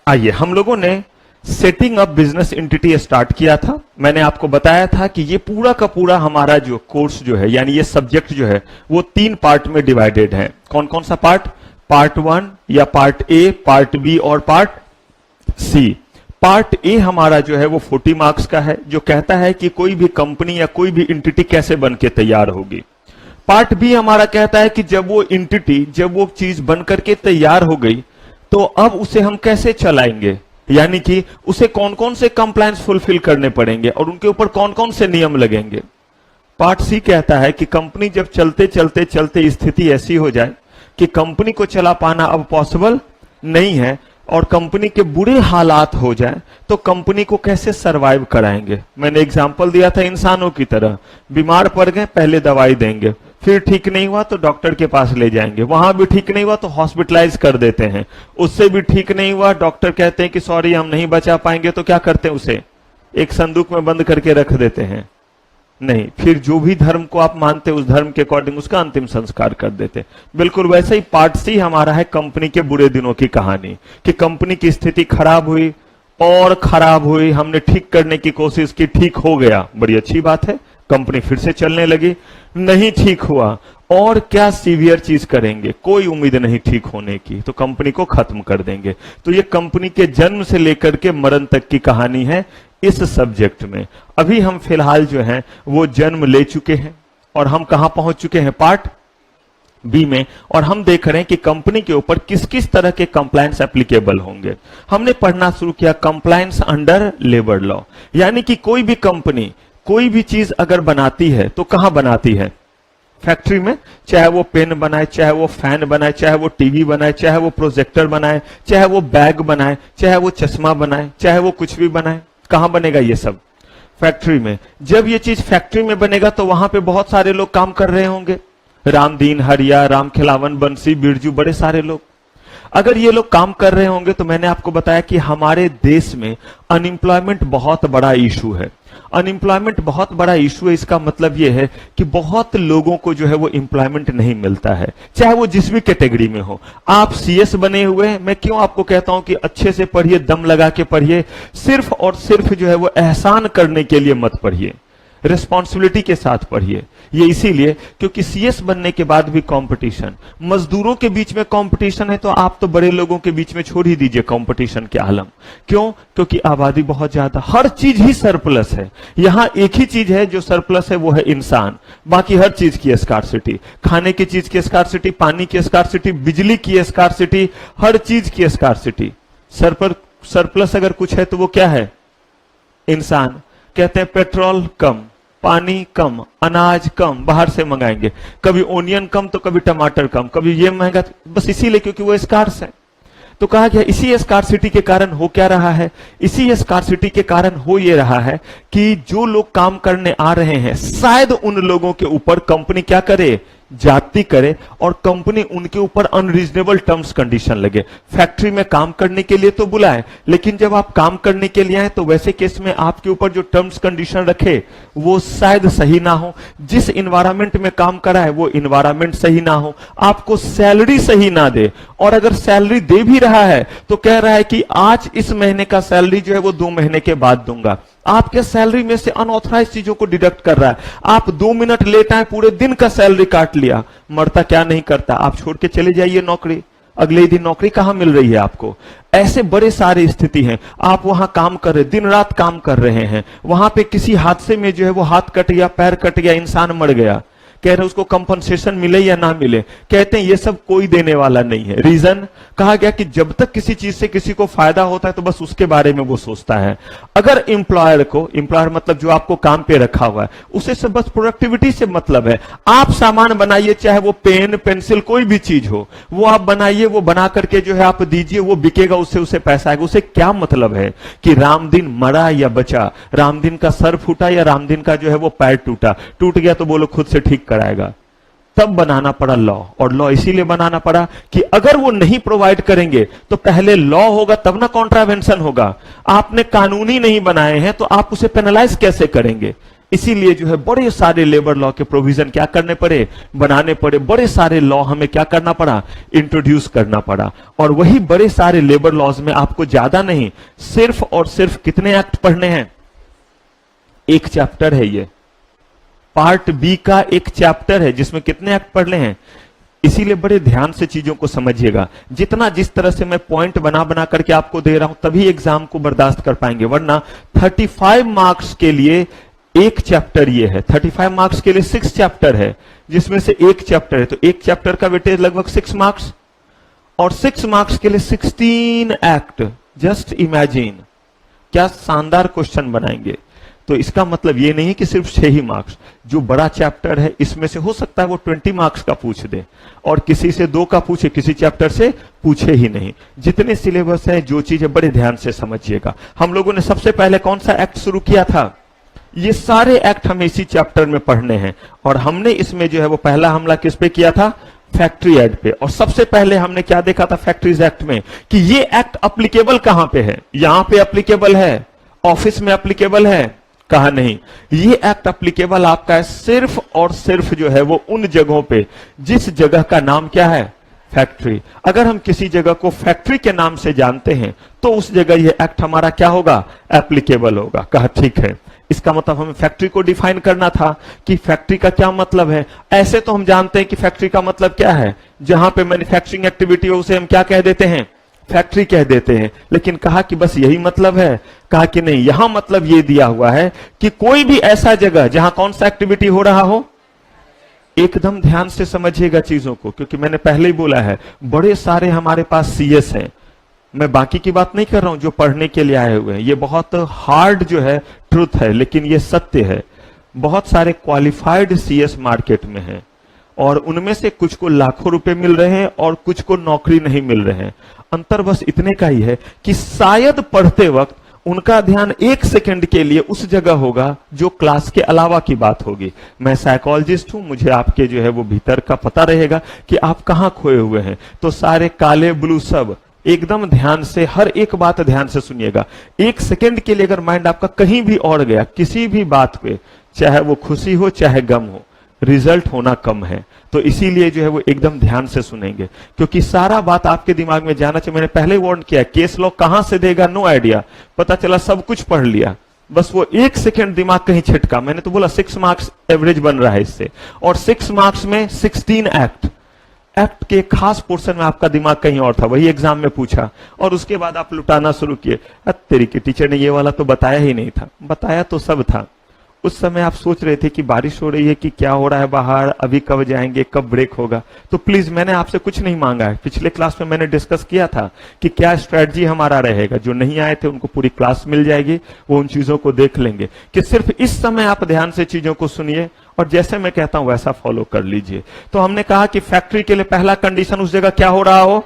आइए, हम लोगों ने setting up business entity start किया था। मैंने आपको बताया था कि ये पूरा का पूरा हमारा जो कोर्स जो है, यानी ये सब्जेक्ट जो है वो 3 पार्ट में डिवाइडेड है। कौन कौन सा पार्ट? पार्ट 1 या पार्ट ए, पार्ट बी और पार्ट सी। पार्ट ए हमारा जो है वो 40 मार्क्स का है, जो कहता है कि कोई भी कंपनी या कोई भी एंटिटी कैसे बन के तैयार होगी। पार्ट बी हमारा कहता है कि जब वो एंटिटी, जब वो चीज बन करके तैयार हो गई तो अब उसे हम कैसे चलाएंगे, यानी कि उसे कौन कौन से कंप्लायंस फुलफिल करने पड़ेंगे और उनके ऊपर कौन कौन से नियम लगेंगे। पार्ट सी कहता है कि कंपनी जब चलते चलते चलते स्थिति ऐसी हो जाए कि कंपनी को चला पाना अब पॉसिबल नहीं है और कंपनी के बुरे हालात हो जाए तो कंपनी को कैसे सरवाइव कराएंगे। मैंने एग्जांपल दिया था इंसानों की तरह, बीमार पड़ गए पहले दवाई देंगे, फिर ठीक नहीं हुआ तो डॉक्टर के पास ले जाएंगे, वहां भी ठीक नहीं हुआ तो हॉस्पिटलाइज कर देते हैं, उससे भी ठीक नहीं हुआ डॉक्टर कहते हैं कि सॉरी हम नहीं बचा पाएंगे, तो क्या करते हैं, उसे एक संदूक में बंद करके रख देते हैं। नहीं, फिर जो भी धर्म को आप मानते उस धर्म के अकॉर्डिंग उसका अंतिम संस्कार कर देते। बिल्कुल वैसे ही पार्ट सी हमारा है कंपनी के बुरे दिनों की कहानी, कि कंपनी की स्थिति खराब हुई और खराब हुई, हमने ठीक करने की कोशिश की, ठीक हो गया, बड़ी अच्छी बात है, कंपनी फिर से चलने लगी, नहीं ठीक हुआ और क्या सीवियर चीज करेंगे, कोई उम्मीद नहीं ठीक होने की, तो कंपनी को खत्म कर देंगे। तो ये कंपनी के जन्म से लेकर के मरण तक की कहानी है इस सब्जेक्ट में। अभी हम फिलहाल जो हैं वो जन्म ले चुके हैं और हम कहां पहुंच चुके हैं, पार्ट बी में, और हम देख रहे हैं कि कंपनी के ऊपर किस किस तरह के कंप्लायंस एप्लीकेबल होंगे। हमने पढ़ना शुरू किया कंप्लायंस अंडर लेबर लॉ, यानी कि कोई भी कंपनी कोई भी चीज अगर बनाती है तो कहां बनाती है, फैक्ट्री में, चाहे वो पेन बनाए, चाहे वो फैन बनाए, चाहे वो टीवी बनाए, चाहे वो प्रोजेक्टर बनाए, चाहे वो बैग बनाए, चाहे वो चश्मा बनाए, चाहे वो कुछ भी बनाए, कहां बनेगा ये सब, फैक्ट्री में। जब ये चीज फैक्ट्री में बनेगा तो वहां पे बहुत सारे लोग काम कर रहे होंगे, रामदीन, हरिया, राम खिलावन, बंसी, बिरजू, बड़े सारे लोग। अगर ये लोग काम कर रहे होंगे तो मैंने आपको बताया कि हमारे देश में अनएम्प्लॉयमेंट बहुत बड़ा इशू है। अनएम्प्लॉयमेंट बहुत बड़ा इशू है, इसका मतलब यह है कि बहुत लोगों को जो है वो एम्प्लॉयमेंट नहीं मिलता है, चाहे वो जिस भी कैटेगरी में हो। आप सीएस बने हुए हैं, मैं क्यों आपको कहता हूं कि अच्छे से पढ़िए, दम लगा के पढ़िए, सिर्फ और सिर्फ जो है वो एहसान करने के लिए मत पढ़िए, रिस्पॉन्सिबिलिटी के साथ पढ़िए। ये इसीलिए क्योंकि सीएस बनने के बाद भी कंपटीशन, मजदूरों के बीच में कंपटीशन है, तो आप तो बड़े लोगों के बीच में छोड़ ही दीजिए कंपटीशन के आलम। क्यों? क्योंकि आबादी बहुत ज्यादा, हर चीज ही सरप्लस है। यहां एक ही चीज है जो सरप्लस है, वो है इंसान। बाकी हर चीज की स्कार्सिटी, खाने की चीज की स्कार्सिटी, पानी की स्कार्सिटी, बिजली की स्कार्सिटी, हर चीज की स्कार्सिटी। सरप्लस अगर कुछ है तो वो क्या है, इंसान। कहते हैं पेट्रोल कम, पानी कम, अनाज कम, बाहर से मंगाएंगे, कभी ओनियन कम तो कभी टमाटर कम, कभी ये महंगा, बस इसीलिए क्योंकि वो स्कार्स है। तो कहा गया इसी स्कार्सिटी के कारण हो क्या रहा है, इसी स्कार्सिटी के कारण हो ये रहा है कि जो लोग काम करने आ रहे हैं शायद उन लोगों के ऊपर कंपनी क्या करे, जाति करे, और कंपनी उनके ऊपर अनरीजनेबल टर्म्स कंडीशन लगे। फैक्ट्री में काम करने के लिए तो बुलाए, लेकिन जब आप काम करने के लिए आए तो वैसे केस में आपके ऊपर जो टर्म्स कंडीशन रखे वो शायद सही ना हो, जिस इन्वायरमेंट में काम करा है वो इन्वायरमेंट सही ना हो, आपको सैलरी सही ना दे, और अगर सैलरी दे भी रहा है तो कह रहा है कि आज इस महीने का सैलरी जो है वो 2 महीने के बाद दूंगा। आपके सैलरी में से अनऑथराइज चीजों को डिडक्ट कर रहा है। आप 2 मिनट लेट आए, पूरे दिन का सैलरी काट लिया, मरता क्या नहीं करता, आप छोड़ के चले जाइए नौकरी, अगले दिन नौकरी कहां मिल रही है आपको। ऐसे बड़े सारे स्थिति हैं, आप वहां काम कर रहे, दिन रात काम कर रहे हैं, वहां पे किसी हादसे में जो है वो हाथ कट गया, पैर कट गया, इंसान मर गया, कह रहे उसको कंपनसेशन मिले या ना मिले, कहते हैं ये सब कोई देने वाला नहीं है। रीजन, कहा गया कि जब तक किसी चीज से किसी को फायदा होता है तो बस उसके बारे में वो सोचता है। अगर एम्प्लॉयर को, एम्प्लॉयर मतलब जो आपको काम पे रखा हुआ है, उसे सब बस प्रोडक्टिविटी से मतलब है। आप सामान बनाइए, चाहे वो पेन, पेंसिल, कोई भी चीज हो, वो आप बनाइए, वो बना करके जो है आप दीजिए, वो बिकेगा, उससे उसे पैसा आएगा। उसे क्या मतलब है कि रामदीन मरा या बचा, रामदीन का सर फूटा या रामदीन का जो है वो पैर टूटा, टूट गया तो बोलो खुद से ठीक कराएगा। तब बनाना पड़ा लॉ, और लॉ इसीलिए बनाना पड़ा कि अगर वो नहीं प्रोवाइड करेंगे तो पहले लॉ होगा तब ना कॉन्ट्रावेंशन होगा। आपने कानूनी नहीं बनाए हैं तो आप उसे पेनलाइज कैसे करेंगे। इसीलिए जो है बड़े सारे लेबर लॉ के प्रोविजन क्या करने पड़े, बनाने पड़े, बड़े सारे लॉ हमें क्या करना पड़ा, इंट्रोड्यूस करना पड़ा। और वही बड़े सारे लेबर लॉज में आपको ज्यादा नहीं, सिर्फ और सिर्फ कितने एक्ट पढ़ने हैं, एक चैप्टर है ये, पार्ट बी का एक चैप्टर है जिसमें कितने एक्ट पढ़ने हैं। इसीलिए बड़े ध्यान से चीजों को समझिएगा। जितना जिस तरह से मैं पॉइंट बना बना करके आपको दे रहा हूं तभी एग्जाम को बर्दाश्त कर पाएंगे, वरना 35 मार्क्स के लिए एक चैप्टर ये है, 35 मार्क्स के लिए 6 चैप्टर है, जिसमें से एक चैप्टर है, तो एक चैप्टर का वेटेज लगभग 6 मार्क्स, और 6 मार्क्स के लिए 16 एक्ट। जस्ट इमेजिन क्या शानदार क्वेश्चन बनाएंगे। तो इसका मतलब ये नहीं कि सिर्फ 6 ही मार्क्स, जो बड़ा चैप्टर है इसमें से हो सकता है वो 20 मार्क्स का पूछ दे, और किसी से 2 का पूछे, किसी चैप्टर से पूछे ही नहीं। जितने सिलेबस है, जो चीजें, बड़े ध्यान से समझिएगा। हम लोगों ने सबसे पहले कौन सा एक्ट शुरू किया था, ये सारे एक्ट हमें इसी चैप्टर में पढ़ने हैं, और हमने इसमें जो है वो पहला हमला किस पे किया था, फैक्ट्री एक्ट पे। और सबसे पहले हमने क्या देखा था फैक्ट्रीज एक्ट में, कि ये एक्ट अप्लीकेबल कहां पे है, यहां पे अप्लीकेबल है, ऑफिस में अप्लीकेबल है, कहा नहीं। ये एक्ट अप्लीकेबल आपका है सिर्फ और सिर्फ जो है वो उन जगहों पे जिस जगह का नाम क्या है, फैक्ट्री। अगर हम किसी जगह को फैक्ट्री के नाम से जानते हैं तो उस जगह ये एक्ट हमारा क्या होगा, एप्लीकेबल होगा। कहा ठीक है। इसका मतलब हमें फैक्ट्री को डिफाइन करना था कि फैक्ट्री का क्या मतलब है। ऐसे तो हम जानते हैं कि फैक्ट्री का मतलब क्या है, जहां पे मैन्युफैक्चरिंग एक्टिविटी हो उसे हम क्या कह देते हैं, फैक्ट्री कह देते हैं। लेकिन कहा कि बस यही मतलब है, कहा कि नहीं, यहां मतलब ये दिया हुआ है कि कोई भी ऐसा जगह जहां कौन सा एक्टिविटी हो रहा हो। एकदम ध्यान से समझिएगा चीजों को, क्योंकि मैंने पहले ही बोला है बड़े सारे हमारे पास सीएस हैं। मैं बाकी की बात नहीं कर रहा हूं जो पढ़ने के लिए आए हुए हैं, ये बहुत हार्ड जो है ट्रुथ है, लेकिन ये सत्य है। बहुत सारे क्वालिफाइड सीएस मार्केट में हैं, और उनमें से कुछ को लाखों रुपए मिल रहे हैं और कुछ को नौकरी नहीं मिल रहे हैं। अंतर बस इतने का ही है कि शायद पढ़ते वक्त उनका ध्यान 1 सेकंड के लिए उस जगह होगा जो क्लास के अलावा की बात होगी। मैं साइकोलॉजिस्ट हूं, मुझे आपके जो है वो भीतर का पता रहेगा कि आप कहां खोए हुए हैं। तो सारे काले ब्लू सब एकदम ध्यान से, हर एक बात ध्यान से सुनिएगा। 1 सेकंड के लिए अगर माइंड आपका कहीं भी और गया किसी भी बात पे, चाहे वो खुशी हो चाहे गम हो, रिजल्ट होना कम है। तो इसीलिए जो है वो एकदम ध्यान से सुनेंगे, क्योंकि सारा बात आपके दिमाग में जाना चाहिए। मैंने पहले वार्न किया, केस लॉ कहां से देगा, नो आइडिया। पता चला सब कुछ पढ़ लिया, बस वो 1 सेकंड दिमाग कहीं छिटका। मैंने तो बोला 6 मार्क्स एवरेज बन रहा है इससे, और 6 मार्क्स में 16 एक्ट के खास पोर्शन में आपका दिमाग कहीं और था, वही एग्जाम में पूछा, और उसके बाद आप लुटाना शुरू किए। तेरी की टीचर ने ये वाला तो बताया ही नहीं था। बताया तो सब था। उस समय आप सोच रहे थे कि बारिश हो रही है, कि क्या हो रहा है बाहर, अभी कब जाएंगे, कब ब्रेक होगा। तो प्लीज मैंने आपसे कुछ नहीं मांगा है। पिछले क्लास में मैंने डिस्कस किया था कि क्या स्ट्रेटजी हमारा रहेगा। जो नहीं आए थे उनको पूरी क्लास मिल जाएगी, वो उन चीजों को देख लेंगे। कि सिर्फ इस समय आप ध्यान से चीजों को सुनिए और जैसे मैं कहता हूं वैसा फॉलो कर लीजिए। तो हमने कहा कि फैक्ट्री के लिए पहला कंडीशन उस जगह क्या हो रहा हो,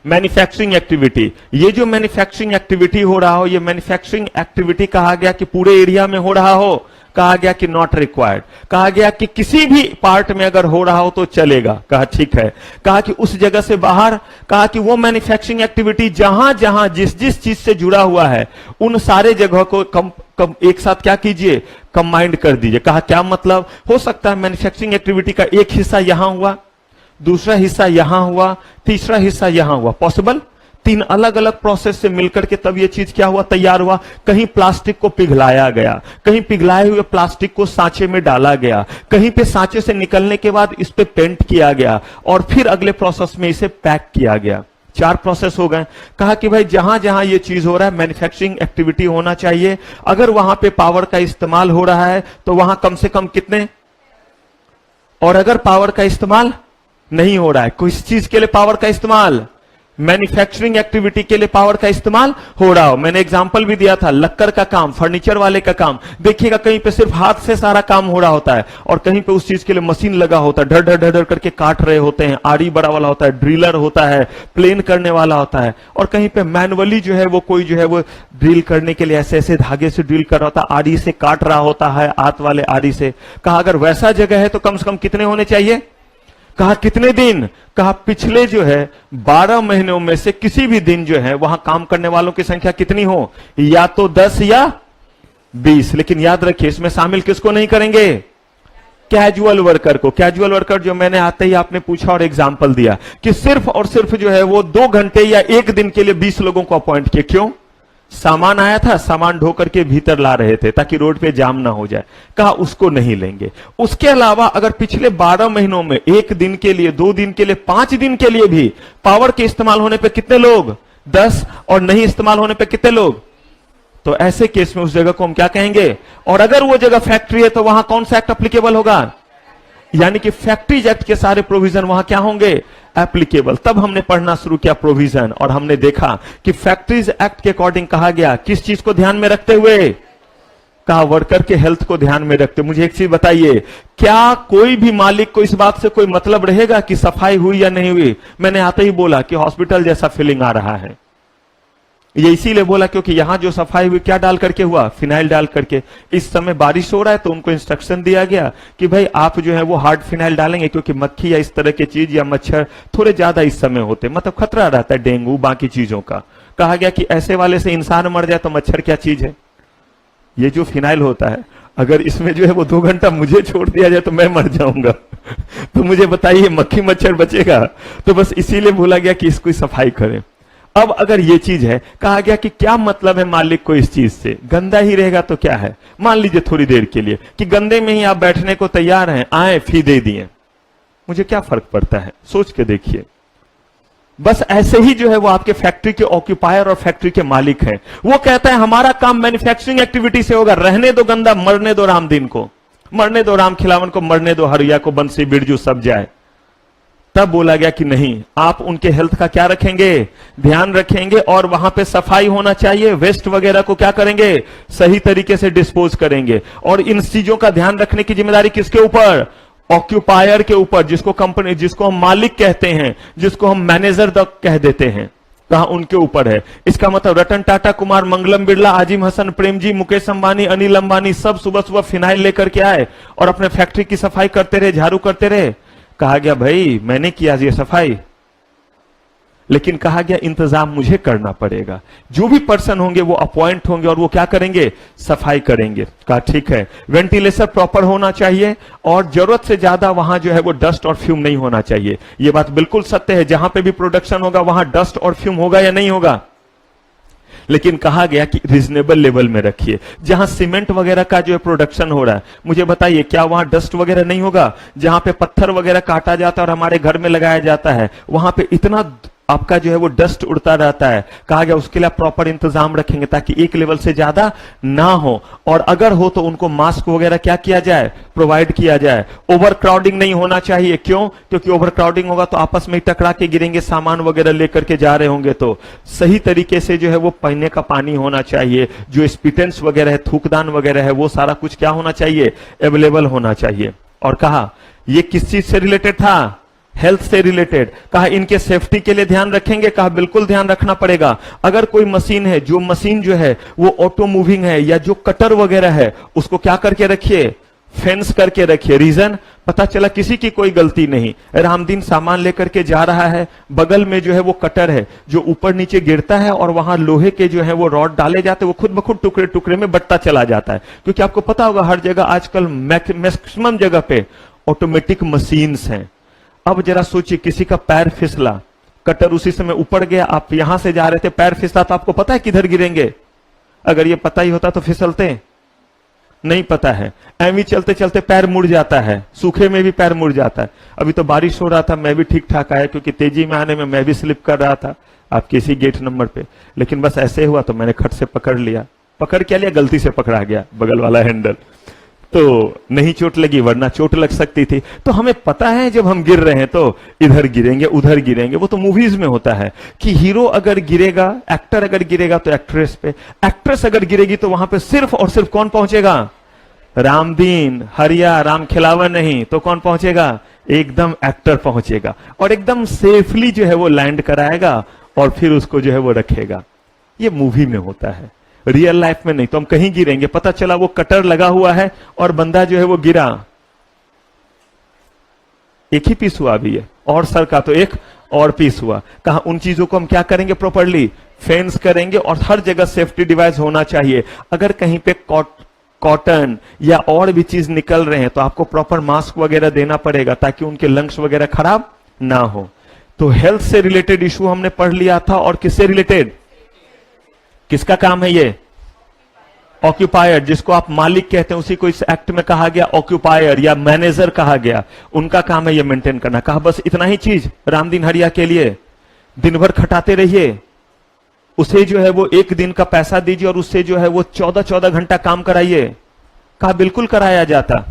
मैन्युफैक्चरिंग एक्टिविटी। ये जो मैन्युफैक्चरिंग एक्टिविटी हो रहा हो, ये मैन्युफैक्चरिंग एक्टिविटी कहा गया कि पूरे एरिया में हो रहा हो, कहा गया कि नॉट रिक्वायर्ड, कहा गया कि किसी भी पार्ट में अगर हो रहा हो तो चलेगा। कहा ठीक है। कहा कि उस जगह से बाहर, कहा कि वो मैन्युफैक्चरिंग एक्टिविटी जहां जहां जिस जिस चीज से जुड़ा हुआ है उन सारे जगह को एक साथ क्या कीजिए, कंबाइंड कर दीजिए। कहा क्या मतलब, हो सकता है मैन्युफैक्चरिंग एक्टिविटी का एक हिस्सा यहां हुआ, दूसरा हिस्सा यहां हुआ, तीसरा हिस्सा यहां हुआ। पॉसिबल? 3 अलग अलग प्रोसेस से मिलकर के तब ये चीज क्या हुआ, तैयार हुआ। कहीं प्लास्टिक को पिघलाया गया, कहीं पिघलाए हुए प्लास्टिक को सांचे में डाला गया, कहीं पे सांचे से निकलने के बाद इस पे पेंट किया गया, और फिर अगले प्रोसेस में इसे पैक किया गया। 4 प्रोसेस हो गए। कहा कि भाई जहां जहां ये चीज हो रहा है मैन्युफैक्चरिंग एक्टिविटी होना चाहिए। अगर वहां पे पावर का इस्तेमाल हो रहा है तो वहां कम से कम कितने, और अगर पावर का इस्तेमाल नहीं हो रहा है, किस चीज के लिए पावर का इस्तेमाल, मैन्युफैक्चरिंग एक्टिविटी के लिए पावर का इस्तेमाल हो रहा हो। मैंने एग्जांपल भी दिया था, लक्कर का काम, फर्नीचर वाले का काम, देखिएगा कहीं पे सिर्फ हाथ से सारा काम हो रहा होता है, और कहीं पे उस चीज के लिए मशीन लगा होता है, ढर ढर ढर ढर करके काट रहे होते हैं। आरी बड़ा वाला होता है, ड्रिलर होता है, प्लेन करने वाला होता है, और कहीं पे मैनुअली जो है वो कोई जो है वो ड्रिल करने के लिए ऐसे ऐसे धागे से ड्रिल कर रहा होता है, आरी से काट रहा होता है, हाथ वाले आरी से। कहा अगर वैसा जगह है तो कम से कम कितने होने चाहिए। कहा कितने दिन, कहा पिछले जो है 12 महीनों में से किसी भी दिन जो है वहां काम करने वालों की संख्या कितनी हो, या तो 10 या 20। लेकिन याद रखिए इसमें शामिल किसको नहीं करेंगे? कैजुअल वर्कर को। कैजुअल वर्कर जो मैंने आते ही आपने पूछा और एग्जाम्पल दिया कि सिर्फ और सिर्फ जो है वो 2 घंटे या 1 दिन के लिए 20 लोगों को अपॉइंट किए। क्यों? सामान आया था, सामान ढो करके भीतर ला रहे थे ताकि रोड पे जाम ना हो जाए। कहा उसको नहीं लेंगे। उसके अलावा अगर पिछले 12 महीनों में 1 दिन के लिए, 2 दिन के लिए, 5 दिन के लिए भी पावर के इस्तेमाल होने पे कितने लोग? 10। और नहीं इस्तेमाल होने पे कितने लोग? तो ऐसे केस में उस जगह को हम क्या कहेंगे? और अगर वो जगह फैक्ट्री है तो वहां कौन सा एक्ट एप्लीकेबल होगा? यानी कि फैक्ट्रीज एक्ट के सारे प्रोविजन वहां क्या होंगे? एप्लीकेबल। तब हमने पढ़ना शुरू किया प्रोविजन, और हमने देखा कि फैक्ट्रीज एक्ट के अकॉर्डिंग कहा गया किस चीज को ध्यान में रखते हुए? कहा वर्कर के हेल्थ को ध्यान में रखते। मुझे एक चीज बताइए, क्या कोई भी मालिक को इस बात से कोई मतलब रहेगा कि सफाई हुई या नहीं हुई? मैंने आते ही बोला कि हॉस्पिटल जैसा फीलिंग आ रहा है। ये इसीलिए बोला क्योंकि यहां जो सफाई हुई क्या डाल करके हुआ? फिनाइल डाल करके। इस समय बारिश हो रहा है तो उनको इंस्ट्रक्शन दिया गया कि भाई आप जो है वो हार्ड फिनाइल डालेंगे, क्योंकि मक्खी या इस तरह की चीज या मच्छर थोड़े ज्यादा इस समय होते, मतलब खतरा रहता है डेंगू बाकी चीजों का। कहा गया कि ऐसे वाले से इंसान मर जाए तो मच्छर क्या चीज है? ये जो फिनाइल होता है, अगर इसमें जो है वो 2 घंटा मुझे छोड़ दिया जाए तो मैं मर जाऊंगा। तो मुझे बताइए मक्खी मच्छर बचेगा? तो बस इसीलिए बोला गया कि इसकी सफाई करें। अब अगर ये चीज है, कहा गया कि क्या मतलब है मालिक को इस चीज से? गंदा ही रहेगा तो क्या है? मान लीजिए थोड़ी देर के लिए कि गंदे में ही आप बैठने को तैयार हैं, आए फी दे दिए, मुझे क्या फर्क पड़ता है? सोच के देखिए। बस ऐसे ही जो है वो आपके फैक्ट्री के ऑक्यूपायर और फैक्ट्री के मालिक हैं। वो कहता है हमारा काम मैन्युफैक्चरिंग एक्टिविटी से होगा, रहने दो गंदा, मरने दो रामदीन को, मरने दो राम खिलावन को, मरने दो हरिया को, बंसी बिरजू सब जाए। तब बोला गया कि नहीं, आप उनके हेल्थ का क्या रखेंगे? ध्यान रखेंगे, और वहां पे सफाई होना चाहिए। वेस्ट वगैरह को क्या करेंगे? सही तरीके से डिस्पोज करेंगे। और इन चीजों का ध्यान रखने की जिम्मेदारी किसके ऊपर? ऑक्यूपायर के ऊपर, जिसको कंपनी, जिसको हम मालिक कहते हैं, जिसको हम मैनेजर कह देते हैं। कहा उनके ऊपर है। इसका मतलब रतन टाटा, कुमार मंगलम बिरला, आजिम हसन प्रेमजी, मुकेश अंबानी, अनिल अंबानी सब सुबह सुबह फिनाइल लेकर के आए और अपने फैक्ट्री की सफाई करते रहे, झाड़ू करते रहे। कहा गया भाई मैंने किया ये सफाई, लेकिन कहा गया इंतजाम मुझे करना पड़ेगा। जो भी पर्सन होंगे वो अपॉइंट होंगे और वो क्या करेंगे? सफाई करेंगे। कहा ठीक है, वेंटिलेशन प्रॉपर होना चाहिए और जरूरत से ज्यादा वहां जो है वो डस्ट और फ्यूम नहीं होना चाहिए। ये बात बिल्कुल सत्य है, जहां पे भी प्रोडक्शन होगा वहां डस्ट और फ्यूम होगा या नहीं होगा? लेकिन कहा गया कि रीजनेबल लेवल में रखिए। जहां सीमेंट वगैरह का जो है प्रोडक्शन हो रहा है, मुझे बताइए क्या वहां डस्ट वगैरह नहीं होगा? जहां पे पत्थर वगैरह काटा जाता है और हमारे घर में लगाया जाता है, वहां पे इतना आपका जो है वो डस्ट उड़ता रहता है। कहा गया उसके लिए प्रॉपर इंतजाम रखेंगे ताकि एक लेवल से ज्यादा ना हो, और अगर हो तो उनको मास्क वगैरह क्या किया जाए? प्रोवाइड किया जाए। ओवर क्राउडिंग नहीं होना चाहिए। क्यों? क्योंकि ओवर क्राउडिंग होगा तो आपस में ही टकरा के गिरेंगे, सामान वगैरह लेकर के जा रहे होंगे। तो सही तरीके से जो है वो पीने का पानी होना चाहिए, जो स्पिटेंस वगैरह है, थूकदान वगैरह है, वो सारा कुछ क्या होना चाहिए? अवेलेबल होना चाहिए। और कहा ये किस चीज से रिलेटेड था? हेल्थ से रिलेटेड। कहा इनके सेफ्टी के लिए ध्यान रखेंगे? कहा बिल्कुल ध्यान रखना पड़ेगा। अगर कोई मशीन है, जो मशीन जो है वो ऑटो मूविंग है, या जो कटर वगैरह है, उसको क्या करके रखिए? फेंस करके रखिए। रीजन पता चला किसी की कोई गलती नहीं, रामदीन सामान लेकर के जा रहा है, बगल में जो है वो कटर है जो ऊपर नीचे गिरता है और वहां लोहे के जो है वो रॉड डाले जाते हैं, वो खुद ब खुद टुकड़े टुकड़े में बटता चला जाता है। क्योंकि आपको पता होगा हर जगह आजकल मैक्सिमम जगह पे ऑटोमेटिक मशीन्स हैं। अब जरा सोचिए किसी का पैर फिसला, कटर उसी समय ऊपर गया, आप यहां से जा रहे थे, पैर फिसला तो आपको पता है किधर गिरेंगे? अगर ये पता ही होता तो फिसलते नहीं? पता है, एवं चलते चलते पैर मुड़ जाता है, सूखे में भी पैर मुड़ जाता है। अभी तो बारिश हो रहा था, मैं भी ठीक ठाक आया क्योंकि तेजी में आने में मैं भी स्लिप कर रहा था आपके इसी गेट नंबर पे, लेकिन बस ऐसे हुआ तो मैंने खट से पकड़ लिया। पकड़ क्या लिया? गलती से पकड़ा गया बगल वाला हैंडल, तो नहीं चोट लगी, वरना चोट लग सकती थी। तो हमें पता है जब हम गिर रहे हैं तो इधर गिरेंगे उधर गिरेंगे। वो तो मूवीज में होता है कि हीरो अगर गिरेगा, एक्टर अगर गिरेगा तो एक्ट्रेस पे, एक्ट्रेस अगर गिरेगी तो वहां पे सिर्फ और सिर्फ कौन पहुंचेगा? रामदीन, हरिया, राम खिलावन नहीं तो कौन पहुंचेगा? एकदम एक्टर पहुंचेगा और एकदम सेफली जो है वो लैंड कराएगा और फिर उसको जो है वो रखेगा। ये मूवी में होता है, रियल लाइफ में नहीं। तो हम कहीं गिरेंगे, पता चला वो कटर लगा हुआ है और बंदा जो है वो गिरा, एक ही पीस हुआ अभी है, और सर का तो एक और पीस हुआ। कहा उन चीजों को हम क्या करेंगे? प्रॉपरली फेंस करेंगे और हर जगह सेफ्टी डिवाइस होना चाहिए। अगर कहीं पे कॉटन या और भी चीज निकल रहे हैं तो आपको प्रॉपर मास्क वगैरह देना पड़ेगा ताकि उनके लंग्स वगैरह खराब ना हो। तो हेल्थ से रिलेटेड इशू हमने पढ़ लिया था। और किससे रिलेटेड, किसका काम है ये, ऑक्यूपायर, जिसको आप मालिक कहते हैं, उसी को इस एक्ट में कहा गया ऑक्यूपायर या मैनेजर कहा गया, उनका काम है ये मेंटेन करना। कहा बस इतना ही चीज रामदीन हरिया के लिए, दिन भर खटाते रहिए, उसे जो है वो एक दिन का पैसा दीजिए और उससे जो है वो 14-14 घंटा काम कराइए। कहा बिल्कुल कराया जाता,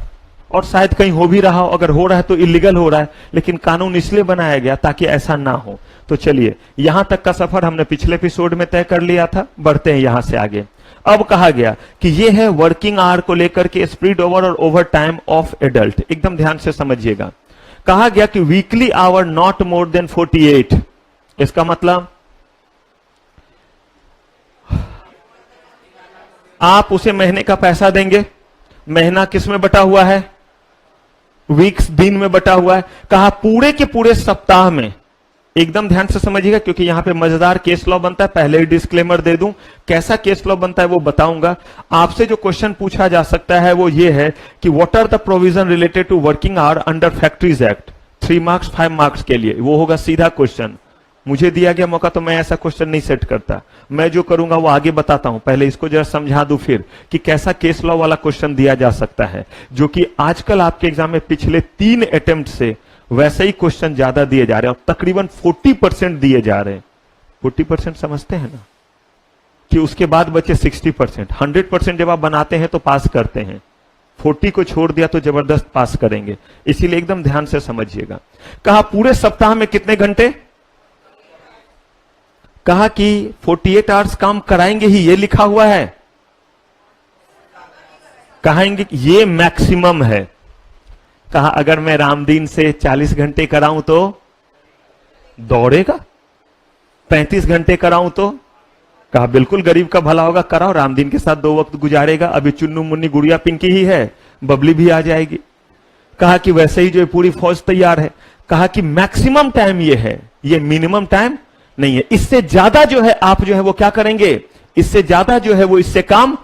और शायद कहीं हो भी रहा हो, अगर हो रहा है तो इलीगल हो रहा है, लेकिन कानून इसलिए बनाया गया ताकि ऐसा ना हो। तो चलिए, यहां तक का सफर हमने पिछले एपिसोड में तय कर लिया था, बढ़ते हैं यहां से आगे। अब कहा गया कि ये है वर्किंग आवर को लेकर के स्प्लिट ओवर और ओवर टाइम ऑफ एडल्ट। एकदम ध्यान से समझिएगा। कहा गया कि weekly our not more then 48। इसका मतलब आप उसे महीने का पैसा देंगे। महीना किस में बटा हुआ है, वीक्स, दिन में बटा हुआ है। कहा पूरे के पूरे सप्ताह में, एकदम ध्यान से समझिएगा क्योंकि यहां पे मजेदार केस लॉ बनता है। पहले ही डिस्क्लेमर दे दूं, कैसा केस लॉ बनता है वो बताऊंगा। आपसे जो क्वेश्चन पूछा जा सकता है वो ये है कि what are the provision related to working hour under factories act. 3 marks 5 marks के लिए वो होगा सीधा क्वेश्चन। मुझे दिया गया मौका तो मैं ऐसा क्वेश्चन नहीं सेट करता, मैं जो करूंगा वो आगे बताता हूं। पहले इसको जरा समझा दूं फिर कि कैसा केस लॉ वाला क्वेश्चन दिया जा सकता है, जो कि आजकल आपके एग्जाम में पिछले 3 अटेम्प्ट से वैसे ही क्वेश्चन ज्यादा दिए जा रहे हैं और तकरीबन 40% दिए जा रहे हैं। 40% समझते हैं ना, कि उसके बाद बचे 60%। 100% जब आप बनाते हैं तो पास करते हैं, 40 को छोड़ दिया तो जबरदस्त पास करेंगे, इसीलिए एकदम ध्यान से समझिएगा। कहा पूरे सप्ताह में कितने घंटे, कहा कि 48 आवर्स काम कराएंगे ही, ये लिखा हुआ है, कहेंगे ये मैक्सिमम है। कहा अगर मैं रामदीन से 40 घंटे कराऊं तो दौड़ेगा, 35 घंटे कराऊं तो, कहा बिल्कुल गरीब का भला होगा, कराओ, रामदीन के साथ 2 वक्त गुजारेगा, अभी चुन्नू मुन्नी गुड़िया पिंकी ही है, बबली भी आ जाएगी। कहा कि वैसे ही जो है पूरी फौज तैयार है। कहा कि मैक्सिमम टाइम ये है, ये मिनिमम टाइम नहीं है। इससे ज्यादा जो है आप जो है वो क्या करेंगे, इससे ज्यादा जो है वो इससे काम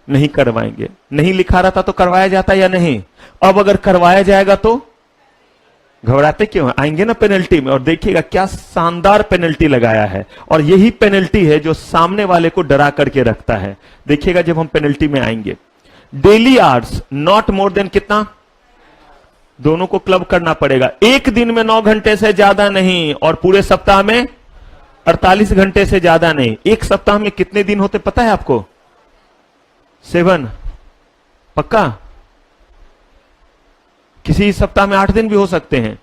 नहीं करवाएंगे। नहीं लिखा रहता तो करवाया जाता या नहीं, अब अगर करवाया जाएगा तो घबराते क्यों हैं, आएंगे ना पेनल्टी में। और देखिएगा क्या शानदार पेनल्टी लगाया है, और यही पेनल्टी है जो सामने वाले को डरा करके रखता है। देखिएगा जब हम पेनल्टी में आएंगे, daily hours not more then कितना, दोनों को क्लब करना पड़ेगा। एक दिन में 9 घंटे से ज्यादा नहीं, और पूरे सप्ताह में 48 घंटे से ज्यादा नहीं। एक सप्ताह में कितने दिन होते पता है आपको, 7, पक्का। किसी सप्ताह में 8 दिन भी हो सकते हैं।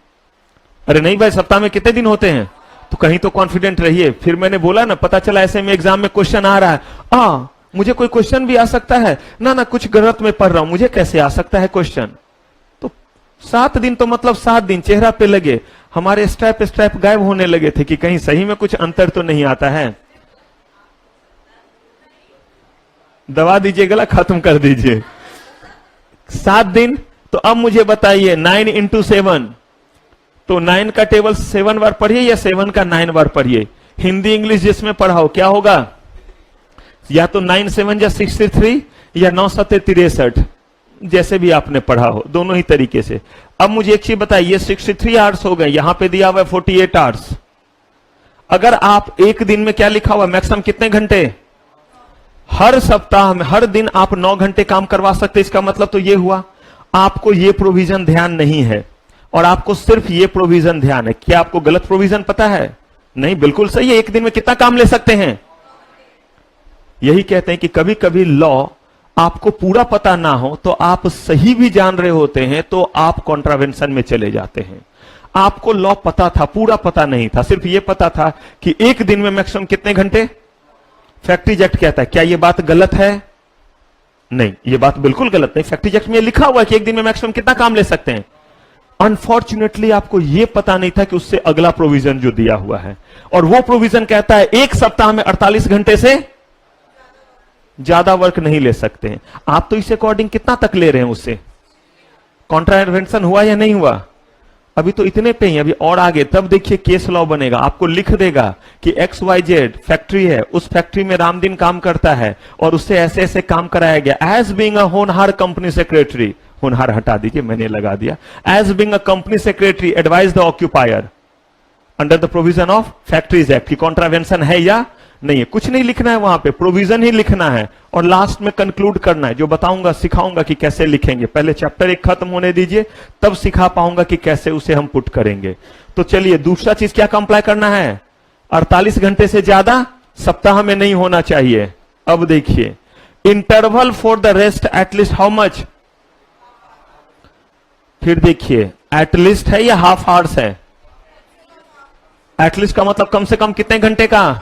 अरे नहीं भाई, सप्ताह में कितने दिन होते हैं, तो कहीं तो कॉन्फिडेंट रहिए। फिर मैंने बोला ना, पता चला ऐसे में एग्जाम में क्वेश्चन आ रहा है, मुझे कोई क्वेश्चन भी आ सकता है ना, कुछ गलत में पढ़ रहा हूं, मुझे कैसे आ सकता है क्वेश्चन। तो 7 दिन तो मतलब 7 दिन चेहरा पे लगे, हमारे स्ट्रैप गायब होने लगे थे कि कहीं सही में कुछ अंतर तो नहीं आता है। दबा दीजिए, गला खत्म कर दीजिए। 7 दिन, तो अब मुझे बताइए 9 into 7, तो 9 का टेबल 7 बार पढ़िए या 7 का 9 बार पढ़िए। हिंदी इंग्लिश जिसमें पढ़ाओ क्या होगा, या तो 9 7 या 63 या 9 7 63, जैसे भी आपने पढ़ा हो, दोनों ही तरीके से। अब मुझे एक चीज बताइए, 63 आवर्स हो गए, यहां पे दिया हुआ है 48 आवर्स। अगर आप एक दिन में क्या लिखा हुआ, मैक्सिमम कितने घंटे, हर सप्ताह में हर दिन आप 9 घंटे काम करवा सकते। इसका मतलब तो ये हुआ आपको ये प्रोविजन ध्यान नहीं है, और आपको सिर्फ ये प्रोविजन ध्यान है। क्या आपको गलत प्रोविजन पता है, नहीं, बिल्कुल सही है। एक दिन में कितना काम ले सकते हैं, यही कहते हैं कि कभी कभी लॉ आपको पूरा पता ना हो तो आप सही भी जान रहे होते हैं, तो आप कॉन्ट्रावेंशन में चले जाते हैं। आपको लॉ पता था, पूरा पता नहीं था, सिर्फ ये पता था कि एक दिन में मैक्सिमम कितने घंटे। फैक्ट्रीज एक्ट कहता है, क्या यह बात गलत है, नहीं, यह बात बिल्कुल गलत नहीं। फैक्ट्रीज एक्ट में लिखा हुआ है कि एक दिन में मैक्सिमम कितना काम ले सकते हैं। अनफॉर्चुनेटली आपको यह पता नहीं था कि उससे अगला प्रोविजन जो दिया हुआ है, और वो प्रोविजन कहता है एक सप्ताह में 48 घंटे से ज्यादा वर्क नहीं ले सकते हैं। आप तो इस अकॉर्डिंग कितना तक ले रहे हैं, उससे कॉन्ट्रावेंशन हुआ या नहीं हुआ। अभी तो इतने पे ही, अभी और आगे तब देखिए केस लॉ बनेगा, आपको लिख देगा कि XYZ फैक्ट्री है, उस फैक्ट्री में रामदीन काम करता है और उससे ऐसे ऐसे काम कराया गया। एज बीइंग अ होनहार कंपनी सेक्रेटरी, होनहार हटा दीजिए, मैंने लगा दिया, as being a company secretary advise the occupier under the provision of factories act, की कॉन्ट्रावेंशन है या नहीं है। कुछ नहीं लिखना है वहां पे, प्रोविजन ही लिखना है और लास्ट में कंक्लूड करना है। जो बताऊंगा सिखाऊंगा कि कैसे लिखेंगे, पहले चैप्टर 1 खत्म होने दीजिए, तब सिखा पाऊंगा कि कैसे उसे हम पुट करेंगे। तो चलिए दूसरा चीज क्या कंप्लाई करना है, 48 घंटे से ज्यादा सप्ताह में नहीं होना चाहिए। अब देखिए, interval for the rest at least how much, फिर देखिए एटलीस्ट है या हाफ आवर्स है। एटलीस्ट का मतलब कम से कम कितने घंटे का,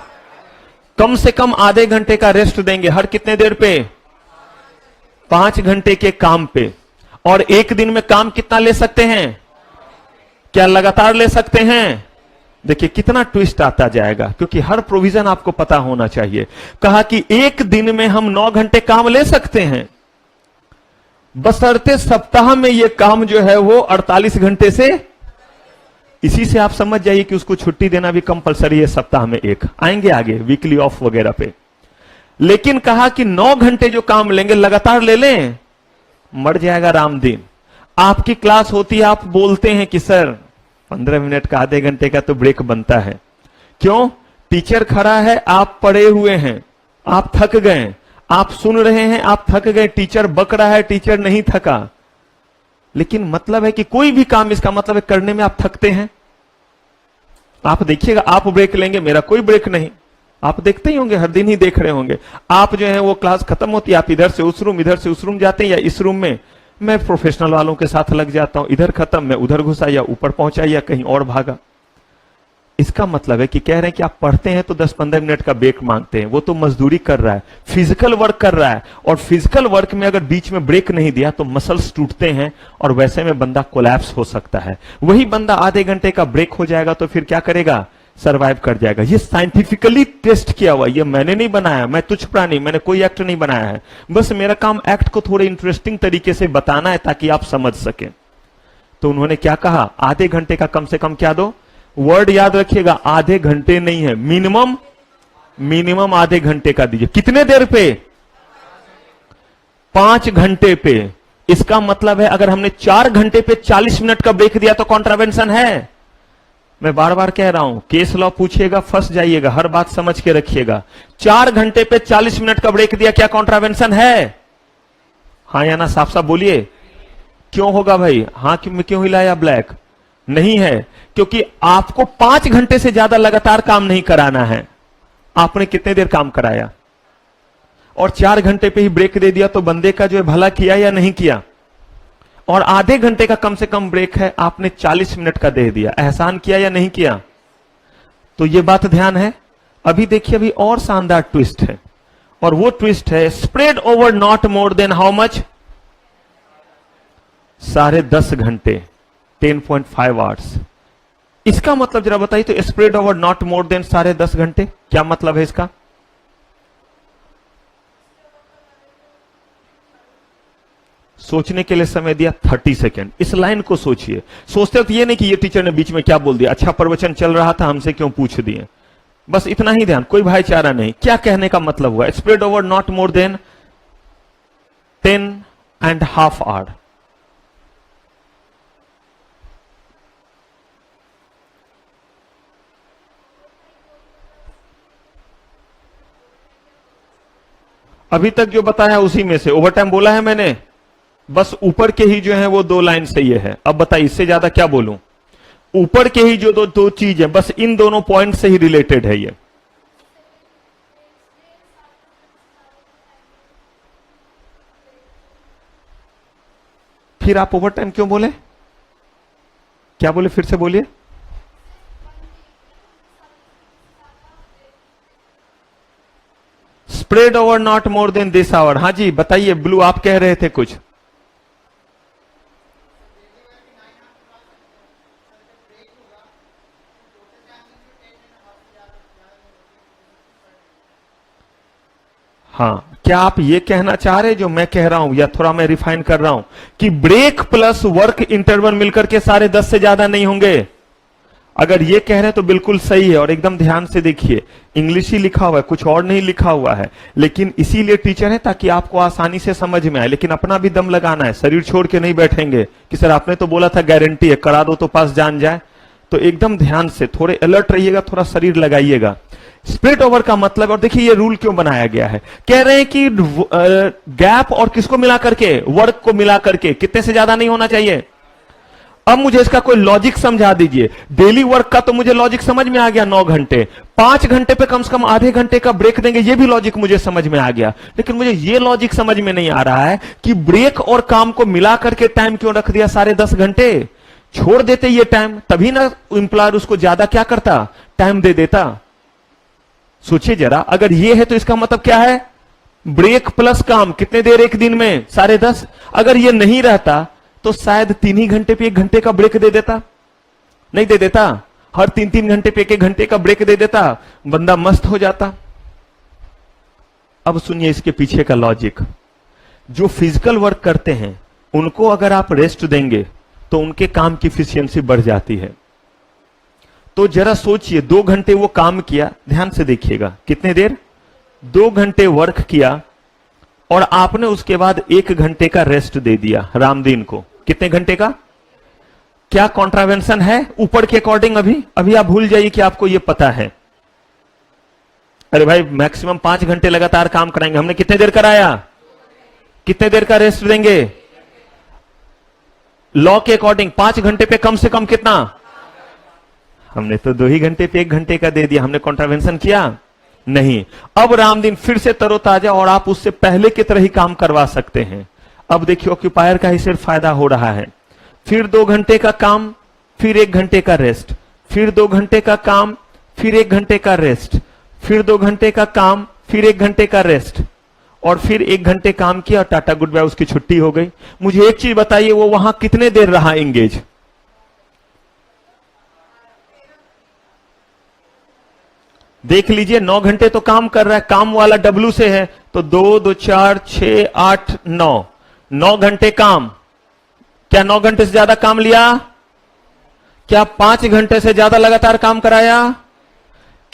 कम से कम आधे घंटे का रेस्ट देंगे हर कितने देर पे, 5 घंटे के काम पे। और एक दिन में काम कितना ले सकते हैं, क्या लगातार ले सकते हैं। देखिए कितना ट्विस्ट आता जाएगा, क्योंकि हर प्रोविजन आपको पता होना चाहिए। कहा कि एक दिन में हम 9 घंटे काम ले सकते हैं, बशर्ते सप्ताह में यह काम जो है वो 48 घंटे से, इसी से आप समझ जाइए कि उसको छुट्टी देना भी कंपलसरी है सप्ताह में एक। आएंगे आगे वीकली ऑफ वगैरह पे। लेकिन कहा कि 9 घंटे जो काम लेंगे लगातार ले लें, मर जाएगा रामदीन। आपकी क्लास होती है, आप बोलते हैं कि सर 15 मिनट का आधे घंटे का तो ब्रेक बनता है। क्यों, टीचर खड़ा है, आप पढ़े हुए हैं, आप थक गए, आप सुन रहे हैं, आप थक गए, टीचर बक रहा है, टीचर नहीं थका। लेकिन मतलब है कि कोई भी काम, इसका मतलब है करने में आप थकते हैं। आप देखिएगा, आप ब्रेक लेंगे, मेरा कोई ब्रेक नहीं, आप देखते ही होंगे, हर दिन ही देख रहे होंगे। आप जो है वो क्लास खत्म होती है, आप इधर से उस रूम, इधर से उस रूम जाते हैं, या इस रूम में मैं प्रोफेशनल वालों के साथ लग जाता हूं, इधर खत्म मैं उधर घुसा, या ऊपर पहुंचा या कहीं और भागा। इसका मतलब है कि कह रहे हैं कि आप पढ़ते हैं तो 10-15 मिनट का ब्रेक मांगते हैं, वो तो मजदूरी कर रहा है, फिजिकल वर्क कर रहा है, और फिजिकल वर्क में अगर बीच में ब्रेक नहीं दिया तो मसल्स टूटते हैं और वैसे में बंदा कोलैप्स हो सकता है। वही बंदा आधे घंटे का ब्रेक हो जाएगा तो फिर क्या करेगा, सर्वाइव कर जाएगा। ये साइंटिफिकली टेस्ट किया हुआ, ये मैंने नहीं बनाया, मैं तुच्छ प्राणी, मैंने कोई एक्ट नहीं बनाया है, बस मेरा काम एक्ट को थोड़े इंटरेस्टिंग तरीके से बताना है ताकि आप समझ सके। तो उन्होंने क्या कहा, आधे घंटे का कम से कम क्या दो, वर्ड याद रखिएगा, आधे घंटे नहीं है, मिनिमम, मिनिमम आधे घंटे का दीजिए। कितने देर पे, 5 घंटे पे। इसका मतलब है अगर हमने 4 घंटे पे 40 मिनट का ब्रेक दिया तो कॉन्ट्रावेंशन है। मैं बार बार कह रहा हूं, केस लॉ पूछिएगा फंस जाइएगा, हर बात समझ के रखिएगा। 4 घंटे पे 40 मिनट का ब्रेक दिया, क्या कॉन्ट्रावेंशन है, हाँ या ना, साफ साफ बोलिए। क्यों होगा भाई, हाँ क्यों हिलाया ब्लैक, नहीं है, क्योंकि आपको 5 घंटे से ज्यादा लगातार काम नहीं कराना है। आपने कितने देर काम कराया और 4 घंटे पे ही ब्रेक दे दिया, तो बंदे का जो है भला किया या नहीं किया। और आधे घंटे का कम से कम ब्रेक है, आपने 40 मिनट का दे दिया, एहसान किया या नहीं किया। तो ये बात ध्यान है। अभी देखिए, अभी और शानदार ट्विस्ट है, और वो ट्विस्ट है spread over not more than how much, 10.5 घंटे, 10.5 आवर्स। इसका मतलब जरा बताइए, तो spread over not more than 10.5 घंटे, क्या मतलब है इसका। सोचने के लिए समय दिया 30 सेकेंड। इस लाइन को सोचिए, सोचते वक्त ये नहीं कि ये टीचर ने बीच में क्या बोल दिया, अच्छा प्रवचन चल रहा था हमसे क्यों पूछ दिए, बस इतना ही ध्यान, कोई भाईचारा नहीं। क्या कहने का मतलब हुआ, spread over not more than 10.5 hour. अभी तक जो बताया उसी में से ओवर टाइम बोला है मैंने, बस ऊपर के ही जो है वो 2 लाइन से ये है। अब बताइए इससे ज्यादा क्या बोलूं, ऊपर के ही जो दो चीज है, बस इन दोनों पॉइंट से ही रिलेटेड है ये। फिर आप ओवर टाइम क्यों बोले, क्या बोले, फिर से बोलिए। Spread over not more than this hour, हाँ जी बताइए, ब्लू आप कह रहे थे कुछ। हाँ, क्या आप ये कहना चाह रहे जो मैं कह रहा हूं, या थोड़ा मैं रिफाइन कर रहा हूं कि ब्रेक प्लस वर्क इंटरवल मिलकर के 10.5 से ज्यादा नहीं होंगे? अगर ये कह रहे हैं तो बिल्कुल सही है, और एकदम ध्यान से देखिए, इंग्लिश ही लिखा हुआ है, कुछ और नहीं लिखा हुआ है, लेकिन इसीलिए टीचर है ताकि आपको आसानी से समझ में आए। लेकिन अपना भी दम लगाना है, शरीर छोड़ के नहीं बैठेंगे कि सर आपने तो बोला था गारंटी है, करा दो तो पास जान जाए। तो एकदम ध्यान से थोड़े अलर्ट रहिएगा, थोड़ा शरीर लगाइएगा। स्प्लिट ओवर का मतलब, और देखिए ये रूल क्यों बनाया गया है, कह रहे हैं कि गैप और किसको मिला करके, वर्क को मिला करके कितने से ज्यादा नहीं होना चाहिए। अब मुझे इसका कोई लॉजिक समझा दीजिए। डेली वर्क का तो मुझे लॉजिक समझ में आ गया, 9 घंटे, 5 घंटे पे कम से कम आधे घंटे का ब्रेक देंगे, ये भी लॉजिक मुझे समझ में आ गया। लेकिन मुझे ये लॉजिक समझ में नहीं आ रहा है कि ब्रेक और काम को मिला करके टाइम क्यों रख दिया 10.5 घंटे। छोड़ देते ये टाइम, तभी ना एम्प्लॉयर उसको ज्यादा क्या करता, टाइम दे देता। सोचिए जरा, अगर ये है तो इसका मतलब क्या है, ब्रेक प्लस काम कितने देर एक दिन में, 10.5। अगर ये नहीं रहता तो शायद 3 ही घंटे पे 1 घंटे का ब्रेक दे देता, नहीं दे देता, हर 3-3 घंटे पे 1-1 घंटे का ब्रेक दे देता, बंदा मस्त हो जाता। अब सुनिए इसके पीछे का लॉजिक। जो फिजिकल वर्क करते हैं उनको अगर आप रेस्ट देंगे तो उनके काम की एफिशिएंसी बढ़ जाती है। तो जरा सोचिए, 2 घंटे वो काम किया, ध्यान से देखिएगा, कितने देर, 2 घंटे वर्क किया, और आपने उसके बाद 1 घंटे का रेस्ट दे दिया रामदीन को। कितने घंटे का? क्या कॉन्ट्रावेंशन है ऊपर के अकॉर्डिंग? अभी आप भूल जाइए कि आपको यह पता है। अरे भाई मैक्सिमम 5 घंटे लगातार काम कराएंगे, हमने कितने देर कराया, कितने देर का रेस्ट देंगे? लॉ के अकॉर्डिंग 5 घंटे पे कम से कम कितना? हमने तो 2 ही घंटे पे 1 घंटे का दे दिया, हमने कॉन्ट्रावेंशन किया नहीं। अब रामदीन फिर से तरोताजा, और आप उससे पहले की तरह ही काम करवा सकते हैं। अब देखिए ऑक्यूपायर का ही सिर्फ फायदा हो रहा है। फिर 2 घंटे का काम, फिर 1 घंटे का रेस्ट, फिर 2 घंटे का काम, फिर 1 घंटे का रेस्ट, फिर 2 घंटे का काम, फिर 1 घंटे का रेस्ट, और फिर 1 घंटे काम किया, टाटा गुड बाय, उसकी छुट्टी हो गई। मुझे एक चीज बताइए, वो वहां कितने देर रहा एंगेज? देख लीजिए, 9 घंटे तो काम कर रहा है, काम वाला डब्ल्यू से है, तो 2, 2, 4, 6, 8, 9 घंटे काम। क्या 9 घंटे से ज्यादा काम लिया? क्या 5 घंटे से ज्यादा लगातार काम कराया?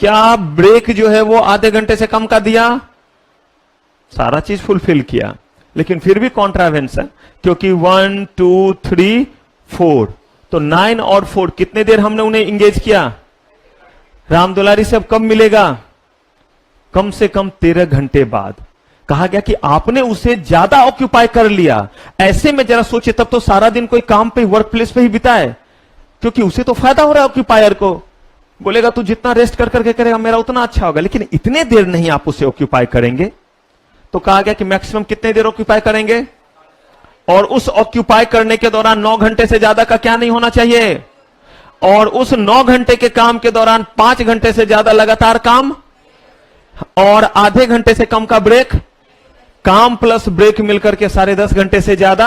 क्या ब्रेक जो है वो आधे घंटे से कम का दिया? सारा चीज फुलफिल किया, लेकिन फिर भी कॉन्ट्रावेंशन, क्योंकि 1, 2, 3, 4, तो 9 और 4 कितने देर हमने उन्हें इंगेज किया? राम दुलारी से अब कब मिलेगा? कम से कम 13 घंटे बाद। कहा गया कि आपने उसे ज्यादा ऑक्यूपाई कर लिया। ऐसे में जरा सोचिए, तब तो सारा दिन कोई काम पे, वर्क प्लेस पे ही बिताए, क्योंकि उसे तो फायदा हो रहा है ऑक्यूपायर को। बोलेगा तू जितना रेस्ट कर करके करेगा मेरा उतना अच्छा होगा, लेकिन इतने देर नहीं आप उसे ऑक्यूपाई करेंगे। तो कहा गया कि मैक्सिमम कितने देर ऑक्यूपाई करेंगे, और उस ऑक्यूपाई करने के दौरान 9 घंटे से ज्यादा का क्या नहीं होना चाहिए, और उस 9 घंटे के काम के दौरान 5 घंटे से ज्यादा लगातार काम, और आधे घंटे से कम का ब्रेक। काम प्लस ब्रेक मिलकर के 10.5 घंटे से ज्यादा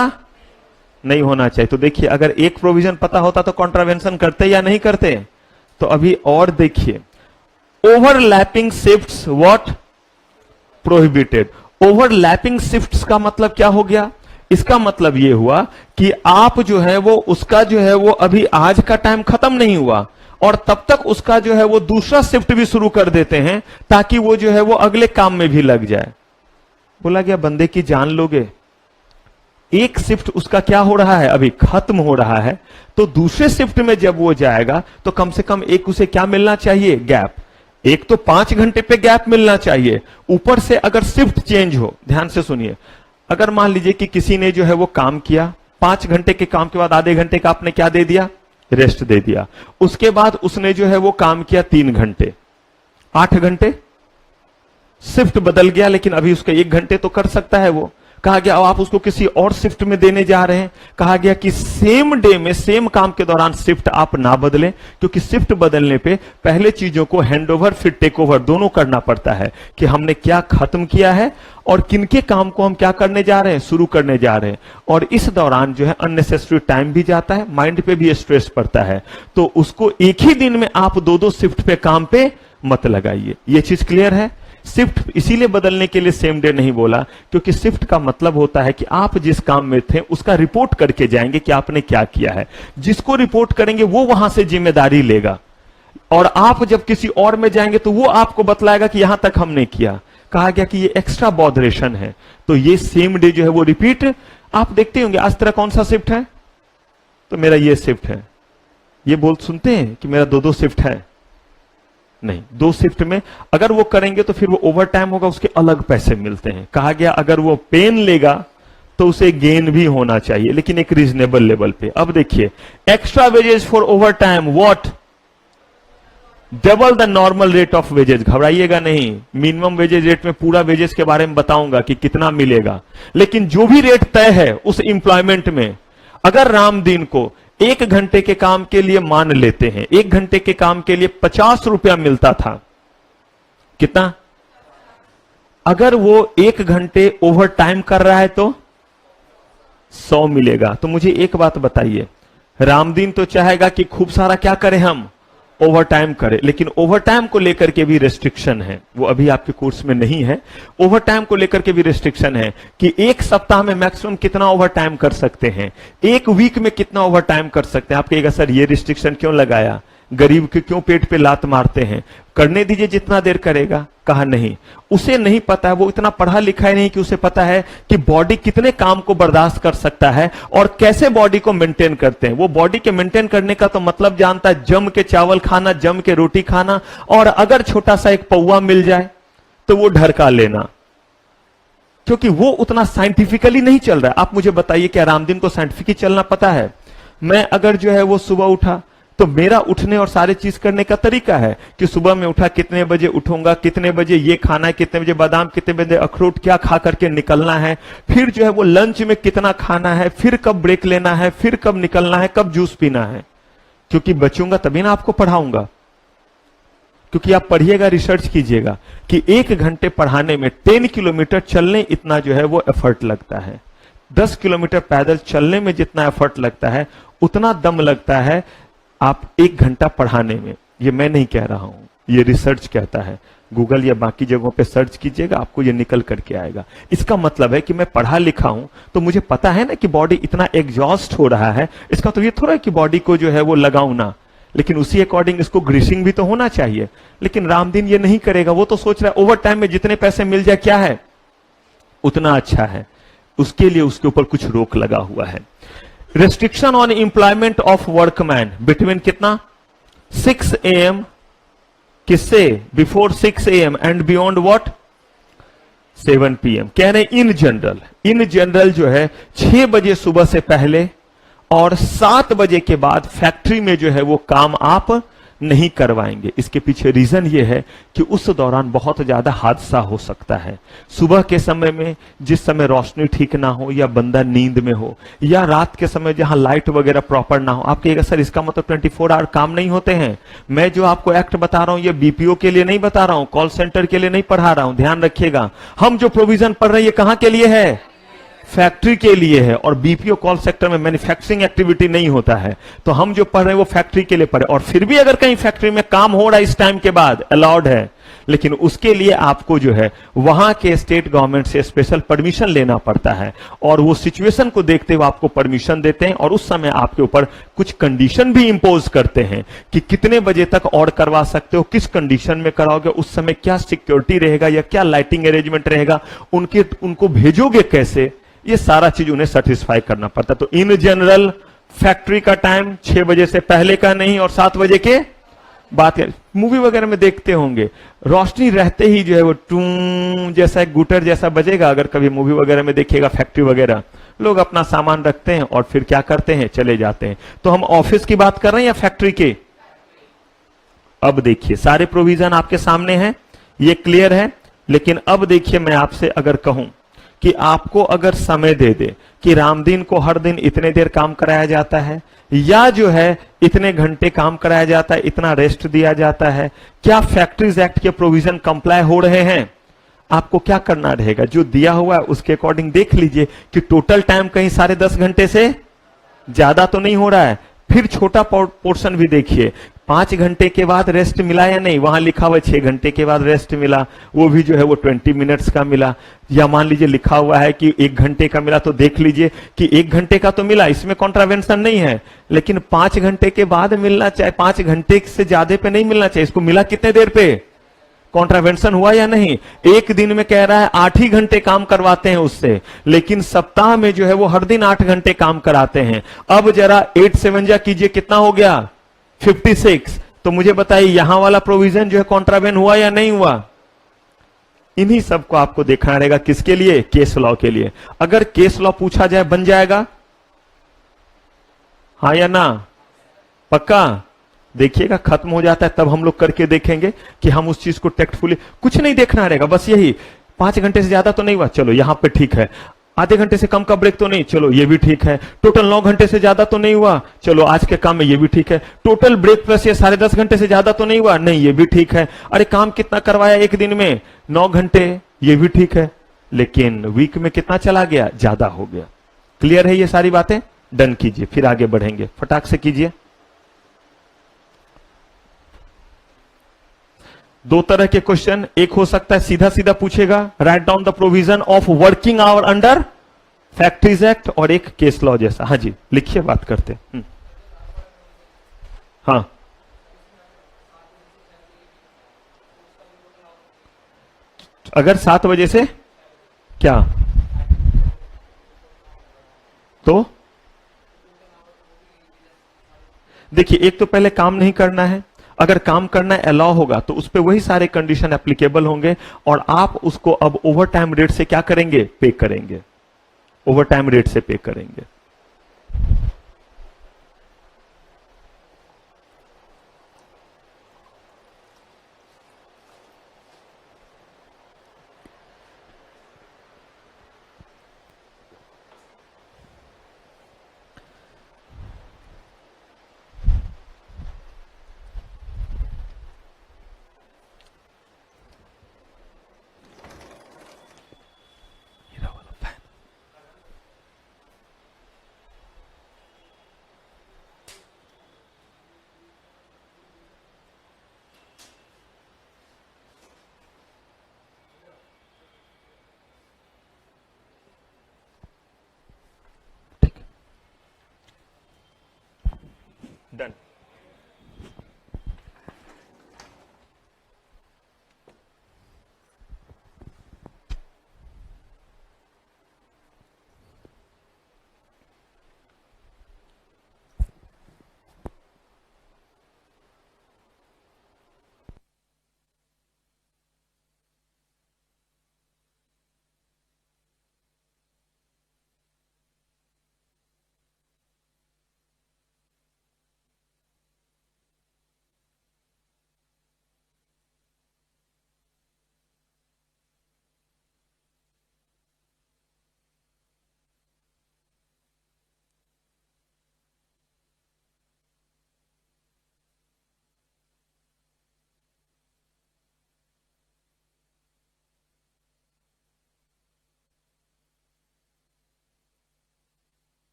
नहीं होना चाहिए। तो देखिए, अगर एक प्रोविजन पता होता तो कॉन्ट्रावेंशन करते या नहीं करते? तो अभी और देखिए, overlapping shifts what prohibited. Overlapping shifts का मतलब क्या हो गया? इसका मतलब यह हुआ कि आप जो है वो उसका जो है वो अभी आज का टाइम खत्म नहीं हुआ, और तब तक उसका जो है वो दूसरा शिफ्ट भी शुरू कर देते हैं, ताकि वो जो है वो अगले काम में भी लग जाए। बोला गया बंदे की जान लोगे, एक शिफ्ट उसका क्या हो रहा है, अभी खत्म हो रहा है, तो दूसरे शिफ्ट में जब वो जाएगा तो कम से कम एक उसे क्या मिलना चाहिए, गैप। एक तो 5 घंटे पे गैप मिलना चाहिए, ऊपर से अगर शिफ्ट चेंज हो, ध्यान से सुनिए, अगर मान लीजिए कि किसी ने जो है वो काम किया, 5 घंटे के काम के बाद आधे घंटे का आपने क्या दे दिया, रेस्ट दे दिया। उसके बाद उसने जो है वो काम किया 3 घंटे, 8 घंटे, शिफ्ट बदल गया, लेकिन अभी उसके 1 घंटे तो कर सकता है वो। कहा गया अब आप उसको किसी और शिफ्ट में देने जा रहे हैं। कहा गया कि सेम डे में सेम काम के दौरान शिफ्ट आप ना बदलें, क्योंकि शिफ्ट बदलने पे पहले चीजों को हैंडओवर फिर टेक ओवर दोनों करना पड़ता है, कि हमने क्या खत्म किया है और किनके काम को हम क्या करने जा रहे हैं, शुरू करने जा रहे हैं। और इस दौरान जो है अननेसेसरी टाइम भी जाता है, माइंड पे भी स्ट्रेस पड़ता है। तो उसको एक ही दिन में आप 2-2 शिफ्ट पे काम पे मत लगाइए। ये चीज क्लियर है? शिफ्ट इसीलिए बदलने के लिए सेम डे नहीं बोला, क्योंकि शिफ्ट का मतलब होता है कि आप जिस काम में थे उसका रिपोर्ट करके जाएंगे कि आपने क्या किया है। जिसको रिपोर्ट करेंगे वो वहां से जिम्मेदारी लेगा, और आप जब किसी और में जाएंगे तो वो आपको बतलाएगा कि यहां तक हमने किया। कहा गया कि ये एक्स्ट्रा बॉदरेशन है, तो ये सेम डे जो है वो रिपीट। आप देखते होंगे आज तेरा कौन सा शिफ्ट है, तो मेरा ये शिफ्ट है। ये बोल सुनते हैं कि मेरा दो शिफ्ट है, नहीं, 2 शिफ्ट में अगर वो करेंगे तो फिर वो ओवर टाइम होगा, उसके अलग पैसे मिलते हैं। कहा गया अगर वो पेन लेगा तो उसे गेन भी होना चाहिए, लेकिन एक रीजनेबल लेवल पे। अब देखिए, extra wages for overtime what, double the normal rate of wages. घबराइएगा नहीं, मिनिमम वेजेस रेट में पूरा वेजेस के बारे में बताऊंगा कि कितना मिलेगा, लेकिन जो भी रेट तय है उस एम्प्लॉयमेंट में, अगर रामदीन को 1 घंटे के काम के लिए मान लेते हैं, 1 घंटे के काम के लिए 50 रुपया मिलता था, कितना? अगर वो 1 घंटे ओवर टाइम कर रहा है तो 100 मिलेगा। तो मुझे एक बात बताइए, रामदीन तो चाहेगा कि खूब सारा क्या करें, हम ओवर टाइम करें, लेकिन ओवर टाइम को लेकर के भी रेस्ट्रिक्शन है, वो अभी आपके कोर्स में नहीं है। ओवर टाइम को लेकर के भी रेस्ट्रिक्शन है कि 1 सप्ताह में मैक्सिमम कितना ओवर टाइम कर सकते हैं, 1 वीक में कितना ओवर टाइम कर सकते हैं। आप कहिएगा सर ये रिस्ट्रिक्शन क्यों लगाया, गरीब के क्यों पेट पे लात मारते हैं, करने दीजिए जितना देर करेगा। कहा नहीं, उसे नहीं पता है, वो इतना पढ़ा लिखा है नहीं कि उसे पता है कि बॉडी कितने काम को बर्दाश्त कर सकता है और कैसे बॉडी को मेंटेन करते हैं। वो बॉडी के मेंटेन करने का तो मतलब जानता है, जम के चावल खाना, जम के रोटी खाना, और अगर छोटा सा एक पौवा मिल जाए तो वो ढरका लेना, क्योंकि वो उतना साइंटिफिकली नहीं चल रहा है। आप मुझे बताइए, क्या रामदीन को साइंटिफिकली चलना पता है? मैं अगर जो है वो सुबह उठा तो मेरा उठने और सारे चीज करने का तरीका है कि सुबह में उठा, कितने बजे उठूंगा, कितने बजे ये खाना है, कितने बजे बादाम, कितने बजे अखरोट, क्या खा करके निकलना है, फिर जो है वो लंच में कितना खाना है, फिर कब ब्रेक लेना है, फिर कब निकलना है, कब जूस पीना है। क्योंकि बचूंगा तभी ना आपको पढ़ाऊंगा, क्योंकि आप पढ़िएगा, रिसर्च कीजिएगा कि 1 घंटे पढ़ाने में 10 किलोमीटर चलने इतना जो है वो एफर्ट लगता है, 10 किलोमीटर पैदल चलने में जितना एफर्ट लगता है उतना दम लगता है आप 1 घंटा पढ़ाने में। ये मैं नहीं कह रहा हूं, ये रिसर्च कहता है। गूगल या बाकी जगहों पे सर्च कीजिएगा, आपको ये निकल करके आएगा। इसका मतलब है कि मैं पढ़ा लिखा हूं तो मुझे पता है ना कि बॉडी इतना एग्जॉस्ट हो रहा है, इसका तो ये थोड़ा है कि बॉडी को जो है वो लगाऊं ना, लेकिन उसी अकॉर्डिंग इसको ग्रीसिंग भी तो होना चाहिए। लेकिन रामदीन ये नहीं करेगा, वो तो सोच रहा है ओवर टाइम में जितने पैसे मिल जाए क्या है, उतना अच्छा है। उसके लिए उसके ऊपर कुछ रोक लगा हुआ है। Restriction on employment of workman between कितना 6 AM किससे, before 6 AM and beyond what 7 PM। कह रहे इन जनरल जो है 6 बजे सुबह से पहले और 7 बजे के बाद फैक्ट्री में जो है वो काम आप नहीं करवाएंगे। इसके पीछे रीजन ये है कि उस दौरान बहुत ज्यादा हादसा हो सकता है। सुबह के समय में जिस समय रोशनी ठीक ना हो, या बंदा नींद में हो, या रात के समय जहां लाइट वगैरह प्रॉपर ना हो। आप कहिएगा सर इसका मतलब 24 आवर काम नहीं होते हैं। मैं जो आपको एक्ट बता रहा हूं ये बीपीओ के लिए नहीं बता रहा हूं, कॉल सेंटर के लिए नहीं पढ़ा रहा हूं। ध्यान रखिएगा, हम जो प्रोविजन पढ़ रहे हैं ये कहां के लिए है, फैक्ट्री के लिए है। और बीपीओ कॉल सेक्टर में मैन्युफैक्चरिंग एक्टिविटी नहीं होता है, तो हम जो पढ़ रहे हैं वो फैक्ट्री के लिए पढ़ रहे हैं। और फिर भी अगर कहीं फैक्ट्री में काम हो रहा है इस टाइम के बाद, अलाउड है, लेकिन उसके लिए आपको जो है वहां के स्टेट गवर्नमेंट से स्पेशल परमिशन लेना पड़ता है, और वो सिचुएशन को देखते हुए आपको परमिशन देते हैं। और उस समय आपके ऊपर कुछ कंडीशन भी इंपोज करते हैं कि कितने बजे तक और करवा सकते हो, किस कंडीशन में कराओगे, उस समय क्या सिक्योरिटी रहेगा या क्या लाइटिंग अरेंजमेंट रहेगा, उनको भेजोगे कैसे, ये सारा चीज उन्हें सेटिस्फाई करना पड़ता। तो इन जनरल फैक्ट्री का टाइम 6 बजे से पहले का नहीं और 7 बजे के बाद। मूवी वगैरह में देखते होंगे रोशनी रहते ही जो है वो टूं जैसा एक गुटर जैसा बजेगा। अगर कभी मूवी वगैरह में देखिएगा फैक्ट्री वगैरह, लोग अपना सामान रखते हैं और फिर क्या करते हैं, चले जाते हैं। तो हम ऑफिस की बात कर रहे हैं या फैक्ट्री के? अब देखिए सारे प्रोविजन आपके सामने हैं, ये क्लियर है। लेकिन अब देखिए मैं आपसे अगर कहूं कि आपको अगर समय दे दे कि रामदीन को हर दिन इतने देर काम कराया जाता है, या जो है इतने घंटे काम कराया जाता है, इतना रेस्ट दिया जाता है, क्या फैक्ट्रीज एक्ट के प्रोविजन कंप्लाई हो रहे हैं? आपको क्या करना रहेगा, जो दिया हुआ है उसके अकॉर्डिंग देख लीजिए कि टोटल टाइम कहीं 10.5 घंटे से ज्यादा तो नहीं हो रहा है। फिर छोटा पोर्शन भी देखिए, 5 घंटे के बाद रेस्ट मिला या नहीं, वहां लिखा हुआ 6 घंटे के बाद रेस्ट मिला, वो भी जो है वो 20 मिनट्स का मिला। या मान लीजिए लिखा हुआ है कि 1 घंटे का मिला, तो देख लीजिए कि 1 घंटे का तो मिला, इसमें कॉन्ट्रावेंशन नहीं है, लेकिन 5 घंटे के बाद मिलना चाहिए, 5 घंटे से ज्यादा पे नहीं मिलना चाहिए। इसको मिला कितने देर पे, कॉन्ट्रावेंशन हुआ या नहीं। एक दिन में कह रहा है 8 ही घंटे काम करवाते हैं उससे, लेकिन सप्ताह में जो है वो हर दिन 8 घंटे काम कराते हैं। अब जरा 8 7 जा कीजिए, कितना हो गया 56। तो मुझे बताइए यहां वाला प्रोविजन जो है कॉन्ट्रावेन हुआ या नहीं हुआ। इन्हीं सबको आपको देखना रहेगा, किसके लिए, केस लॉ के लिए। अगर केस लॉ पूछा जाए बन जाएगा, हाँ या ना, पक्का। देखिएगा खत्म हो जाता है तब हम लोग करके देखेंगे कि हम उस चीज को टेक्टफुली, कुछ नहीं देखना रहेगा, बस यही 5 घंटे से ज्यादा तो नहीं हुआ, चलो यहां पे ठीक है। आधे घंटे से कम का ब्रेक तो नहीं, चलो ये भी ठीक है। टोटल 9 घंटे से ज्यादा तो नहीं हुआ, चलो आज के काम में ये भी ठीक है। टोटल ब्रेक प्लस ये 10.5 घंटे से ज्यादा तो नहीं हुआ, नहीं ये भी ठीक है। अरे काम कितना करवाया एक दिन में, 9 घंटे, ये भी ठीक है। लेकिन वीक में कितना चला गया, ज्यादा हो गया। क्लियर है ये सारी बातें, डन कीजिए, फिर आगे बढ़ेंगे, फटाक से कीजिए। दो तरह के क्वेश्चन, एक हो सकता है सीधा सीधा पूछेगा, write down the provision of working hour under factories act, और एक केस लॉ जैसा। हाँ जी लिखिए, बात करते हैं। हाँ अगर 7 बजे से क्या, तो देखिए एक तो पहले काम नहीं करना है, अगर काम करना अलाउ होगा तो उस पर वही सारे कंडीशन एप्लीकेबल होंगे, और आप उसको अब ओवर टाइम रेट से क्या करेंगे, पे करेंगे, ओवर टाइम रेट से पे करेंगे। डन।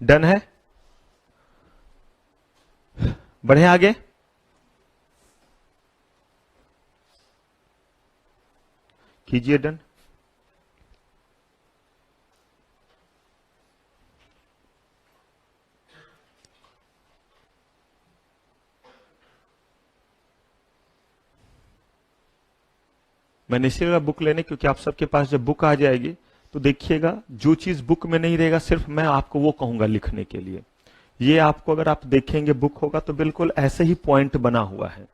डन है? बढ़े आगे। कीजिए डन। मैंने इसीलिए बुक लेने, क्योंकि आप सबके पास जब बुक आ जाएगी तो देखिएगा जो चीज बुक में नहीं रहेगा सिर्फ मैं आपको वो कहूंगा लिखने के लिए। ये आपको अगर आप देखेंगे बुक होगा तो बिल्कुल ऐसे ही पॉइंट बना हुआ है,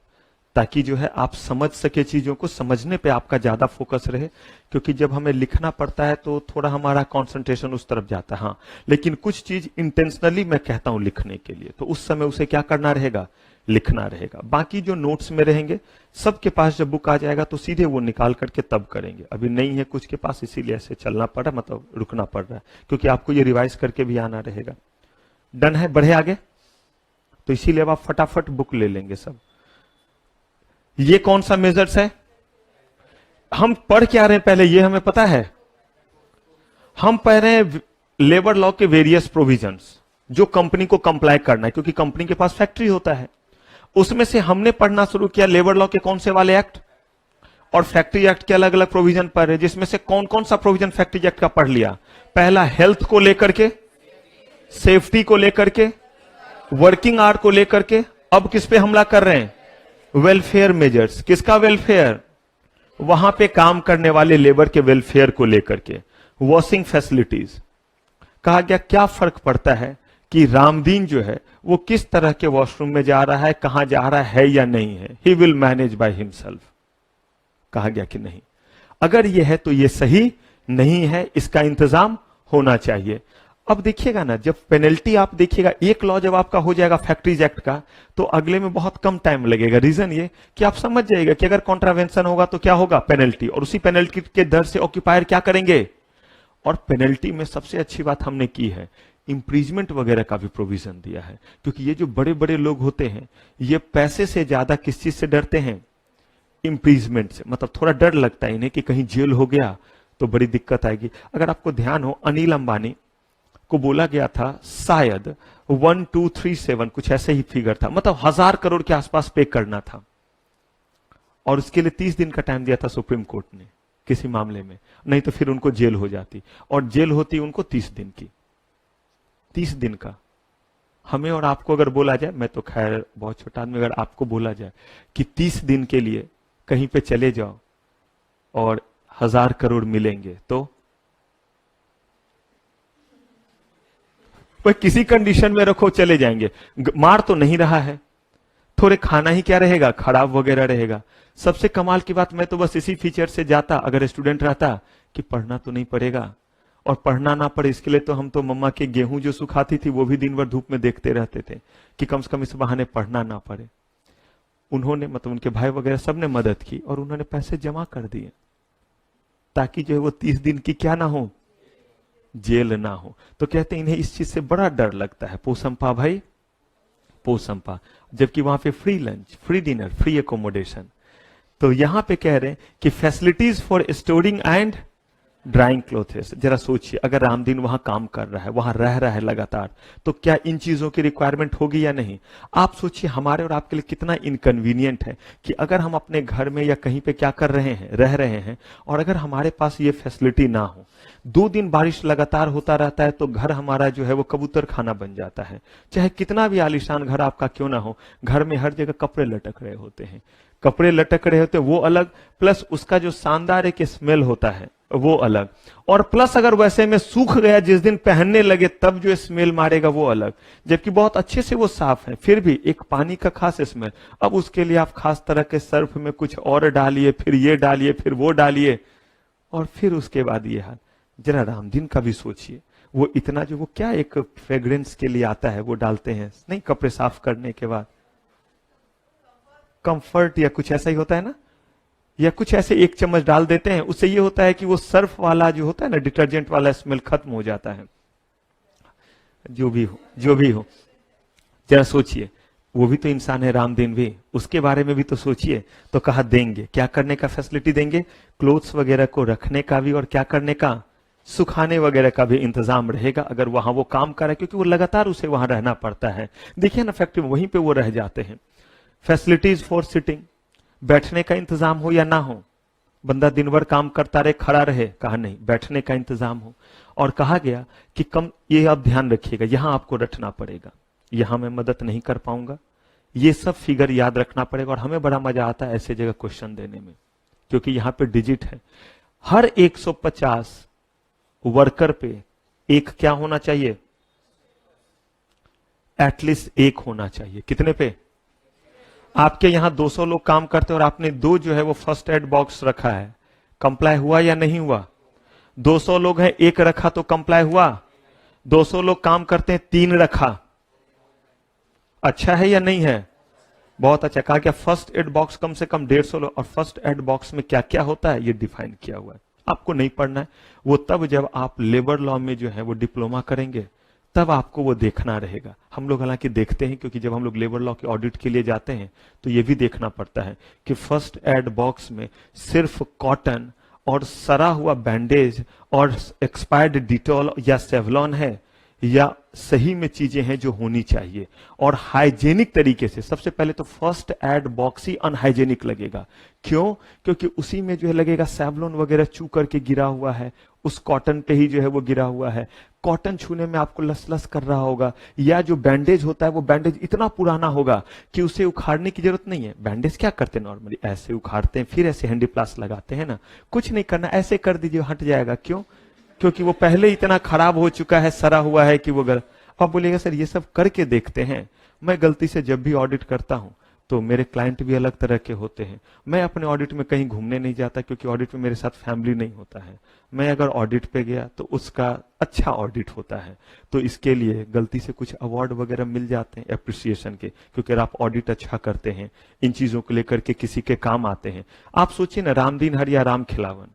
ताकि जो है आप समझ सके, चीजों को समझने पे आपका ज्यादा फोकस रहे। क्योंकि जब हमें लिखना पड़ता है तो थोड़ा हमारा कंसंट्रेशन उस तरफ जाता है। हाँ, लेकिन कुछ चीज इंटेंशनली मैं कहता हूं लिखने के लिए, तो उस समय उसे क्या करना रहेगा, लिखना रहेगा। बाकी जो नोट्स में रहेंगे सबके पास जब बुक आ जाएगा तो सीधे वो निकाल करके तब करेंगे। अभी नहीं है कुछ के पास, इसीलिए ऐसे चलना पड़ रहा, मतलब रुकना पड़ रहा है, क्योंकि आपको ये रिवाइज करके भी आना रहेगा। डन है? बढ़े आगे। तो इसीलिए अब आप फटाफट बुक ले लेंगे सब। ये कौन सा मेजर्स है? हम पढ़ क्या रहे हैं पहले, ये हमें पता है? हम पढ़ रहे हैं लेबर लॉ के वेरियस प्रोविजंस जो कंपनी को कंप्लाई करना है, क्योंकि कंपनी के पास फैक्ट्री होता है। उसमें से हमने पढ़ना शुरू किया लेबर लॉ के कौन से वाले एक्ट और फैक्ट्री एक्ट के अलग अलग प्रोविजन पर है, जिसमें से कौन कौन सा प्रोविजन फैक्ट्री एक्ट का पढ़ लिया। पहला हेल्थ को लेकर के, सेफ्टी को लेकर के, वर्किंग आवर को लेकर के। अब किस पे हमला कर रहे हैं? Welfare measures. किसका वेलफेयर? वहां पे काम करने वाले लेबर के वेलफेयर को लेकर के। वॉशिंग फैसिलिटीज कहा गया क्या फर्क पड़ता है कि रामदीन जो है वो किस तरह के वॉशरूम में जा रहा है, कहां जा रहा है या नहीं है, he will manage by himself. कहा गया कि नहीं, अगर ये है तो ये सही नहीं है, इसका इंतजाम होना चाहिए। अब देखिएगा ना, जब पेनल्टी आप देखिएगा, एक लॉ जब आपका हो जाएगा फैक्ट्रीज एक्ट का तो अगले में बहुत कम टाइम लगेगा। रीजन ये कि आप समझ जाइएगा कि अगर कॉन्ट्रावेंशन होगा तो क्या होगा, पेनल्टी, और उसी पेनल्टी के दर से ऑक्यूपायर क्या करेंगे। और पेनल्टी में सबसे अच्छी बात हमने की है, इंप्रीजमेंट वगैरह का भी प्रोविजन दिया है। क्योंकि ये जो बड़े बड़े लोग होते हैं ये पैसे से ज्यादा किस चीज से डरते हैं, इंप्रीजमेंट से। मतलब थोड़ा डर लगता है इन्हें कि कहीं जेल हो गया तो बड़ी दिक्कत आएगी। अगर आपको ध्यान हो, अनिल अंबानी को बोला गया था शायद 1237 कुछ ऐसे ही फिगर था, मतलब 1000 करोड़ के आसपास पे करना था, और उसके लिए 30 दिन का टाइम दिया था सुप्रीम कोर्ट ने किसी मामले में, नहीं तो फिर उनको जेल हो जाती, और जेल होती उनको 30 दिन की। 30 दिन का हमें और आपको अगर बोला जाए, मैं तो खैर बहुत छोटा आदमी, अगर आपको बोला जाए कि 30 दिन के लिए कहीं पे चले जाओ और 1000 करोड़ मिलेंगे, तो कोई किसी कंडीशन में रखो चले जाएंगे। मार तो नहीं रहा है, थोड़े खाना ही क्या रहेगा, खराब वगैरह रहेगा। सबसे कमाल की बात, मैं तो बस इसी फीचर से जाता अगर स्टूडेंट रहता कि पढ़ना तो नहीं पड़ेगा, और पढ़ना ना पड़े इसके लिए तो हम तो मम्मा के गेहूं जो सुखाती थी वो भी दिन भर धूप में देखते रहते थे कि कम से कम इस बहाने पढ़ना ना पड़े। उन्होंने, मतलब उनके भाई वगैरह सबने मदद की और उन्होंने पैसे जमा कर दिए ताकि जो है वो 30 दिन की क्या ना हो, जेल ना हो। तो कहते हैं इन्हें इस चीज से बड़ा डर लगता है। पोसंपा भाई, पोसंपा, जबकि वहां पे free lunch, free dinner, free accommodation. तो यहां पे कह रहे हैं कि facilities for storing and drawing clothes. जरा सोचिए, अगर रामदीन वहां काम कर रहा है, वहां रह रहा है लगातार, तो क्या इन चीजों की रिक्वायरमेंट होगी या नहीं। आप सोचिए हमारे और आपके लिए कितना इनकन्वीनियंट है कि अगर हम अपने घर में या कहीं पे क्या कर रहे हैं, रह रहे हैं, और अगर हमारे पास ये फैसिलिटी ना हो, 2 दिन बारिश लगातार होता रहता है तो घर हमारा जो है वो कबूतर खाना बन जाता है। चाहे कितना भी आलीशान घर आपका क्यों ना हो, घर में हर जगह कपड़े लटक रहे होते हैं, कपड़े लटक रहे होते हैं वो अलग, प्लस उसका जो शानदार एक स्मेल होता है वो अलग, और प्लस अगर वैसे में सूख गया जिस दिन पहनने लगे तब जो स्मेल मारेगा वो अलग, जबकि बहुत अच्छे से वो साफ है फिर भी एक पानी का खास स्मेल। अब उसके लिए आप खास तरह के सर्फ में कुछ और डालिए, फिर ये डालिए, फिर वो डालिए, और फिर उसके बाद ये हाल। जरा रामदीन का भी सोचिए, वो इतना जो वो क्या एक फ्रेग्रेंस के लिए आता है वो डालते हैं नहीं, कपड़े साफ करने के बाद कंफर्ट या कुछ ऐसा ही होता है ना, या कुछ ऐसे 1 चम्मच डाल देते हैं, उससे ये होता है कि वो सर्फ वाला जो होता है ना, डिटर्जेंट वाला स्मेल खत्म हो जाता है। जो भी हो, जो भी हो, जरा सोचिए, वो भी तो इंसान है रामदीन भी, उसके बारे में भी तो सोचिए। तो कहा देंगे, क्या करने का फैसिलिटी देंगे, क्लोथ्स वगैरह को रखने का भी, और क्या करने का, सुखाने वगैरह का भी इंतजाम रहेगा अगर वहां वो काम कर रहा है, क्योंकि वो लगातार उसे वहां रहना पड़ता है। देखिए ना फैक्ट्री में वहीं पे वो रह जाते हैं। फैसिलिटीज फॉर सिटिंग, बैठने का इंतजाम हो या ना हो, बंदा दिन भर काम करता रहे खड़ा रहे, कहा नहीं, बैठने का इंतजाम हो। और कहा गया कि कम, ये आप ध्यान रखिएगा, यहां आपको रटना पड़ेगा, यहां मैं मदद नहीं कर पाऊंगा, ये सब फिगर याद रखना पड़ेगा। और हमें बड़ा मजा आता है ऐसे जगह क्वेश्चन देने में, क्योंकि यहां पे डिजिट है। हर 150 वर्कर पे एक क्या होना चाहिए, एटलीस्ट एक होना चाहिए। कितने पे? आपके यहां 200 लोग काम करते हैं और आपने 2 जो है वो फर्स्ट एड बॉक्स रखा है, कंप्लाई हुआ या नहीं हुआ? 200 लोग हैं, एक रखा तो कंप्लाई हुआ? 200 लोग काम करते हैं, 3 रखा, अच्छा है या नहीं है? बहुत अच्छा। कहा क्या फर्स्ट एड बॉक्स कम से कम 150 लोग, और फर्स्ट एड बॉक्स में क्या क्या होता है ये डिफाइन किया हुआ है, आपको नहीं पढ़ना है वो, तब जब आप लेबर लॉ में जो है वो डिप्लोमा करेंगे तब आपको वो देखना रहेगा। हम लोग हालांकि देखते हैं, क्योंकि जब हम लोग लेबर लॉ के ऑडिट के लिए जाते हैं तो ये भी देखना पड़ता है कि फर्स्ट एड बॉक्स में सिर्फ कॉटन और सरा हुआ बैंडेज और एक्सपायर्ड डिटॉल या सेवलॉन है, या सही में चीजें हैं जो होनी चाहिए, और हाइजेनिक तरीके से। सबसे पहले तो फर्स्ट एड बॉक्स ही अनहाइजेनिक लगेगा। क्यों? क्योंकि उसी में जो है लगेगा सेवलॉन वगैरह चू करके गिरा हुआ है, उस कॉटन पे ही जो है वो गिरा हुआ है, कॉटन छूने में आपको लस लस कर रहा होगा, या जो बैंडेज होता है वो बैंडेज इतना पुराना होगा कि उसे उखाड़ने की जरूरत नहीं है। बैंडेज क्या करते हैं नॉर्मली, ऐसे उखाड़ते हैं फिर ऐसे हैंडी प्लास लगाते हैं ना, कुछ नहीं करना, ऐसे कर दीजिए हट जाएगा। क्यों? क्योंकि वो पहले इतना खराब हो चुका है, सरा हुआ है कि वो अब बोलिएगा सर ये सब करके देखते हैं। मैं गलती से जब भी ऑडिट करता हूं तो मेरे क्लाइंट भी अलग तरह के होते हैं। मैं अपने ऑडिट में कहीं घूमने नहीं जाता, क्योंकि ऑडिट में मेरे साथ फैमिली नहीं होता है। मैं अगर ऑडिट पे गया तो उसका अच्छा ऑडिट होता है, तो इसके लिए गलती से कुछ अवार्ड वगैरह मिल जाते हैं अप्रिसिएशन के, क्योंकि आप ऑडिट अच्छा करते हैं, इन चीजों को लेकर के किसी के काम आते हैं। आप सोचिए ना, राम दिन हर या राम खिलावन,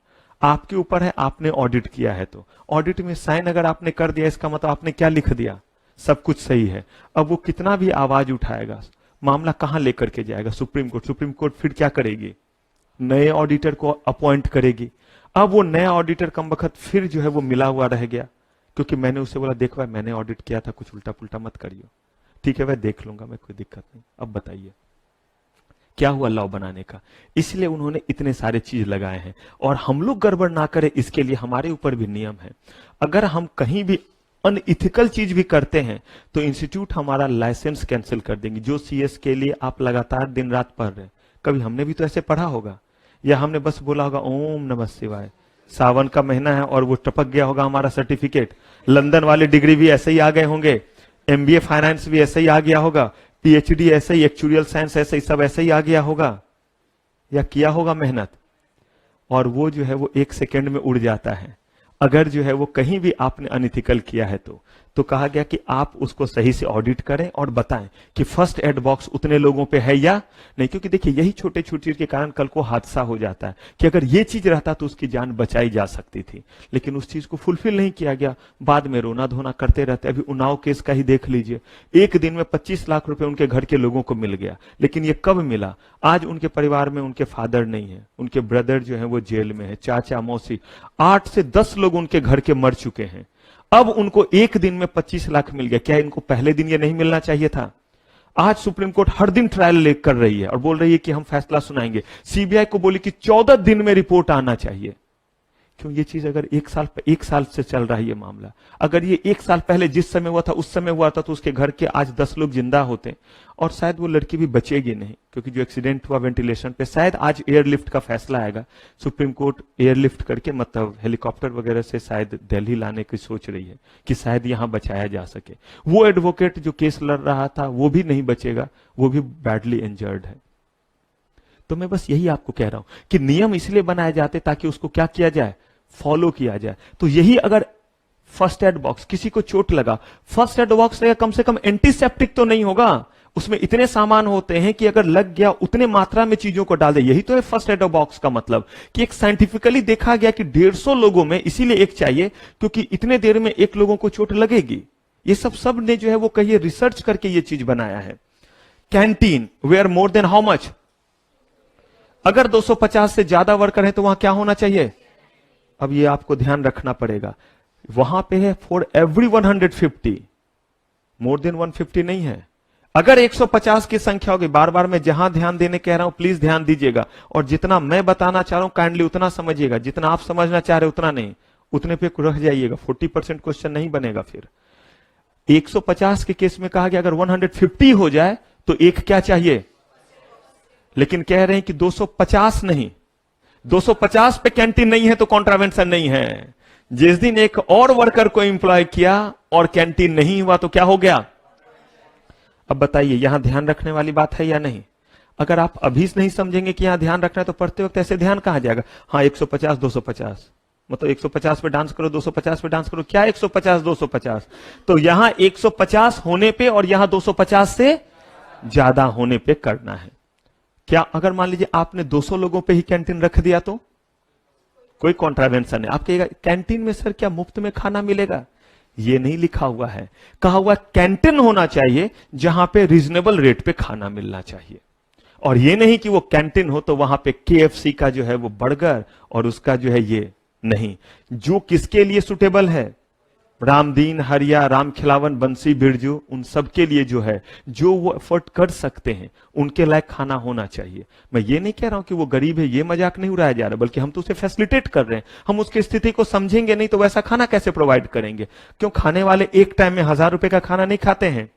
आपके ऊपर है, आपने ऑडिट किया है तो ऑडिट में साइन अगर आपने कर दिया, इसका मतलब आपने क्या लिख दिया, सब कुछ सही है। अब वो कितना भी आवाज उठाएगा, मामला कहां लेकर के जाएगा? Supreme court. सुप्रीम कोर्ट फिर क्या करेगी? नए ऑडिटर को अपॉइंट करेगी। अब वो नया ऑडिटर कम वक्त फिर जो है वो मिला हुआ रह गया, क्योंकि मैंने उसे बोला देख भाई मैंने ऑडिट किया था, कुछ उल्टा पुल्टा मत करियो। ठीक है, वह देख लूंगा मैं, कोई दिक्कत नहीं। अब बताइए क्या हुआ लॉ बनाने का? इसलिए उन्होंने इतने सारे चीज लगाए हैं, और हम लोग गड़बड़ ना करें इसके लिए हमारे ऊपर भी नियम है। अगर हम कहीं भी अनइथिकल चीज भी करते हैं तो इंस्टीट्यूट हमारा लाइसेंस कैंसिल कर देंगे। जो सीएस के लिए आप लगातार दिन रात पढ़ रहे हैं, कभी हमने भी तो ऐसे पढ़ा होगा, या हमने बस बोला होगा ओम नमः शिवाय, सावन का महीना है और वो टपक गया होगा हमारा सर्टिफिकेट। लंदन वाले डिग्री भी ऐसे ही आ गए होंगे, एमबीए फाइनेंस भी ऐसे ही आ गया होगा, पीएचडी ऐसे ही, एक्चुरियल साइंस ऐसे ही, सब ऐसे ही आ गया होगा, या किया होगा मेहनत, और वो जो है वो 1 सेकेंड में उड़ जाता है। अगर जो है वो कहीं भी आपने अनइथिकल किया है तो कहा गया कि आप उसको सही से ऑडिट करें और बताएं कि फर्स्ट एड बॉक्स उतने लोगों पे है या नहीं। क्योंकि देखिए यही छोटे छोटे चीज के कारण कल को हादसा हो जाता है, कि अगर ये चीज रहता तो उसकी जान बचाई जा सकती थी, लेकिन उस चीज को फुलफिल नहीं किया गया। बाद में रोना धोना करते रहते। अभी उन्नाव केस का ही देख लीजिए, एक दिन में 25 लाख रुपए उनके घर के लोगों को मिल गया, लेकिन ये कब मिला? आज उनके परिवार में उनके फादर नहीं है, उनके ब्रदर जो है वो जेल में है, चाचा मौसी, 8 से 10 लोग उनके घर के मर चुके हैं। अब उनको एक दिन में 25 लाख मिल गया। क्या इनको पहले दिन ये नहीं मिलना चाहिए था? आज सुप्रीम कोर्ट हर दिन ट्रायल लेकर कर रही है और बोल रही है कि हम फैसला सुनाएंगे। सीबीआई को बोली कि 14 दिन में रिपोर्ट आना चाहिए। क्यों? ये चीज अगर 1 साल से चल रहा है ये मामला, अगर ये 1 साल पहले जिस समय हुआ था उस समय हुआ था तो उसके घर के आज 10 लोग जिंदा होते, और शायद वो लड़की भी बचेगी नहीं, क्योंकि जो एक्सीडेंट हुआ वेंटिलेशन पे, शायद आज एयरलिफ्ट का फैसला आएगा। सुप्रीम कोर्ट एयरलिफ्ट करके मतलब हेलीकॉप्टर वगैरह से शायद दिल्ली लाने की सोच रही है कि शायद यहां बचाया जा सके। वो एडवोकेट जो केस लड़ रहा था वो भी नहीं बचेगा, वो भी बैडली इंजर्ड है। तो मैं बस यही आपको कह रहा हूं कि नियम इसलिए बनाए जाते ताकि उसको क्या किया जाए, फॉलो किया जाए। तो यही अगर फर्स्ट एड बॉक्स, किसी को चोट लगा, फर्स्ट एड बॉक्स रहेगा, कम से कम एंटीसेप्टिक तो नहीं होगा, उसमें इतने सामान होते हैं कि अगर लग गया उतने मात्रा में चीजों को डाल दे। यही तो है फर्स्ट एड बॉक्स का मतलब, कि एक साइंटिफिकली देखा गया कि 150 लोगों में इसीलिए एक चाहिए, क्योंकि इतने देर में एक लोगों को चोट लगेगी। ये सब ने जो है वो कहिए रिसर्च करके ये चीज बनाया है। Canteen where more than how much, अगर 250 से ज्यादा वर्कर है तो वहां क्या होना चाहिए? अब ये आपको ध्यान रखना पड़ेगा, वहां पे है फॉर एवरी 150, मोर देन 150 नहीं है। अगर 150 की संख्या होगी, बार बार मैं जहां ध्यान देने कह रहा हूं प्लीज ध्यान दीजिएगा, और जितना मैं बताना चाह रहा हूं काइंडली उतना समझिएगा, जितना आप समझना चाह रहे उतना नहीं, उतने पे रह जाइएगा, 40% क्वेश्चन नहीं बनेगा। फिर 150 के केस में कहा गया अगर 150 हो जाए तो एक क्या चाहिए, लेकिन कह रहे हैं कि 250 नहीं, 250 पे कैंटीन नहीं है तो कॉन्ट्रावेंशन नहीं है। जिस दिन एक और वर्कर को एम्प्लॉय किया और कैंटीन नहीं हुआ तो क्या हो गया। अब बताइए यहां ध्यान रखने वाली बात है या नहीं। अगर आप अभी नहीं समझेंगे कि यहां ध्यान रखना है तो पढ़ते वक्त ऐसे ध्यान कहां जाएगा। हाँ 150 250 मतलब 150 पे डांस करो 250 पे डांस करो, क्या 150 250, तो यहां 150 होने पे और यहां 250 से ज्यादा होने पे करना है। क्या अगर मान लीजिए आपने 200 लोगों पे ही कैंटीन रख दिया तो कोई कॉन्ट्रावेंशन है। आप कहेगा कैंटीन में सर क्या मुफ्त में खाना मिलेगा, ये नहीं लिखा हुआ है, कहा हुआ कैंटीन होना चाहिए जहां पे रीजनेबल रेट पे खाना मिलना चाहिए, और ये नहीं कि वो कैंटीन हो तो वहां पे KFC का जो है वो बर्गर और उसका जो है ये नहीं। जो किसके लिए सुटेबल है, रामदीन, हरिया, राम खिलावन, बंसी, बिरजू, उन सब के लिए जो है जो वो एफर्ट कर सकते हैं उनके लायक खाना होना चाहिए। मैं ये नहीं कह रहा हूं कि वो गरीब है, ये मजाक नहीं उड़ाया जा रहा, बल्कि हम तो उसे फैसिलिटेट कर रहे हैं। हम उसकी स्थिति को समझेंगे नहीं तो वैसा खाना कैसे प्रोवाइड करेंगे। क्यों, खाने वाले एक टाइम में 1000 रुपए का खाना नहीं खाते हैं।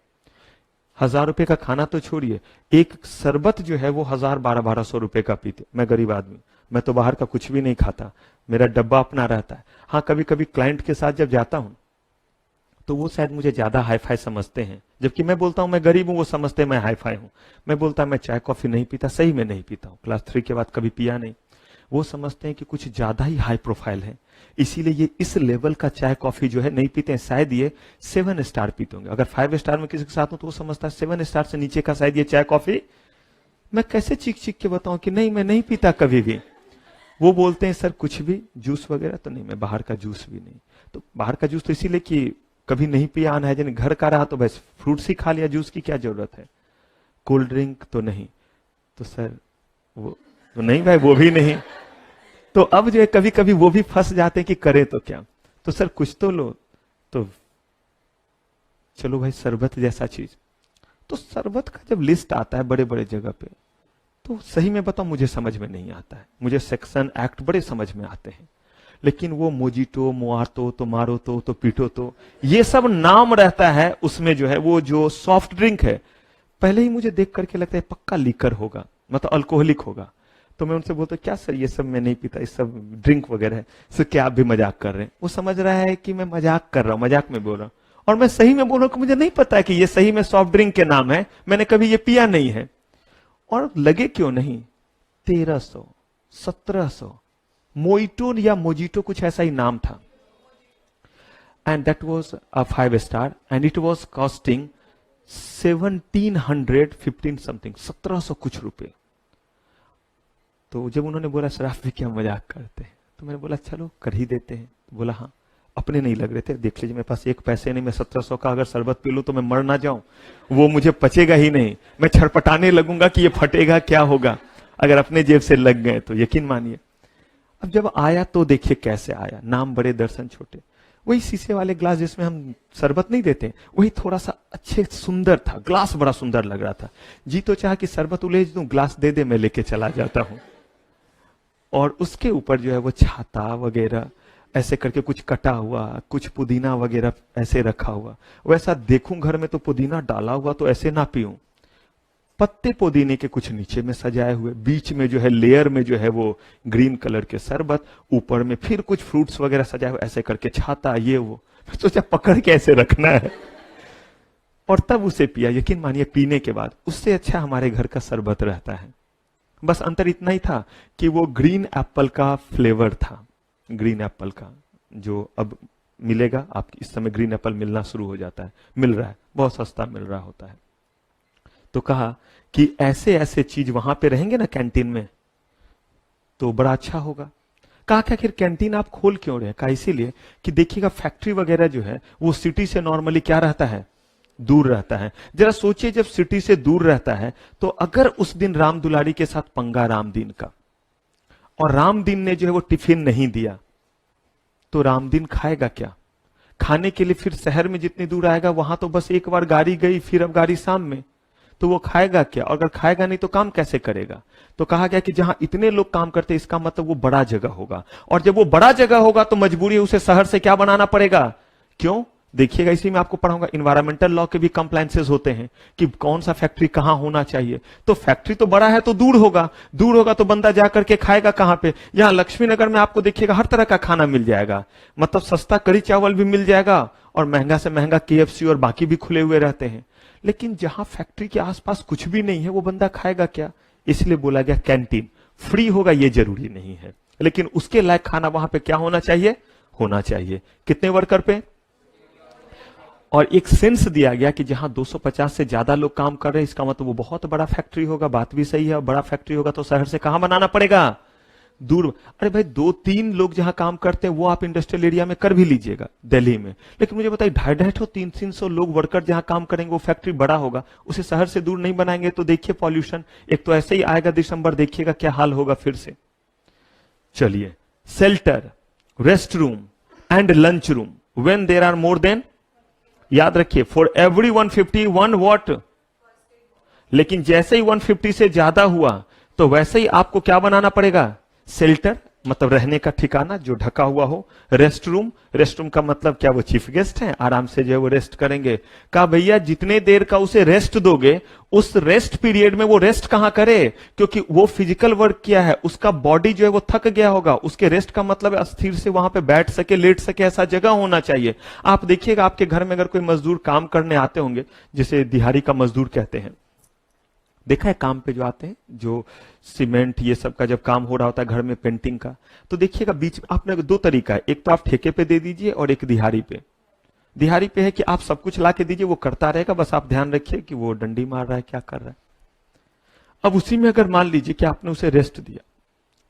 1000 रुपए का खाना तो छोड़िए, एक शरबत जो है वो 1000-1200 रुपए का पीते। मैं गरीब आदमी, मैं तो बाहर का कुछ भी नहीं खाता, मेरा डब्बा अपना रहता है। हाँ कभी कभी क्लाइंट के साथ जब जाता हूं तो वो शायद मुझे ज्यादा हाई फाई समझते हैं, जबकि मैं बोलता हूं मैं गरीब हूं, वो समझते हैं मैं हाई फाई हूं। मैं बोलता मैं चाय कॉफी नहीं पीता, सही में नहीं पीता हूं, क्लास 3 के बाद कभी पिया नहीं। वो समझते हैं कि कुछ ज्यादा ही हाई प्रोफाइल है, इसीलिए ये इस लेवल का चाय कॉफी जो है नहीं पीते हैं। शायद ये 7 स्टार पीते होंगे। अगर 5 स्टार में किसी के साथ हूं तो वो समझता है 7 स्टार से नीचे का शायद ये चाय कॉफी। मैं कैसे चीख चीख के बताऊं कि नहीं मैं नहीं पीता कभी भी। वो बोलते हैं सर कुछ भी जूस वगैरह तो नहीं, मैं बाहर का जूस भी नहीं। तो बाहर का जूस तो इसीलिए कि कभी नहीं पिया अनहाइजीनिक, घर का रहा तो बस फ्रूट्स ही खा लिया, जूस की क्या जरूरत है। कोल्ड ड्रिंक तो नहीं, तो सर वो तो नहीं भाई वो भी नहीं। तो अब जो है कभी कभी वो भी फंस जाते हैं कि करें तो क्या, तो सर कुछ तो लो, तो चलो भाई शरबत जैसा चीज। तो शरबत का जब लिस्ट आता है बड़े बड़े जगह पे तो सही में बताओ मुझे समझ में नहीं आता है। मुझे सेक्शन एक्ट बड़े समझ में आते हैं, लेकिन वो मोजिटो, मोआतो, तो मारोतो, तो पीटो, तो ये सब नाम रहता है उसमें जो है वो जो सॉफ्ट ड्रिंक है, पहले ही मुझे देख करके लगता है पक्का लीकर होगा, मतलब अल्कोहलिक होगा। तो मैं उनसे बोलता क्या सर ये सब मैं नहीं पीता, ये सब ड्रिंक वगैरह है। सर क्या आप भी मजाक कर रहे हैं। वो समझ रहा है कि मैं मजाक कर रहा हूं, मजाक में बोल रहा हूं, और मैं सही में बोल रहा हूं कि मुझे नहीं पता है कि ये सही में सॉफ्ट ड्रिंक के नाम है, मैंने कभी ये पिया नहीं है। और लगे क्यों नहीं, 1300 1700 मोइटो या मोजिटो कुछ ऐसा ही नाम था, and that was a 5 star and it was costing 1715 something, 1700 कुछ रुपए। तो जब उन्होंने बोला सर आप भी क्या मजाक करते हैं, तो मैंने बोला चलो कर ही देते हैं। तो बोला हाँ, अपने नहीं लग रहे थे, देख लीजिए मेरे पास एक पैसे नहीं, मैं 1700 का अगर शरबत पी लूं तो मैं मर ना जाऊं, वो मुझे पचेगा ही नहीं, मैं छटपटाने लगूंगा कि ये फटेगा क्या होगा अगर अपने जेब से लग गए तो, यकीन मानिए। अब जब आया तो देखिए कैसे आया, नाम बड़े दर्शन छोटे। वही शीशे वाले ग्लास जिसमें हम शरबत नहीं देते, वही थोड़ा सा अच्छे सुंदर था, ग्लास बड़ा सुंदर लग रहा था। जी तो चाह कि शरबत उलेज दूं, ग्लास दे दे मैं लेके चला जाता हूं। और उसके ऊपर जो है वो छाता वगैरह ऐसे करके कुछ कटा हुआ, कुछ पुदीना वगैरह ऐसे रखा हुआ। वैसा देखूं घर में तो पुदीना डाला हुआ तो ऐसे ना पीऊं, पत्ते पुदीने के कुछ नीचे में सजाए हुए, बीच में जो है लेयर में जो है वो ग्रीन कलर के शरबत, ऊपर में फिर कुछ फ्रूट्स वगैरह सजाए हुए, ऐसे करके छाता ये वो। मैं सोचा पकड़ के ऐसे रखना है, और तब उसे पिया। यकीन मानिए पीने के बाद उससे अच्छा हमारे घर का शरबत रहता है। बस अंतर इतना ही था कि वो ग्रीन एप्पल का फ्लेवर था, ग्रीन एप्पल का, जो अब मिलेगा आप इस समय ग्रीन एप्पल मिलना शुरू हो जाता है, मिल रहा है, बहुत सस्ता मिल रहा होता है। तो कहा कि ऐसे ऐसे चीज वहां पे रहेंगे ना कैंटीन में तो बड़ा अच्छा होगा। कहा कि आखिर कैंटीन आप खोल क्यों रहे हैं, कहा इसीलिए कि देखिएगा फैक्ट्री वगैरह जो है वो सिटी से नॉर्मली क्या रहता है, दूर रहता है। जरा सोचिए जब सिटी से दूर रहता है तो अगर उस दिन राम दुलारी के साथ पंगा रामदीन का, और रामदीन ने जो है वो टिफिन नहीं दिया, तो रामदीन खाएगा क्या? खाने के लिए फिर शहर में जितनी दूर आएगा वहां तो बस एक बार गाड़ी गई, फिर अब गाड़ी शाम में, तो वो खाएगा क्या? और अगर खाएगा नहीं तो काम कैसे करेगा? तो कहा गया कि जहां इतने लोग काम करते हैं इसका मतलब वो बड़ा जगह होगा, और जब वो बड़ा जगह होगा तो मजबूरी है उसे शहर से क्या बनाना पड़ेगा? क्यों? देखिएगा, इसी में आपको पढ़ाऊंगा, इन्वायरमेंटल लॉ के भी कंप्लायंसेस होते हैं कि कौन सा फैक्ट्री कहां होना चाहिए। तो फैक्ट्री तो बड़ा है तो दूर होगा, दूर होगा तो बंदा जाकर के खाएगा कहां पे? यहां लक्ष्मी नगर में आपको देखिएगा हर तरह का खाना मिल जाएगा, मतलब सस्ता कड़ी चावल भी मिल जाएगा और महंगा से महंगा KFC और बाकी भी खुले हुए रहते हैं। लेकिन जहां फैक्ट्री के आसपास कुछ भी नहीं है वो बंदा खाएगा क्या? इसलिए बोला गया कैंटीन फ्री होगा ये जरूरी नहीं है, लेकिन उसके लायक खाना वहां पे क्या होना चाहिए? होना चाहिए। कितने वर्कर पे? और एक सेंस दिया गया कि जहां 250 से ज्यादा लोग काम कर रहे हैं इसका मतलब वो बहुत बड़ा फैक्ट्री होगा। बात भी सही है, बड़ा फैक्ट्री होगा तो शहर से कहां बनाना पड़ेगा? दूर। अरे भाई 2-3 लोग जहां काम करते हैं वो आप इंडस्ट्रियल एरिया में कर भी लीजिएगा दिल्ली में, लेकिन मुझे बताइए 250 300 लोग वर्कर जहां काम करेंगे वो फैक्ट्री बड़ा होगा, उसे शहर से दूर नहीं बनाएंगे तो देखिए पॉल्यूशन एक तो ऐसे ही आएगा दिसंबर, देखिएगा क्या हाल होगा फिर से। चलिए, shelter, rest room and lunch room when there are more than, याद रखिए फॉर एवरी 151 वॉट, लेकिन जैसे ही 150 से ज्यादा हुआ तो वैसे ही आपको क्या बनाना पड़ेगा? शेल्टर मतलब रहने का ठिकाना जो ढका हुआ हो, रेस्ट रूम, रेस्ट रूम का मतलब क्या वो चीफ गेस्ट हैं, आराम से जो है वो रेस्ट करेंगे। कहा भैया जितने देर का उसे रेस्ट दोगे उस रेस्ट पीरियड में वो रेस्ट कहां करे, क्योंकि वो फिजिकल वर्क किया है, उसका बॉडी जो है वो थक गया होगा, उसके रेस्ट का मतलब अस्थिर से वहां पे बैठ सके, लेट सके, ऐसा जगह होना चाहिए। आप देखिएगा आपके घर में अगर कोई मजदूर काम करने आते होंगे, जिसे दिहाड़ी का मजदूर कहते हैं, देखा है काम पे जो आते हैं, जो सीमेंट ये सब का जब काम हो रहा होता है घर में पेंटिंग का, तो देखिएगा बीच में आपने 2 तरीका है, एक तो आप ठेके पे दे दीजिए और एक दिहाड़ी पे। दिहाड़ी पे है कि आप सब कुछ ला के दीजिए, वो करता रहेगा, बस आप ध्यान रखिए कि वो डंडी मार रहा है क्या कर रहा है। अब उसी में अगर मान लीजिए कि आपने उसे रेस्ट दिया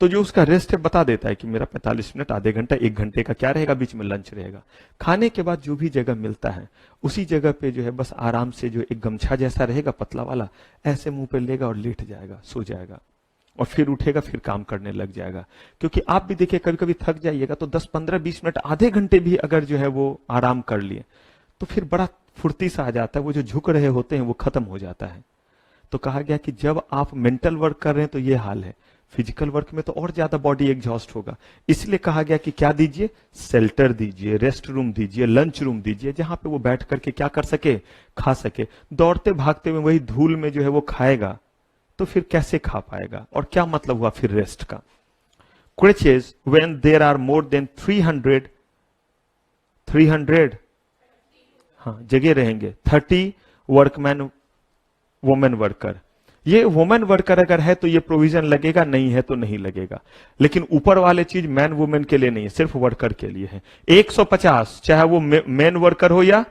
तो जो उसका रेस्ट है बता देता है कि मेरा 45 मिनट, आधे घंटा, 1 घंटे का क्या रहेगा, बीच में लंच रहेगा। खाने के बाद जो भी जगह मिलता है उसी जगह पे जो है बस आराम से जो एक गमछा जैसा रहेगा पतला वाला, ऐसे मुंह पे लेगा और लेट जाएगा, सो जाएगा, और फिर उठेगा, फिर काम करने लग जाएगा। क्योंकि आप भी देखिए कभी कभी थक जाइएगा तो 10, 15, 20 मिनट, आधे घंटे भी अगर जो है वो आराम कर लिए तो फिर बड़ा फुर्ती सा आ जाता है, वो जो झुक रहे होते हैं वो खत्म हो जाता है। तो कहा गया कि जब आप मेंटल वर्क कर रहे हैं तो ये हाल है, फिजिकल वर्क में तो और ज्यादा बॉडी एग्जॉस्ट होगा। इसलिए कहा गया कि क्या दीजिए? शेल्टर दीजिए, रेस्ट रूम दीजिए, लंच रूम दीजिए, जहां पे वो बैठ करके क्या कर सके? खा सके। दौड़ते भागते में वही धूल में जो है वो खाएगा तो फिर कैसे खा पाएगा? और क्या मतलब हुआ फिर रेस्ट का? Creches when there are more than 300 हाँ जगह रहेंगे, 30 वर्कमैन वुमेन वर्कर। ये वुमेन वर्कर अगर है तो ये प्रोविजन लगेगा, नहीं है तो नहीं लगेगा। लेकिन ऊपर वाले चीज मैन वुमेन के लिए नहीं है, सिर्फ वर्कर के लिए है। 150 चाहे वो मैन वर्कर हो या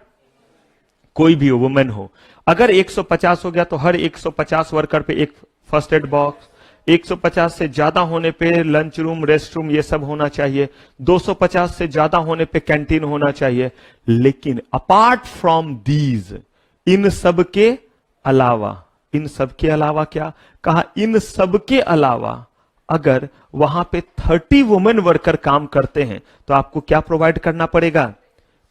कोई भी हो, वुमेन हो, अगर 150 हो गया तो हर 150 वर्कर पे एक फर्स्ट एड बॉक्स, 150 से ज्यादा होने पे लंच रूम, रेस्ट रूम ये सब होना चाहिए, 250 से ज्यादा होने पे कैंटीन होना चाहिए। लेकिन अपार्ट फ्रॉम दीज, इन सब के अलावा, इन सब के अलावा क्या कहा? इन सब के अलावा अगर वहां पे 30 वुमेन वर्कर काम करते हैं तो आपको क्या प्रोवाइड करना पड़ेगा?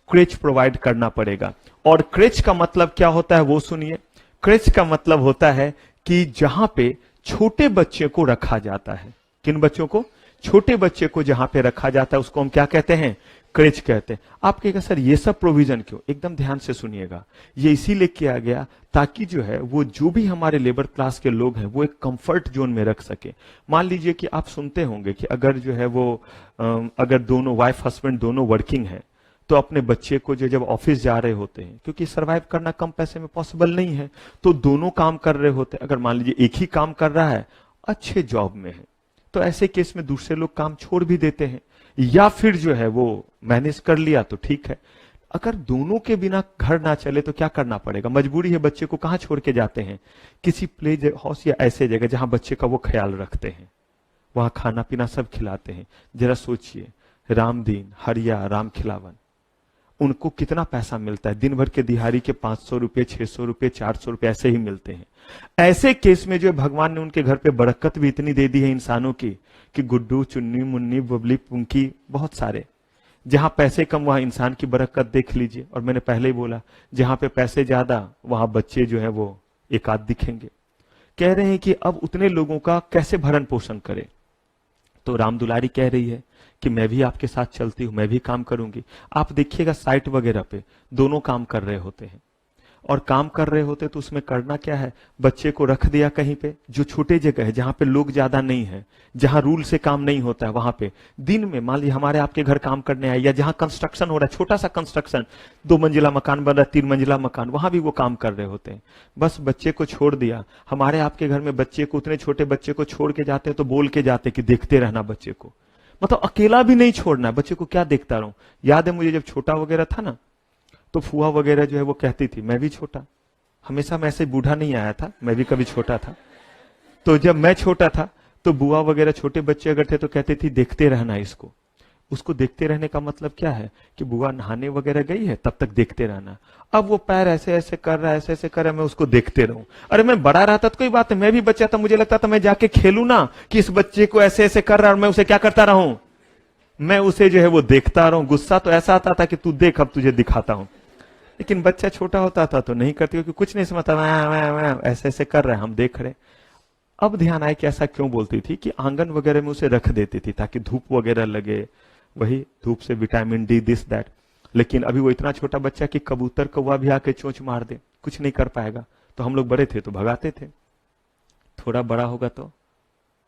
क्रेच प्रोवाइड करना पड़ेगा। और क्रेच का मतलब क्या होता है वो सुनिए। क्रेच का मतलब होता है कि जहां पे छोटे बच्चे को रखा जाता है। किन बच्चों को? छोटे बच्चे को जहां पे रखा जाता है उसको हम क्या कहते हैं? क्रेच कहते हैं। आप कहेगा सर ये सब प्रोविजन क्यों? एकदम ध्यान से सुनिएगा, ये इसीलिए किया गया ताकि जो है वो जो भी हमारे लेबर क्लास के लोग हैं वो एक कंफर्ट जोन में रख सके। मान लीजिए कि आप सुनते होंगे कि अगर जो है वो अगर दोनों वाइफ हस्बैंड दोनों वर्किंग हैं तो अपने बच्चे को जो जब ऑफिस जा रहे होते हैं, क्योंकि सरवाइव करना कम पैसे में पॉसिबल नहीं है, तो दोनों काम कर रहे होते हैं। अगर मान लीजिए एक ही काम कर रहा है, अच्छे जॉब में है, तो ऐसे केस में दूसरे लोग काम छोड़ भी देते हैं, या फिर जो है वो मैनेज कर लिया तो ठीक है। अगर दोनों के बिना घर ना चले तो क्या करना पड़ेगा? मजबूरी है, बच्चे को कहां छोड़ के जाते हैं? किसी प्ले हाउस या ऐसे जगह जहां बच्चे का वो ख्याल रखते हैं, वहां खाना पीना सब खिलाते हैं। जरा सोचिए, रामदीन, हरिया, राम खिलावन, उनको कितना पैसा मिलता है? दिन भर के दिहाड़ी के 500 रुपए, 600 रुपए, 400 रुपए ऐसे ही मिलते हैं। ऐसे केस में जो है भगवान ने उनके घर पे बरकत भी इतनी दे दी है इंसानों की कि गुड्डू, चुन्नी, मुन्नी, बबली, पुंकी, बहुत सारे जहां पैसे कम वहां इंसान की बरकत देख लीजिए। और मैंने पहले ही बोला, जहां पे पैसे ज्यादा वहां बच्चे जो है वो एक आध दिखेंगे। कह रहे हैं कि अब उतने लोगों का कैसे भरण पोषण करें। तो राम दुलारी कह रही है कि मैं भी आपके साथ चलती हूं, मैं भी काम करूंगी। आप देखिएगा साइट वगैरह पे दोनों काम कर रहे होते हैं, और काम कर रहे होते तो उसमें करना क्या है, बच्चे को रख दिया कहीं पे जो छोटे जगह है जहां पे लोग ज्यादा नहीं है, जहां रूल से काम नहीं होता है, वहां पे दिन में मान लीजिए हमारे आपके घर काम करने आए, या जहां कंस्ट्रक्शन हो रहा है, छोटा सा कंस्ट्रक्शन, 2 मंजिला मकान बन रहा है, 3 मंजिला मकान, वहां भी वो काम कर रहे होते हैं। बस बच्चे को छोड़ दिया। हमारे आपके घर में बच्चे को, उतने छोटे बच्चे को छोड़ के जाते हैं तो बोल के जाते कि देखते रहना बच्चे को, मतलब अकेला भी नहीं छोड़ना है, बच्चे को क्या देखता रहूं। याद है मुझे जब छोटा वगैरह था ना, तो फुआ वगैरह जो है वो कहती थी, मैं भी छोटा, हमेशा मैं ऐसे बूढ़ा नहीं आया था, मैं भी कभी छोटा था। तो जब मैं छोटा था तो बुआ वगैरह छोटे बच्चे अगर थे तो कहती थी देखते रहना इसको। उसको देखते रहने का मतलब क्या है कि बुआ नहाने वगैरह गई है तब तक देखते रहना। अब वो पैर ऐसे ऐसे कर रहा है, ऐसे ऐसे कर रहा है, मैं उसको देखते रहूं। अरे मैं बड़ा रहता तो कोई बात है, मैं भी बच्चा था, मुझे लगता था मैं जाके खेलूं ना, कि इस बच्चे को ऐसे ऐसे कर रहा है और मैं उसे क्या करता रहूं, मैं उसे जो है वो देखता रहूं। गुस्सा तो ऐसा आता था कि तू देख अब तुझे दिखाता हूं। लेकिन बच्चा छोटा होता था तो नहीं करती, क्योंकि कुछ नहीं समझता, मैं ऐसे ऐसे कर रहे हैं, हम देख रहे। अब ध्यान आए कि ऐसा क्यों बोलती थी कि आंगन वगैरह में उसे रख देती थी ताकि धूप वगैरह लगे, वही धूप से विटामिन डी दिस दैट। लेकिन अभी वो इतना छोटा बच्चा कि कबूतर कौवा भी आके चोंच मार दे, कुछ नहीं कर पाएगा। तो हम लोग बड़े थे तो भगाते थे, थोड़ा बड़ा होगा तो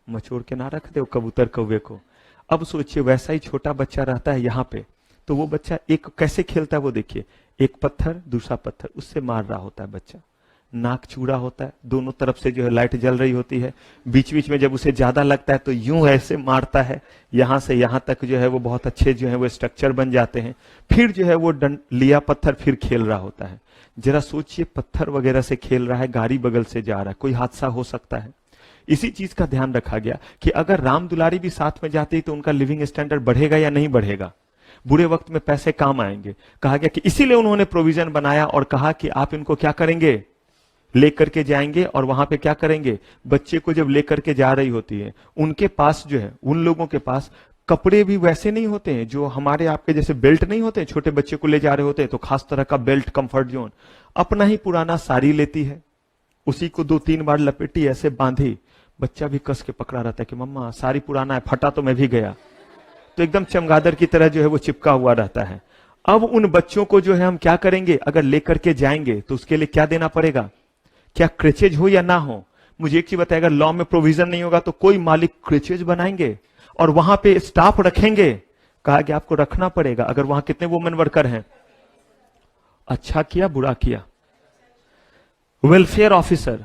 मचोड़ के ना रख दे वो कबूतर कौवे को। अब सोचिए वैसा ही छोटा बच्चा रहता है यहाँ पे, तो वो बच्चा एक कैसे खेलता है वो देखिए, एक पत्थर दूसरा पत्थर, उससे मार रहा होता है बच्चा। नाक चूड़ा होता है, दोनों तरफ से जो है लाइट जल रही होती है, बीच बीच में जब उसे ज्यादा लगता है तो यूं ऐसे मारता है, यहां से यहां तक जो है वो बहुत अच्छे जो है वो स्ट्रक्चर बन जाते हैं। फिर जो है वो लिया पत्थर फिर खेल रहा होता है। जरा सोचिए पत्थर वगैरह से खेल रहा है, गाड़ी बगल से जा रहा है, कोई हादसा हो सकता है। इसी चीज का ध्यान रखा गया कि अगर राम दुलारी भी साथ में जाती तो उनका लिविंग स्टैंडर्ड बढ़ेगा या नहीं बढ़ेगा, बुरे वक्त में पैसे काम आएंगे। कहा गया कि इसीलिए उन्होंने प्रोविजन बनाया और कहा कि आप इनको क्या करेंगे, लेकर के जाएंगे, और वहां पे क्या करेंगे, बच्चे को जब लेकर के जा रही होती है उनके पास जो है, उन लोगों के पास कपड़े भी वैसे नहीं होते हैं जो हमारे आपके जैसे बेल्ट नहीं होते, छोटे बच्चे को ले जा रहे होते हैं तो खास तरह का बेल्ट, कंफर्ट जोन, अपना ही पुराना साड़ी लेती है, उसी को 2-3 बार लपेटी ऐसे बांधी, बच्चा भी कस के पकड़ा रहता है कि मम्मा साड़ी पुराना है, फटा तो मैं भी गया, तो एकदम चमगादड़ की तरह जो है वो चिपका हुआ रहता है। अब उन बच्चों को जो है हम क्या करेंगे, अगर लेकर के जाएंगे तो उसके लिए क्या देना पड़ेगा, क्या क्रेचेज हो या ना हो। मुझे एक चीज बताइए, अगर लॉ में प्रोविजन नहीं होगा तो कोई मालिक क्रेचेज बनाएंगे और वहां पे स्टाफ रखेंगे, कहा कि आपको रखना पड़ेगा। अगर वहां कितने वुमेन वर्कर हैं, अच्छा किया बुरा किया, वेलफेयर ऑफिसर,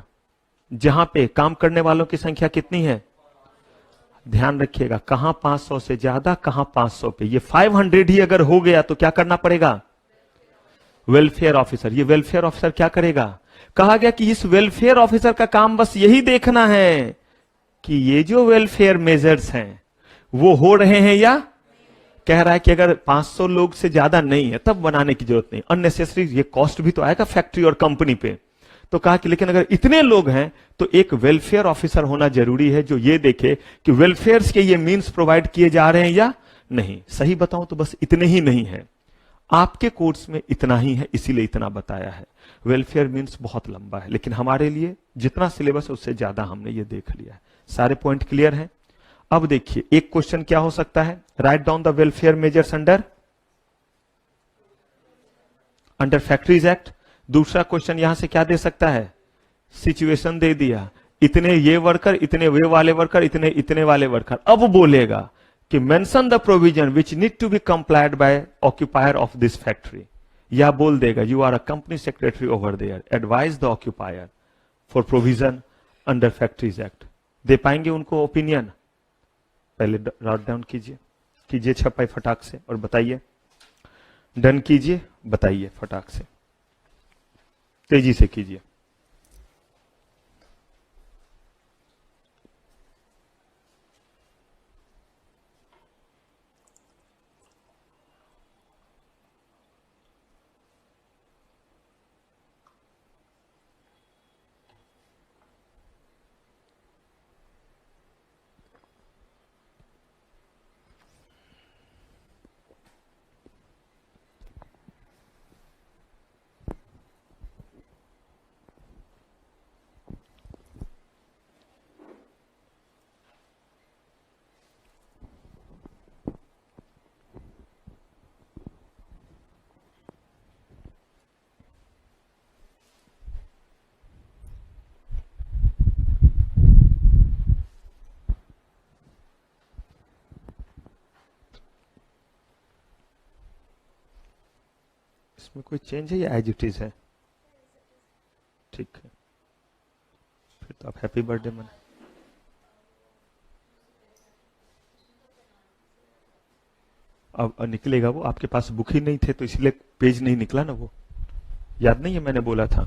जहां पे काम करने वालों की संख्या कितनी है, ध्यान रखिएगा, कहां 500 से ज्यादा, कहां 500 पे, ये 500 ही अगर हो गया तो क्या करना पड़ेगा, वेलफेयर ऑफिसर। ये वेलफेयर ऑफिसर क्या करेगा, कहा गया कि इस वेलफेयर ऑफिसर का काम बस यही देखना है कि ये जो वेलफेयर मेजर्स हैं वो हो रहे हैं या, कह रहा है कि अगर 500 लोग से ज्यादा नहीं है तब बनाने की जरूरत नहीं, अननेसेसरी ये कॉस्ट भी तो आएगा फैक्ट्री और कंपनी पे। तो कहा कि लेकिन अगर इतने लोग हैं तो एक वेलफेयर ऑफिसर होना जरूरी है जो ये देखे कि वेलफेयर के ये मीन्स प्रोवाइड किए जा रहे हैं या नहीं। सही बताऊं तो बस इतने ही नहीं है, आपके कोर्स में इतना ही है, इसीलिए इतना बताया है। वेलफेयर मीन्स बहुत लंबा है, लेकिन हमारे लिए जितना सिलेबस है उससे ज्यादा हमने ये देख लिया है। सारे पॉइंट क्लियर हैं। अब देखिए एक क्वेश्चन क्या हो सकता है, write down the welfare measures under factories act. दूसरा क्वेश्चन यहां से क्या दे सकता है, सिचुएशन दे दिया, इतने ये वर्कर, इतने वे वाले वर्कर, इतने इतने वाले वर्कर। अब बोलेगा कि mention the provision which need to be complied by occupier of this factory, या बोल देगा you are a company secretary over there, advise the occupier for provision under factories act. दे पाएंगे उनको ओपिनियन, पहले नोट डाउन कीजिए, कीजिए छपाई फटाक से और बताइए, डन कीजिए, बताइए फटाक से, तेजी से कीजिए। इसमें कोई चेंज है या एज इट इज है? ठीक है, फिर तो आप हैप्पी बर्थडे मना। अब निकलेगा वो, आपके पास बुक ही नहीं थे तो इसलिए पेज नहीं निकला ना। वो याद नहीं है, मैंने बोला था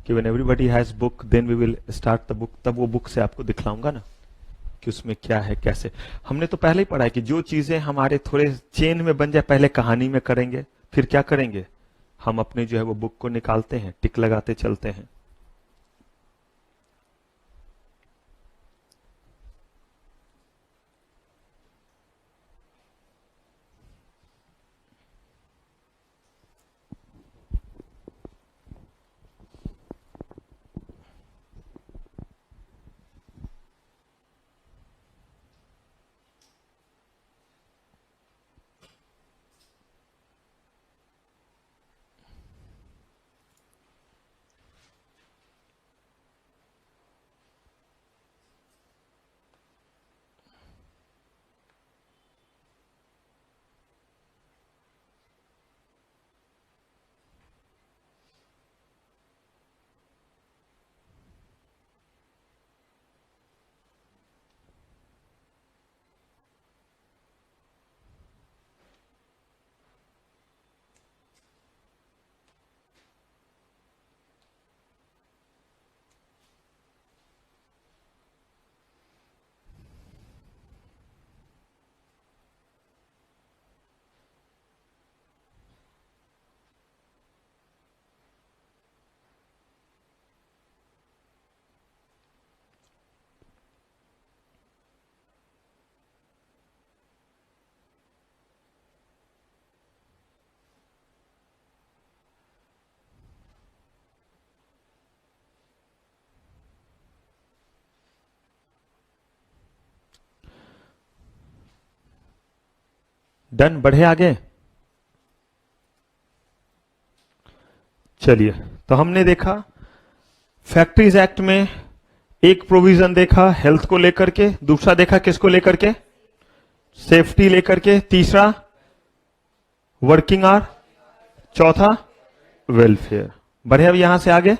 कि when everybody has book then we will start the book. तब वो बुक से आपको दिखलाऊंगा ना कि उसमें क्या है कैसे। हमने तो पहले ही पढ़ा है कि जो चीजें हमारे थोड़े चेन में बन जाए, पहले कहानी में करेंगे, फिर क्या करेंगे, हम अपने जो है वो बुक को निकालते हैं, टिक लगाते चलते हैं। डन, बढ़े आगे। चलिए, तो हमने देखा फैक्ट्रीज एक्ट में एक प्रोविजन देखा हेल्थ को लेकर के, दूसरा देखा किसको लेकर के, सेफ्टी लेकर के, तीसरा वर्किंग आवर, चौथा वेलफेयर। बढ़े अब यहां से आगे।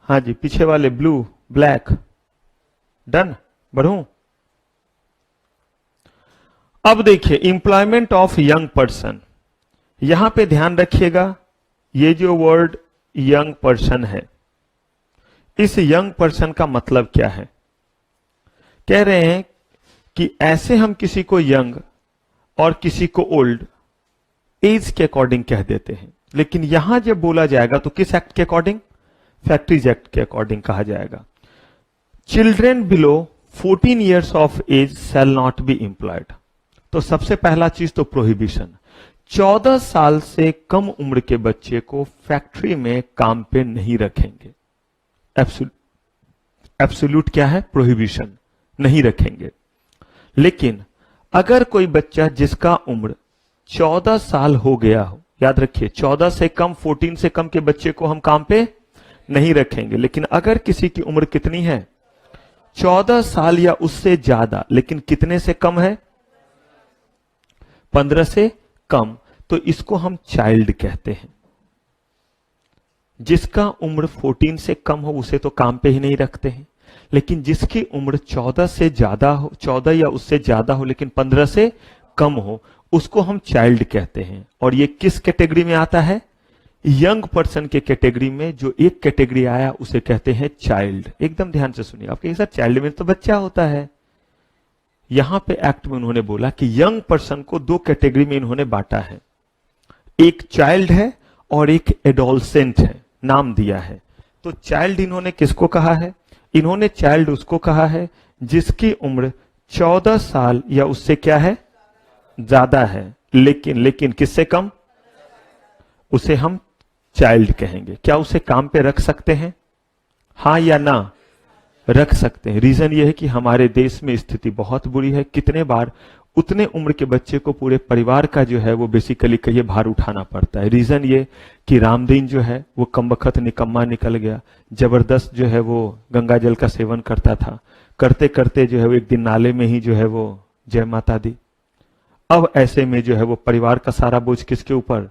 हाँ जी, पीछे वाले ब्लू ब्लैक, डन, बढ़ूं। अब देखिए एम्प्लॉयमेंट ऑफ यंग पर्सन, यहां पे ध्यान रखिएगा, ये जो वर्ड यंग पर्सन है, इस यंग पर्सन का मतलब क्या है। कह रहे हैं कि ऐसे हम किसी को यंग और किसी को ओल्ड एज के अकॉर्डिंग कह देते हैं, लेकिन यहां जब बोला जाएगा तो किस एक्ट के अकॉर्डिंग, फैक्ट्रीज एक्ट के अकॉर्डिंग कहा जाएगा। Children below 14 years of age shall not be employed. तो सबसे पहला चीज तो प्रोहिबिशन, 14 साल से कम उम्र के बच्चे को फैक्ट्री में काम पे नहीं रखेंगे। एब्सोल्यूट क्या है, प्रोहिबिशन, नहीं रखेंगे। लेकिन अगर कोई बच्चा जिसका उम्र 14 साल हो गया हो, याद रखिए 14 से कम, 14 से कम के बच्चे को हम काम पे नहीं रखेंगे। लेकिन अगर किसी की उम्र कितनी है, 14 साल या उससे ज्यादा, लेकिन कितने से कम है, 15 से कम, तो इसको हम चाइल्ड कहते हैं। जिसका उम्र 14 से कम हो उसे तो काम पे ही नहीं रखते हैं, लेकिन जिसकी उम्र 14 से ज्यादा हो, 14 या उससे ज्यादा हो लेकिन 15 से कम हो, उसको हम चाइल्ड कहते हैं। और ये किस कैटेगरी में आता है, यंग पर्सन के कैटेगरी में। जो एक कैटेगरी आया उसे कहते हैं चाइल्ड। एकदम ध्यान से सुनिए, आपके सर चाइल्ड में तो बच्चा होता है। यहां पे एक्ट में उन्होंने बोला कि यंग पर्सन को दो कैटेगरी में इन्होंने बांटा है, एक चाइल्ड है और एक एडोलसेंट है, नाम दिया है। तो चाइल्ड इन्होंने किसको कहा है, इन्होंने चाइल्ड उसको कहा है जिसकी उम्र 14 साल या उससे क्या है, ज्यादा है, लेकिन किससे कम, उसे हम चाइल्ड कहेंगे। क्या उसे काम पे रख सकते हैं, हां या ना, रख सकते हैं। रीजन ये है कि हमारे देश में स्थिति बहुत बुरी है, कितने बार उतने उम्र के बच्चे को पूरे परिवार का जो है वो बेसिकली कहिए भार उठाना पड़ता है। रीजन ये कि रामदीन जो है वो कमबख्त निकम्मा निकल गया, जबरदस्त जो है वो गंगा जल का सेवन करता था, करते करते जो है वो एक दिन नाले में ही जो है वो जय माता दी। अब ऐसे में जो है वो परिवार का सारा बोझ किसके ऊपर,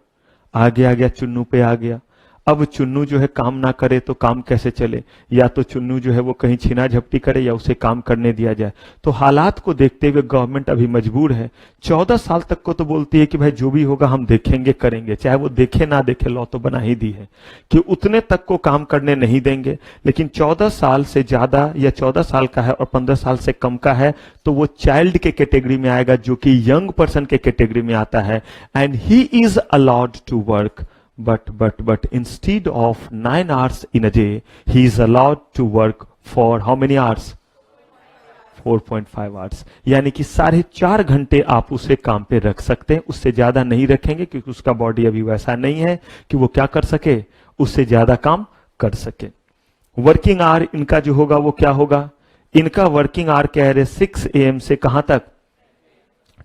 आगे आ गया, चुन्नू पे आ गया। अब चुन्नू जो है काम ना करे तो काम कैसे चले, या तो चुन्नू जो है वो कहीं छीना झपटी करे या उसे काम करने दिया जाए। तो हालात को देखते हुए गवर्नमेंट अभी मजबूर है। 14 साल तक को तो बोलती है कि भाई जो भी होगा हम देखेंगे करेंगे, चाहे वो देखे ना देखे, लॉ तो बना ही दी है कि उतने तक को काम करने नहीं देंगे। लेकिन 14 साल से ज्यादा या 14 साल का है और 15 साल से कम का है तो वो चाइल्ड के कैटेगरी में आएगा, जो कि यंग पर्सन के कैटेगरी में आता है। And he is allowed to work, but instead of 9 hours in a day, he is allowed to work for how many hours? 4.5 hours। यानी कि 4.5 घंटे आप उसे काम पे रख सकते हैं, उससे ज्यादा नहीं रखेंगे क्योंकि उसका बॉडी अभी वैसा नहीं है कि वो क्या कर सके, उससे ज्यादा काम कर सके। वर्किंग आवर इनका जो होगा वो क्या होगा, इनका वर्किंग आवर कह रहे 6 AM से कहां तक,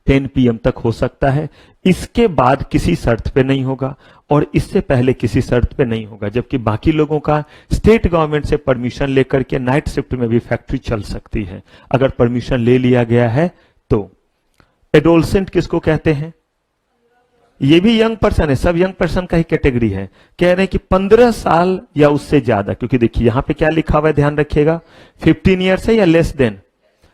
10 PM तक हो सकता है। इसके बाद किसी शर्त पे नहीं होगा और इससे पहले किसी शर्त पे नहीं होगा, जबकि बाकी लोगों का स्टेट गवर्नमेंट से परमिशन लेकर के नाइट शिफ्ट में भी फैक्ट्री चल सकती है अगर परमिशन ले लिया गया है तो। एडोलसेंट किसको कहते हैं, ये भी यंग पर्सन है, सब यंग पर्सन का ही कैटेगरी है। कह रहे हैं कि 15 साल या उससे ज्यादा, क्योंकि देखिए यहां पे क्या लिखा हुआ है, ध्यान रखिएगा, 15 ईयर्स है या लेस देन,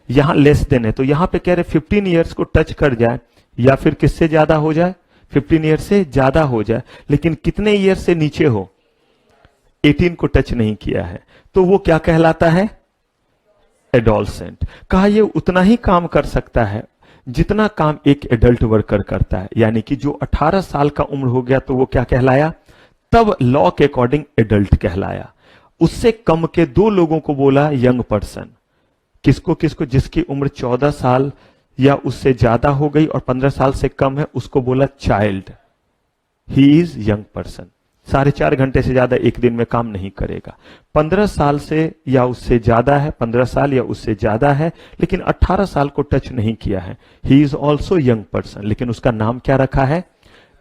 यहां लेस देन है, तो यहां पे कह रहे 15 ईयर्स को टच कर जाए या फिर किससे ज्यादा हो जाए, 15 ईयर से ज्यादा हो जाए, लेकिन कितने ईयर से नीचे हो, 18 को टच नहीं किया है, तो वो क्या कहलाता है, एडोलसेंट। कहा ये उतना ही काम कर सकता है जितना काम एक एडल्ट वर्कर करता है, यानी कि जो 18 साल का उम्र हो गया तो वो क्या कहलाया, तब लॉ के अकॉर्डिंग एडल्ट कहलाया। उससे कम के 2 लोगों को बोला यंग पर्सन, किसको किसको, जिसकी उम्र 14 साल या उससे ज्यादा हो गई और 15 साल से कम है उसको बोला child, he is young person. 4.5 घंटे से ज्यादा एक दिन में काम नहीं करेगा। 15 साल से या उससे ज्यादा है, 15 साल या उससे ज्यादा है लेकिन 18 साल को टच नहीं किया है, he is also young person, लेकिन उसका नाम क्या रखा है,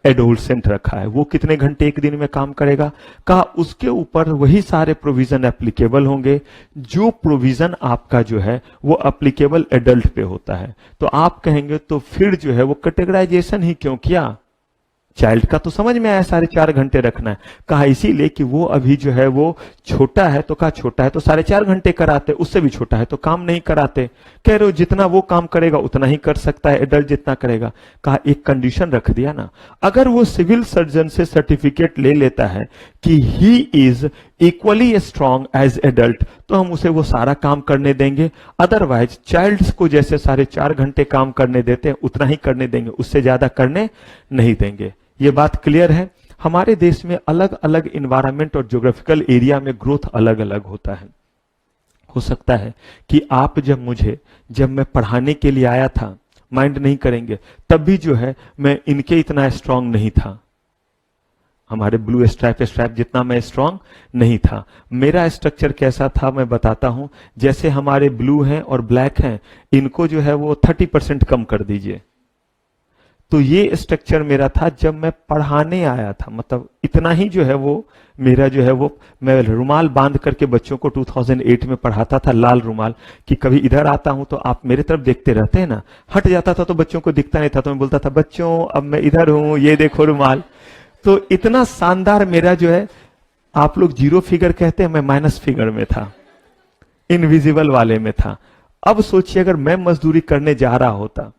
एडोलसेंट रखा है। वो कितने घंटे एक दिन में काम करेगा, कहा उसके ऊपर वही सारे प्रोविजन एप्लीकेबल होंगे जो प्रोविजन आपका जो है वो एप्लीकेबल एडल्ट पे होता है। तो आप कहेंगे तो फिर जो है वो कैटेगराइजेशन ही क्यों किया, चाइल्ड का तो समझ में आया 4.5 घंटे रखना है, कहा इसीलिए कि वो अभी जो है वो छोटा है, तो कहा छोटा है तो 4.5 घंटे कराते, उससे भी छोटा है तो काम नहीं कराते। कह रहे हो जितना वो काम करेगा उतना ही कर सकता है एडल्ट जितना करेगा। कहा एक कंडीशन रख दिया ना, अगर वो सिविल सर्जन से सर्टिफिकेट ले लेता है कि he is equally strong as adult तो हम उसे वो सारा काम करने देंगे, अदरवाइज चाइल्ड्स को जैसे 4.5 घंटे काम करने देते हैं उतना ही करने देंगे, उससे ज्यादा करने नहीं देंगे। ये बात क्लियर है। हमारे देश में अलग अलग इन्वायरमेंट और ज्योग्राफिकल एरिया में ग्रोथ अलग अलग होता है। हो सकता है कि आप जब मैं पढ़ाने के लिए आया था, माइंड नहीं करेंगे, तब भी जो है मैं इनके इतना स्ट्रांग नहीं था, हमारे ब्लू स्ट्राइप जितना मैं स्ट्रांग नहीं था। मेरा स्ट्रक्चर कैसा था मैं बताता हूं, जैसे हमारे ब्लू हैं और ब्लैक हैं, इनको जो है वो 30% कम कर दीजिए। तो ये स्ट्रक्चर मेरा था जब मैं पढ़ाने आया था, मतलब इतना ही जो है वो मेरा जो है वो, मैं रुमाल बांध करके बच्चों को 2008 में पढ़ाता था, लाल रुमाल, कि कभी इधर आता हूं तो आप मेरे तरफ देखते रहते हैं ना, हट जाता था तो बच्चों को दिखता नहीं था, तो मैं बोलता था बच्चों अब मैं इधर हूं, ये देखो रुमाल। तो इतना शानदार मेरा जो है, आप लोग 0 फिगर कहते हैं, मैं माइनस फिगर में था, इनविजिबल वाले में था। अब सोचिए अगर मैं मजदूरी करने जा रहा होता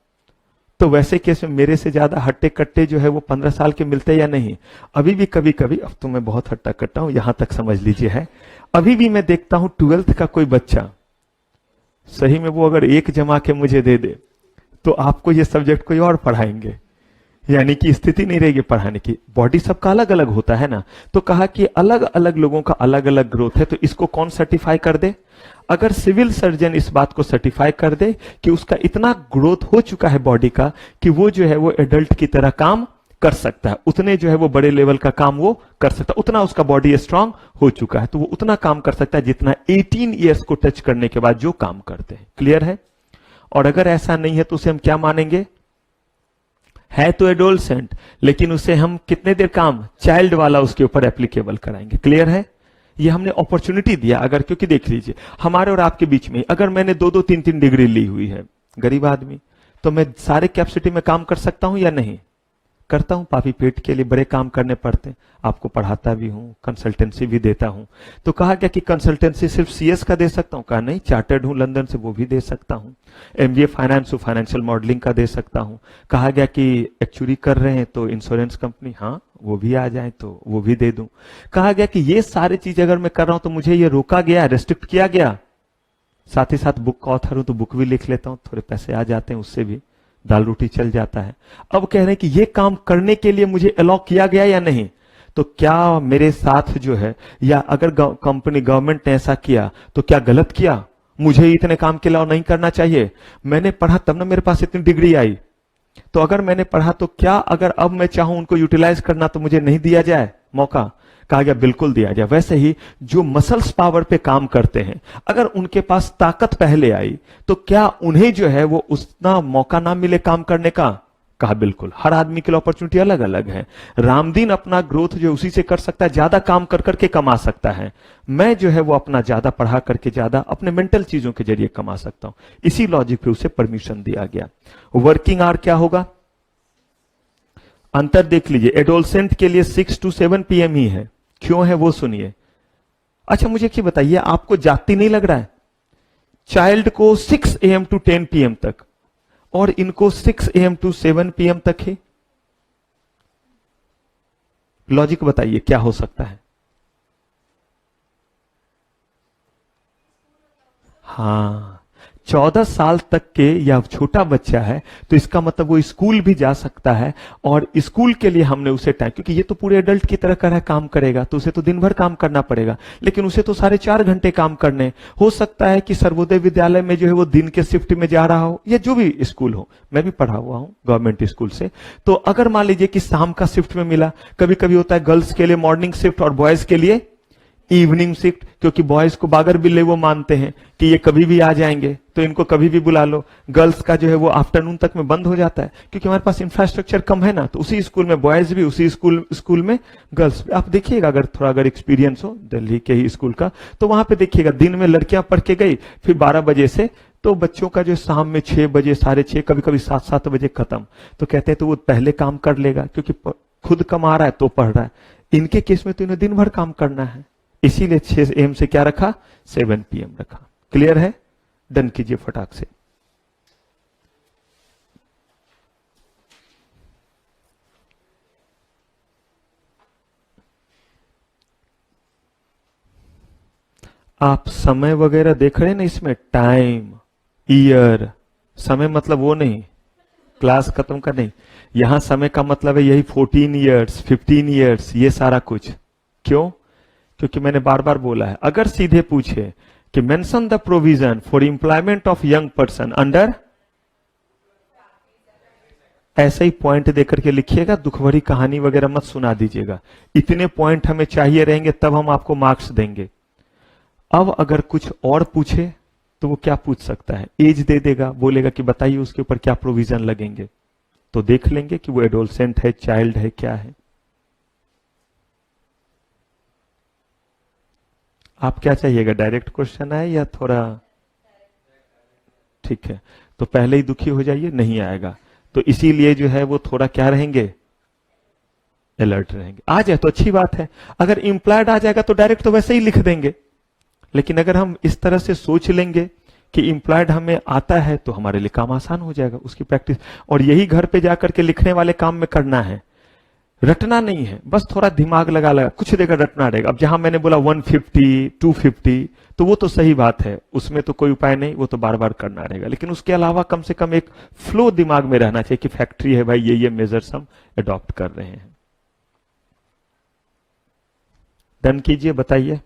तो वैसे केस में मेरे से ज्यादा हट्टे कट्टे जो है वो 15 साल के मिलते या नहीं। अभी भी कभी कभी, अब तो मैं बहुत हट्टा कट्टा हूं, यहां तक समझ लीजिए है, अभी भी मैं देखता हूं 12th का कोई बच्चा, सही में वो अगर 1 जमा के मुझे दे दे तो आपको ये सब्जेक्ट कोई और पढ़ाएंगे, यानी कि स्थिति नहीं रहेगी पढ़ाने की। बॉडी सबका अलग अलग होता है ना, तो कहा कि अलग अलग लोगों का अलग अलग ग्रोथ है, तो इसको कौन सर्टिफाई कर दे, अगर सिविल सर्जन इस बात को सर्टिफाई कर दे कि उसका इतना ग्रोथ हो चुका है बॉडी का कि वो जो है वो एडल्ट की तरह काम कर सकता है, उतने जो है वो बड़े लेवल का काम वो कर सकता है, उतना उसका बॉडी स्ट्रांग हो चुका है, तो वो उतना काम कर सकता है जितना 18 ईयर्स को टच करने के बाद जो काम करते हैं। क्लियर है। और अगर ऐसा नहीं है तो उसे हम क्या मानेंगे, है तो एडोलसेंट लेकिन उसे हम कितने देर काम, चाइल्ड वाला उसके ऊपर एप्लीकेबल कराएंगे। क्लियर है। ये हमने अपॉर्चुनिटी दिया, अगर, क्योंकि देख लीजिए हमारे और आपके बीच में अगर मैंने 2-2, 3-3 डिग्री ली हुई है, गरीब आदमी, तो मैं सारे कैपेसिटी में काम कर सकता हूं या नहीं, करता हूं, पापी पेट के लिए बड़े काम करने पड़ते हैं, आपको पढ़ाता भी हूं, कंसल्टेंसी भी देता हूं। तो कहा गया कि कंसल्टेंसी सिर्फ सीएस का दे सकता हूं, कहा नहीं, चार्टर्ड हूं लंदन से, वो भी दे सकता हूं। एमबीए फाइनेंस, फाइनेंशियल मॉडलिंग का दे सकता हूं। कहा गया कि एक्चुअली कर रहे हैं तो इंश्योरेंस कंपनी, हाँ वो भी आ जाए तो वो भी दे दूं। कहा गया कि ये सारी चीज अगर मैं कर रहा हूं तो मुझे ये रोका गया, रेस्ट्रिक्ट किया गया। साथ ही साथ बुक का ऑथर हूं तो बुक भी लिख लेता हूं, थोड़े पैसे आ जाते हैं, उससे भी दाल रोटी चल जाता है। अब कह रहे हैं कि ये काम करने के लिए मुझे अलाउ किया गया या नहीं। तो क्या मेरे साथ जो है, या अगर कंपनी गवर्नमेंट ने ऐसा किया तो क्या गलत किया, मुझे इतने काम के अलाउ नहीं करना चाहिए। मैंने पढ़ा तब ना मेरे पास इतनी डिग्री आई। तो अगर मैंने पढ़ा तो क्या अगर अब मैं चाहूं उनको यूटिलाइज करना तो मुझे नहीं दिया जाए मौका। कहा गया बिल्कुल दिया जाए। वैसे ही जो मसल्स पावर पे काम करते हैं, अगर उनके पास ताकत पहले आई तो क्या उन्हें जो है वो उतना मौका ना मिले काम करने का। कहा बिल्कुल, हर आदमी के लिए अपॉर्चुनिटी अलग अलग है। रामदीन अपना ग्रोथ जो उसी से कर सकता है, ज्यादा काम कर करके कमा सकता है। मैं जो है वो अपना ज्यादा पढ़ा करके ज्यादा अपने मेंटल चीजों के जरिए कमा सकता हूं। इसी लॉजिक पे उसे परमिशन दिया गया। वर्किंग आवर क्या होगा, अंतर देख लीजिए। एडोलसेंट के लिए 6 to 7 PM ही है। क्यों है वो सुनिए। अच्छा मुझे क्या बताइए, आपको जाति नहीं लग रहा है। चाइल्ड को 6 AM to 10 PM तक, और इनको 6 AM to 7 PM तक है। लॉजिक बताइए क्या हो सकता है। हाँ, 14 साल तक के या छोटा बच्चा है तो इसका मतलब वो स्कूल भी जा सकता है, और स्कूल के लिए हमने उसे टाइम, क्योंकि ये तो पूरे एडल्ट की तरह कर काम करेगा तो उसे तो दिन भर काम करना पड़ेगा, लेकिन उसे तो 4.5 घंटे काम करने। हो सकता है कि सर्वोदय विद्यालय में जो है वो दिन के शिफ्ट में जा रहा हो, या जो भी स्कूल हो, मैं भी पढ़ा हुआ हूं गवर्नमेंट स्कूल से। तो अगर मान लीजिए कि शाम का शिफ्ट में मिला, कभी कभी होता है गर्ल्स के लिए मॉर्निंग शिफ्ट और बॉयज के लिए इवनिंग शिफ्ट, क्योंकि बॉयज को बागर बिल्ले वो मानते हैं कि ये कभी भी आ जाएंगे तो इनको कभी भी बुला लो। गर्ल्स का जो है वो आफ्टरनून तक में बंद हो जाता है, क्योंकि हमारे पास इंफ्रास्ट्रक्चर कम है ना, तो उसी स्कूल में बॉयज भी, उसी स्कूल में गर्ल्स भी। आप देखिएगा, अगर थोड़ा अगर एक्सपीरियंस हो दिल्ली के ही स्कूल का, तो वहां पे देखिएगा दिन में लड़कियां पढ़ के गई, फिर 12 बजे से तो बच्चों का जो शाम में 6 बजे, 6:30, कभी कभी 7 बजे खत्म। तो कहते हैं तो वो पहले काम कर लेगा, क्योंकि खुद कमा रहा है तो पढ़ रहा है। इनके केस में तो इन्हें दिन भर काम करना है, इसीलिए 6 AM से क्या रखा, 7 PM रखा। क्लियर है, डन कीजिए फटाक से। आप समय वगैरह देख रहे हैं ना इसमें, टाइम, ईयर, समय मतलब वो नहीं क्लास खत्म कर नहीं, यहां समय का मतलब है यही 14 ईयर्स, 15 ईयर्स, ये सारा कुछ। क्यों, क्योंकि मैंने बार बार बोला है, अगर सीधे पूछे कि mention the provision for employment of young person under, ऐसे ही पॉइंट देकर के लिखिएगा, दुख भरी कहानी वगैरह मत सुना दीजिएगा। इतने पॉइंट हमें चाहिए रहेंगे तब हम आपको मार्क्स देंगे। अब अगर कुछ और पूछे तो वो क्या पूछ सकता है, एज दे देगा, बोलेगा कि बताइए उसके ऊपर क्या प्रोविजन लगेंगे, तो देख लेंगे कि वो एडोलसेंट है, चाइल्ड है, क्या है। आप क्या चाहिएगा, डायरेक्ट क्वेश्चन है या थोड़ा, ठीक है, तो पहले ही दुखी हो जाइए, नहीं आएगा तो इसीलिए जो है वो थोड़ा क्या रहेंगे, अलर्ट रहेंगे। आ जाए तो अच्छी बात है, अगर इंप्लाइड आ जाएगा तो डायरेक्ट तो वैसे ही लिख देंगे, लेकिन अगर हम इस तरह से सोच लेंगे कि इंप्लाइड हमें आता है तो हमारे लिए काम आसान हो जाएगा, उसकी प्रैक्टिस। और यही घर पे जाकर के लिखने वाले काम में करना है, रटना नहीं है, बस थोड़ा दिमाग लगा लगा कुछ देकर रटना रहेगा। अब जहां मैंने बोला 150, 250, तो वो तो सही बात है, उसमें तो कोई उपाय नहीं, वो तो बार बार करना रहेगा, लेकिन उसके अलावा कम से कम एक फ्लो दिमाग में रहना चाहिए कि फैक्ट्री है भाई, ये मेजर्स हम अडॉप्ट कर रहे हैं। डन कीजिए, बताइए।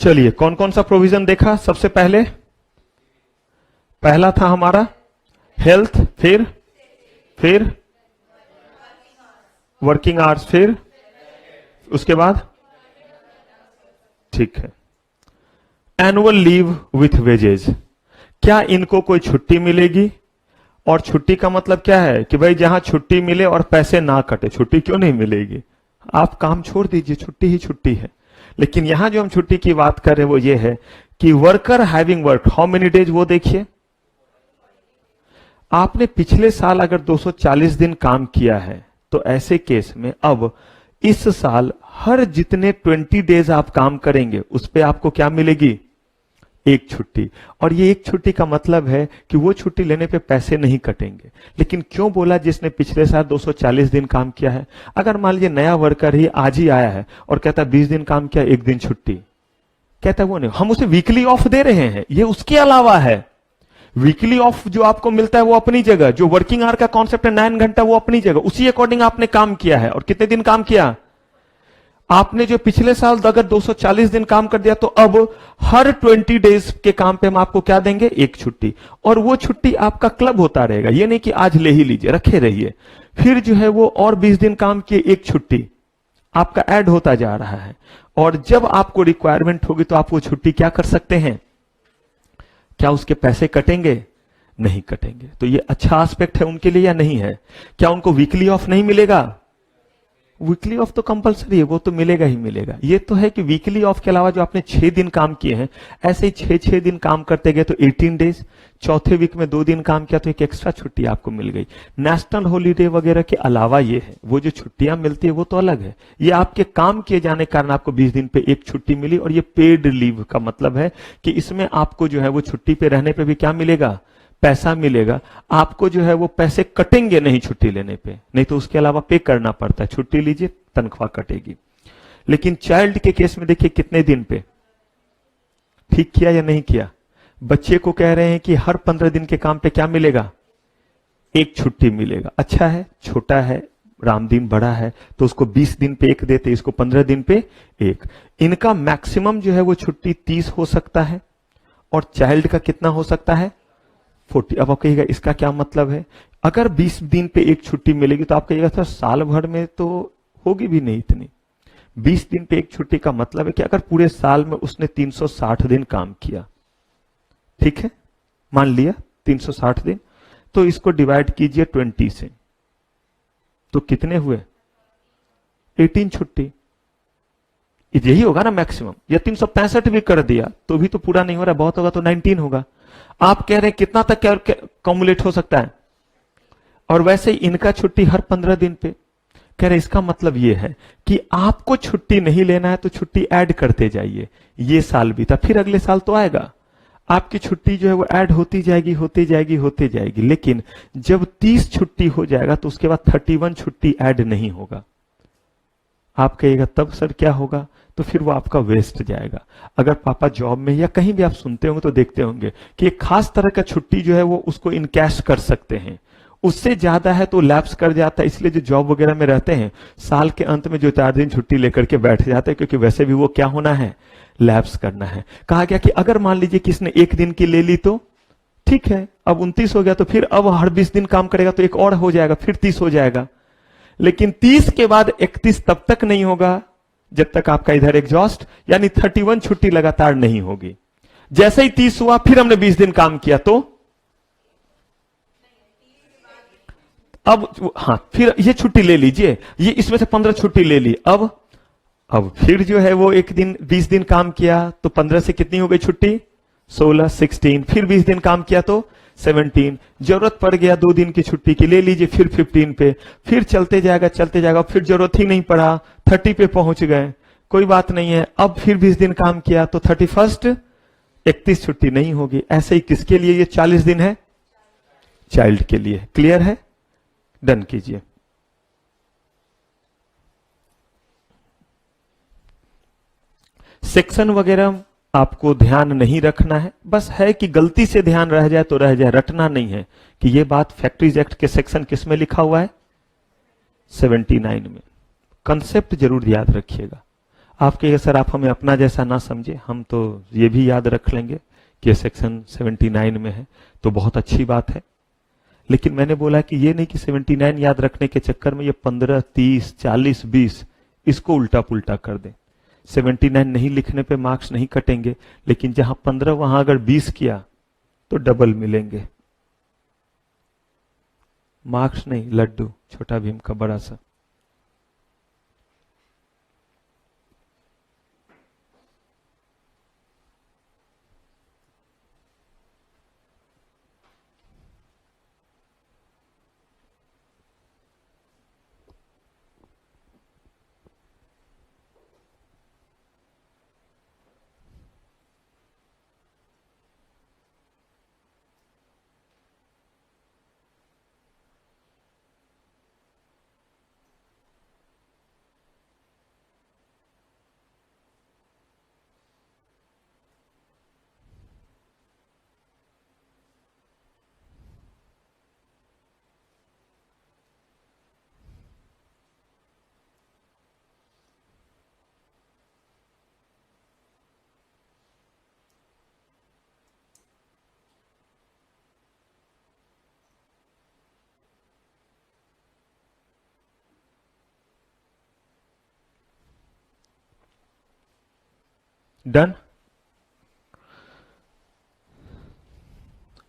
चलिए कौन कौन सा प्रोविजन देखा सबसे पहले? पहला था हमारा हेल्थ, फिर वर्किंग आवर्स, फिर उसके बाद ठीक है एनुअल लीव विथ वेजेज। क्या इनको कोई छुट्टी मिलेगी? और छुट्टी का मतलब क्या है कि भाई जहां छुट्टी मिले और पैसे ना कटे, छुट्टी क्यों नहीं मिलेगी? आप काम छोड़ दीजिए, छुट्टी ही छुट्टी है। लेकिन यहां जो हम छुट्टी की बात कर रहे हैं वो ये है कि worker having work how many days, वो देखिए आपने पिछले साल अगर 240 दिन काम किया है तो ऐसे केस में अब इस साल हर जितने 20 डेज आप काम करेंगे उस पे आपको क्या मिलेगी? एक छुट्टी। और ये एक छुट्टी का मतलब है कि वो छुट्टी लेने पे पैसे नहीं कटेंगे। लेकिन क्यों बोला जिसने पिछले साल 240 दिन काम किया है? अगर मान लीजिए नया वर्कर ही आज ही आया है और कहता 20 दिन काम किया, एक दिन छुट्टी, कहता वो नहीं, हम उसे वीकली ऑफ दे रहे हैं, ये उसके अलावा है। वीकली ऑफ जो आपको मिलता है वो अपनी जगह, जो वर्किंग आवर का कॉन्सेप्ट है 9 घंटा वो अपनी जगह, उसी अकॉर्डिंग आपने काम किया है। और कितने दिन काम किया आपने? जो पिछले साल अगर 240 दिन काम कर दिया तो अब हर 20 डेज के काम पे हम आपको क्या देंगे? एक छुट्टी। और वो छुट्टी आपका क्लब होता रहेगा, ये नहीं कि आज ले ही लीजिए, रखे रहिए। फिर जो है वो और 20 दिन काम किए, एक छुट्टी आपका ऐड होता जा रहा है। और जब आपको रिक्वायरमेंट होगी तो आप वो छुट्टी क्या कर सकते हैं? क्या उसके पैसे कटेंगे? नहीं कटेंगे। तो ये अच्छा एस्पेक्ट है उनके लिए या नहीं है? क्या उनको वीकली ऑफ नहीं मिलेगा? वीकली ऑफ तो कंपलसरी है, वो तो मिलेगा ही मिलेगा। ये तो है कि वीकली ऑफ के अलावा जो आपने 6 दिन काम किए हैं, ऐसे ही 6 दिन काम करते गए तो 18 डेज, चौथे वीक में 2 दिन काम किया तो एक एक्स्ट्रा छुट्टी आपको मिल गई। नेशनल हॉलीडे वगैरह के अलावा ये है, वो जो छुट्टियां मिलती है वो तो अलग है। ये आपके काम किए जाने के कारण आपको 20 दिन पे एक छुट्टी मिली। और ये पेड लीव का मतलब है कि इसमें आपको जो है वो छुट्टी पे रहने पे भी क्या मिलेगा? पैसा मिलेगा। आपको जो है वो पैसे कटेंगे नहीं छुट्टी लेने पे, नहीं तो उसके अलावा पे करना पड़ता है। छुट्टी लीजिए, तनख्वाह कटेगी। लेकिन चाइल्ड के केस में देखिए कितने दिन पे ठीक किया या नहीं किया? बच्चे को कह रहे हैं कि हर 15 दिन के काम पे क्या मिलेगा? एक छुट्टी मिलेगा। अच्छा है, छोटा है, रामदीन बड़ा है तो उसको 20 दिन पे एक देते, इसको 15 दिन पे एक। इनका मैक्सिमम जो है वो छुट्टी 30 हो सकता है और चाइल्ड का कितना हो सकता है? 40। अब आप कहिएगा इसका क्या मतलब है? अगर 20 दिन पे एक छुट्टी मिलेगी तो आप कहिएगा सर साल भर में तो होगी भी नहीं इतनी। 20 दिन पे एक छुट्टी का मतलब है कि अगर पूरे साल में उसने 360 दिन काम किया, ठीक है, मान लिया 360 दिन, तो इसको डिवाइड कीजिए 20 से, तो कितने हुए? 18 छुट्टी। यही होगा ना मैक्सिमम। या 365 भी कर दिया तो भी तो पूरा नहीं हो रहा, बहुत होगा तो 19 होगा। आप कह रहे हैं कितना तक कम्युलेट हो सकता है? और वैसे ही इनका छुट्टी हर 15 दिन पे। कह रहे इसका मतलब यह है कि आपको छुट्टी नहीं लेना है तो छुट्टी ऐड करते जाइए। ये साल बीता, फिर अगले साल तो आएगा, आपकी छुट्टी जो है वो ऐड होती जाएगी होती जाएगी होती जाएगी। लेकिन जब 30 छुट्टी हो जाएगा तो उसके बाद 31 छुट्टी ऐड नहीं होगा। आप कहिएगा तब सर क्या होगा? तो फिर वो आपका वेस्ट जाएगा। अगर पापा जॉब में या कहीं भी आप सुनते होंगे तो देखते होंगे कि एक खास तरह का छुट्टी जो है वो उसको इनकैश कर सकते हैं, उससे ज्यादा है तो लैप्स कर जाता है। इसलिए जो जॉब वगैरह में रहते हैं साल के अंत में जो 4 दिन छुट्टी लेकर के बैठ जाते हैं, क्योंकि वैसे भी वो क्या होना है? लैप्स करना है। कहा गया कि अगर मान लीजिए किसने एक दिन की ले ली तो ठीक है, अब 29 हो गया तो फिर अब हर 20 दिन काम करेगा तो एक और हो जाएगा, फिर 30 हो जाएगा। लेकिन 30 के बाद 31 तब तक नहीं होगा जब तक आपका इधर एग्जॉस्ट, यानी 31 छुट्टी लगातार नहीं होगी। जैसे ही 30 हुआ फिर हमने 20 दिन काम किया तो अब हाँ फिर ये छुट्टी ले लीजिए, ये इसमें से 15 छुट्टी ले ली। अब फिर जो है वो एक दिन 20 दिन काम किया तो 15 से कितनी हो गई छुट्टी? 16, 16। फिर 20 दिन काम किया तो 17। जरूरत पड़ गया 2 दिन की छुट्टी की, ले लीजिए फिर 15 पे। फिर चलते जाएगा, फिर जरूरत ही नहीं पड़ा, 30 पे पहुंच गए, कोई बात नहीं है। अब फिर 20 दिन काम किया तो 31 31 छुट्टी नहीं होगी। ऐसे ही किसके लिए ये 40 दिन है? चाइल्ड के लिए। क्लियर है? डन कीजिए। सेक्शन वगैरह आपको ध्यान नहीं रखना है, बस है कि गलती से ध्यान रह जाए तो रह जाए, रटना नहीं है कि ये बात फैक्ट्रीज एक्ट के सेक्शन किस में लिखा हुआ है? 79 में। कंसेप्ट जरूर याद रखिएगा। आप कहिए सर आप हमें अपना जैसा ना समझे, हम तो ये भी याद रख लेंगे कि ये सेक्शन 79 में है, तो बहुत अच्छी बात है। लेकिन मैंने बोला कि ये नहीं कि 79 याद रखने के चक्कर में ये 15, 30, 40, 20 इसको उल्टा पुल्टा कर दें। 79 नहीं लिखने पे मार्क्स नहीं कटेंगे, लेकिन जहां 15 वहां अगर 20 किया तो डबल मिलेंगे। मार्क्स नहीं, लड्डू, छोटा भीम का बड़ा सा। डन।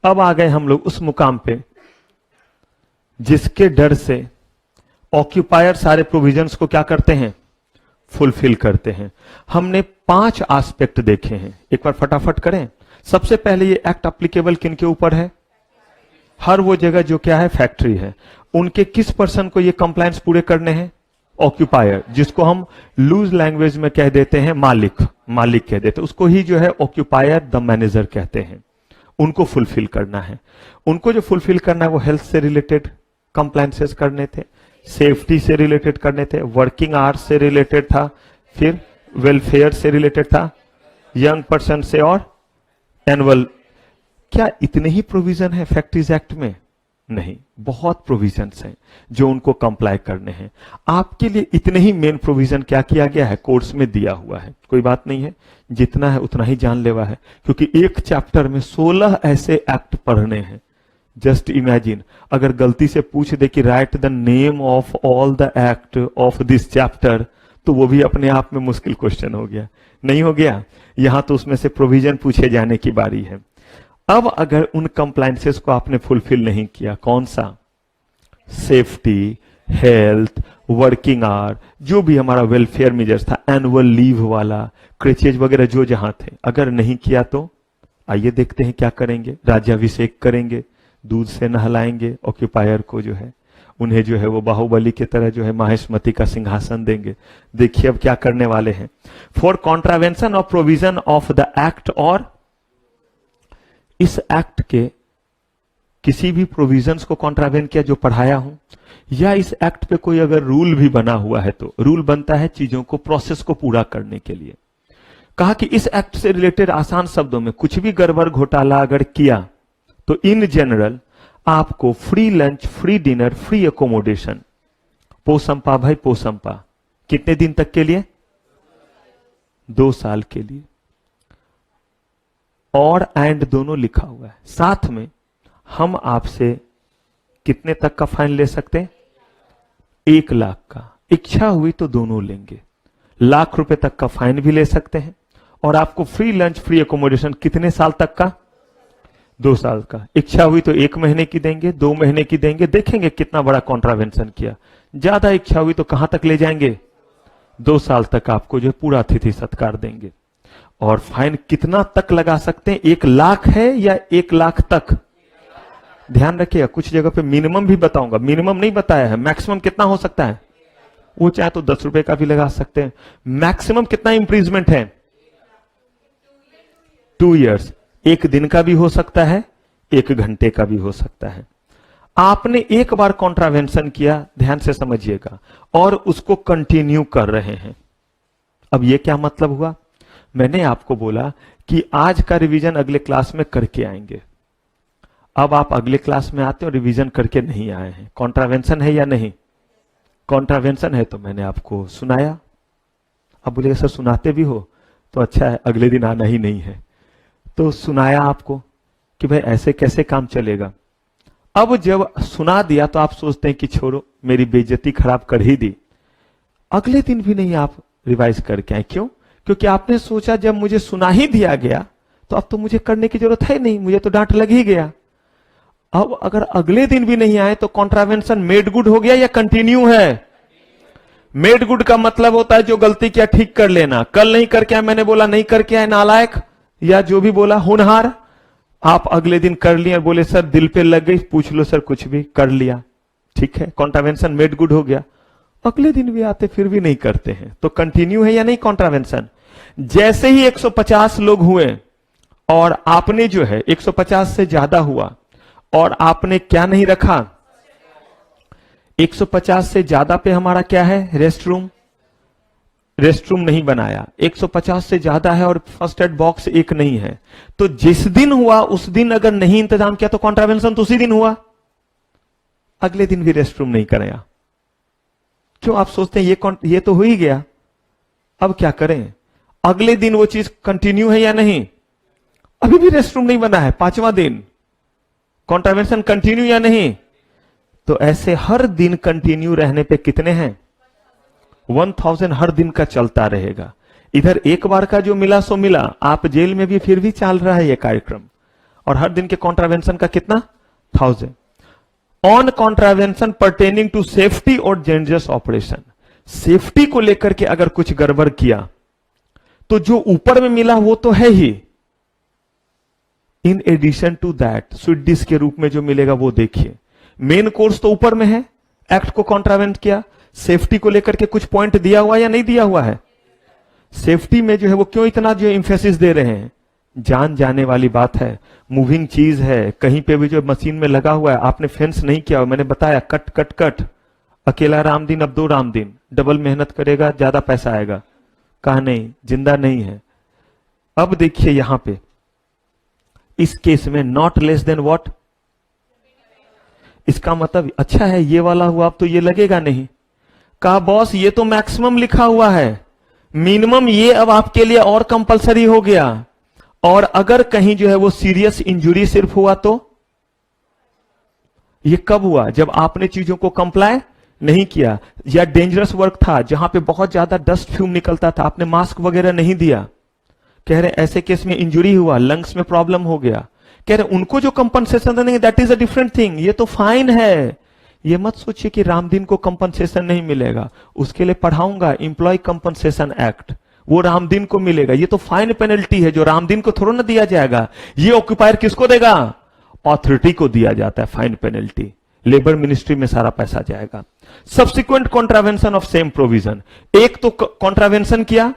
अब आ गए हम लोग उस मुकाम पे जिसके डर से ऑक्यूपायर सारे प्रोविजंस को क्या करते हैं, फुलफिल करते हैं। हमने 5 एस्पेक्ट देखे हैं, एक बार फटाफट करें। सबसे पहले ये एक्ट एप्लीकेबल किन के ऊपर है, हर वो जगह जो क्या है फैक्ट्री है, उनके किस पर्सन को ये कंप्लायंस पूरे करने हैं, ऑक्यूपायर, जिसको हम लूज लैंग्वेज में कह देते हैं मालिक, मालिक कह देते हैं, उसको ही जो है ऑक्यूपायर द मैनेजर कहते हैं। उनको फुलफिल करना है। उनको जो फुलफिल करना है वो हेल्थ से रिलेटेड कंप्लायंसेस करने थे, सेफ्टी से रिलेटेड करने थे, वर्किंग आवर्स से रिलेटेड था, फिर वेलफेयर से रिलेटेड था, यंग पर्सन से, और एनुअल। क्या इतने ही प्रोविजन है फैक्ट्रीज एक्ट में? नहीं, बहुत प्रोविजंस हैं जो उनको कंप्लाई करने हैं। आपके लिए इतने ही मेन प्रोविजन क्या किया गया है, कोर्स में दिया हुआ है। कोई बात नहीं है, जितना है उतना ही जानलेवा है, क्योंकि एक चैप्टर में 16 ऐसे एक्ट पढ़ने हैं। जस्ट इमेजिन अगर गलती से पूछ दे कि right the name of all the act of this chapter, तो वो भी अपने आप में मुश्किल क्वेश्चन हो गया, नहीं हो गया? यहां तो उसमें से प्रोविजन पूछे जाने की बारी है। अब अगर उन कंप्लायंसेस को आपने फुलफिल नहीं किया, कौन सा, सेफ्टी, हेल्थ, वर्किंग आवर, जो भी हमारा वेलफेयर मेजर्स था, एनुअल लीव वाला, क्रेचेज वगैरह जो जहां थे, अगर नहीं किया तो आइए देखते हैं क्या करेंगे। राज्याभिषेक करेंगे, दूध से नहलाएंगे ऑक्यूपायर को, जो है उन्हें जो है वो बाहुबली की तरह जो है माहेश्मती का सिंहासन देंगे। देखिए अब क्या करने वाले हैं। For contravention of provision of the act, और इस एक्ट के किसी भी प्रोविजंस को कॉन्ट्रावेंट किया जो पढ़ाया हूं, या इस एक्ट पे कोई अगर रूल भी बना हुआ है, तो रूल बनता है चीजों को, प्रोसेस को पूरा करने के लिए। कहा कि इस एक्ट से रिलेटेड आसान शब्दों में कुछ भी गड़बड़ घोटाला अगर किया तो इन जनरल आपको free lunch, free dinner, free accommodation, पोसंपा भाई पोसंपा, कितने दिन तक के लिए, 2 साल के लिए, और एंड दोनों लिखा हुआ है। साथ में हम आपसे कितने तक का फाइन ले सकते हैं, 1 लाख का। इच्छा हुई तो दोनों लेंगे, लाख रुपए तक का फाइन भी ले सकते हैं, और आपको फ्री लंच, फ्री एकोमोडेशन कितने साल तक का, 2 साल का। इच्छा हुई तो 1 महीने की देंगे, 2 महीने की देंगे, देखेंगे कितना बड़ा कॉन्ट्रावेंशन किया। ज्यादा इच्छा हुई तो कहां तक ले जाएंगे, 2 साल तक आपको जो पूरा अतिथि सत्कार देंगे। और फाइन कितना तक लगा सकते हैं, 1 लाख है या 1 लाख तक? ध्यान रखिएगा, कुछ जगह पे मिनिमम भी बताऊंगा, मिनिमम नहीं बताया है, मैक्सिमम कितना हो सकता है, वो चाहे तो 10 रुपए का भी लगा सकते हैं। मैक्सिमम कितना इंप्रीजमेंट है, 2 इयर्स। 1 दिन का भी हो सकता है, 1 घंटे का भी हो सकता है। आपने एक बार कॉन्ट्रावेंशन किया, ध्यान से समझिएगा, और उसको कंटिन्यू कर रहे हैं। अब यह क्या मतलब हुआ, मैंने आपको बोला कि आज का रिवीजन अगले क्लास में करके आएंगे। अब आप अगले क्लास में आते हो, रिवीजन करके नहीं आए हैं, कॉन्ट्रावेंशन है या नहीं? कॉन्ट्रावेंशन है तो मैंने आपको सुनाया, अब बोलेगा सर सुनाते भी हो तो अच्छा है, अगले दिन आना ही नहीं है। तो सुनाया आपको कि भाई ऐसे कैसे काम चलेगा। अब जब सुना दिया तो आप सोचते हैं कि छोड़ो, मेरी बेइज्जती खराब कर ही दी। अगले दिन भी नहीं आप रिवाइज करके आए। क्यों? क्योंकि आपने सोचा जब मुझे सुना ही दिया गया तो अब तो मुझे करने की जरूरत है नहीं, मुझे तो डांट लग ही गया। अब अगर अगले दिन भी नहीं आए तो कॉन्ट्रावेंशन मेड गुड हो गया या कंटिन्यू है? मेड गुड का मतलब होता है जो गलती किया ठीक कर लेना। कल नहीं करके आए, मैंने बोला नहीं करके आए, नालायक, या जो भी बोला होनहार। आप अगले दिन कर लिए और बोले सर दिल पे लग गई, पूछ लो सर, कुछ भी कर लिया, ठीक है, कॉन्ट्रावेंशन मेड गुड हो गया। अगले दिन भी आते फिर भी नहीं करते हैं, तो कंटिन्यू है या नहीं कॉन्ट्रावेंशन? जैसे ही 150 लोग हुए और आपने जो है 150 से ज्यादा हुआ और आपने क्या नहीं रखा, 150 से ज्यादा पे हमारा क्या है, रेस्ट रूम नहीं बनाया। 150 से ज्यादा है और फर्स्ट एड बॉक्स एक नहीं है, तो जिस दिन हुआ उस दिन अगर नहीं इंतजाम किया तो कॉन्ट्रावेंशन तो उसी दिन हुआ, अगले दिन भी रेस्ट रूम नहीं कराया। क्यों? आप सोचते हैं ये तो हो ही गया, अब क्या करें? अगले दिन वो चीज कंटिन्यू है या नहीं? अभी भी रेस्ट रूम नहीं बना है, 5वां दिन, कॉन्ट्रावेंशन कंटिन्यू या नहीं? तो ऐसे हर दिन कंटिन्यू रहने पे कितने हैं? 1000 हर दिन का चलता रहेगा। इधर एक बार का जो मिला सो मिला, आप जेल में भी फिर भी चल रहा है ये कार्यक्रम, और हर दिन के कॉन्ट्रावेंशन का कितना? 1000 on contravention pertaining to safety और डेंजरस ऑपरेशन। सेफ्टी को लेकर के अगर कुछ गड़बड़ किया तो जो ऊपर में मिला वो तो है ही, in addition to that sweet dish के रूप में जो मिलेगा वो देखिए। मेन कोर्स तो ऊपर में है, एक्ट को कॉन्ट्रावेंट किया, सेफ्टी को लेकर के कुछ पॉइंट दिया हुआ या नहीं दिया हुआ है? सेफ्टी में जो है वो क्यों इतना जो इंफेसिस दे रहे हैं? जान जाने वाली बात है, मूविंग चीज है, कहीं पे भी जो मशीन में लगा हुआ है, आपने फेंस नहीं किया हुआ, मैंने बताया कट कट कट, अकेला राम दिन अब 2 राम दिन, डबल मेहनत करेगा ज्यादा पैसा आएगा, कहा नहीं, जिंदा नहीं है। अब देखिए यहां पे इस केस में नॉट लेस देन व्हाट, इसका मतलब अच्छा है ये वाला हुआ, अब तो ये लगेगा नहीं। कहा बॉस ये तो मैक्सिमम लिखा हुआ है, मिनिमम ये अब आपके लिए और कंपलसरी हो गया, और अगर कहीं जो है वो सीरियस इंजुरी सिर्फ हुआ तो? ये कब हुआ? जब आपने चीजों को कंप्लाई नहीं किया, या डेंजरस वर्क था जहां पे बहुत ज्यादा डस्ट फ्यूम निकलता था, आपने मास्क वगैरह नहीं दिया। कह रहे ऐसे केस में इंजुरी हुआ, लंग्स में प्रॉब्लम हो गया, कह रहे उनको जो कंपनसेशन देंगे that is a different thing, ये तो फाइन है। ये मत सोचिए कि रामदीन को कंपनसेशन नहीं मिलेगा, उसके लिए पढ़ाऊंगा एम्प्लॉय कंपनसेशन एक्ट, वो रामदीन को मिलेगा। ये तो फाइन पेनल्टी है जो रामदीन को थोड़ा ना दिया जाएगा, ये ऑक्यूपायर किसको देगा? ऑथोरिटी को दिया जाता है फाइन पेनल्टी, लेबर मिनिस्ट्री में सारा पैसा जाएगा। Subsequent contravention of same provision, एक तो कॉन्ट्रावेंशन किया,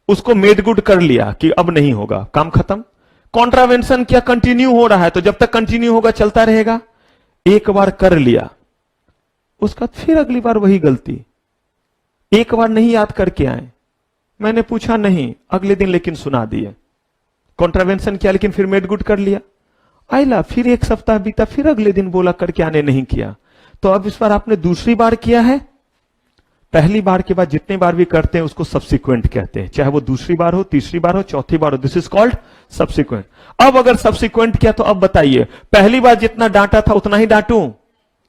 उसको मेड गुड कर लिया कि अब नहीं होगा, काम खत्म। कॉन्ट्रावेंशन किया, कंटिन्यू हो रहा है, तो जब तक कंटिन्यू होगा चलता रहेगा। एक बार कर लिया, उसका फिर अगली बार वही गलती, एक बार नहीं याद करके आए, मैंने पूछा नहीं, अगले दिन लेकिन सुना दिए। कॉन्ट्रावेंशन किया लेकिन फिर मेड गुड कर लिया, आइला, फिर एक सप्ताह बीता, फिर अगले दिन बोला करके आने नहीं किया, तो अब इस बार आपने दूसरी बार किया है। पहली बार के बाद जितने बार भी करते हैं उसको सब्सिक्वेंट कहते हैं, चाहे वो दूसरी बार हो, तीसरी बार हो, चौथी बार हो, दिस इज कॉल्ड सब्सिक्वेंट। अब अगर सब्सिक्वेंट किया तो अब बताइए, पहली बार जितना डांटा था उतना ही डांटूं,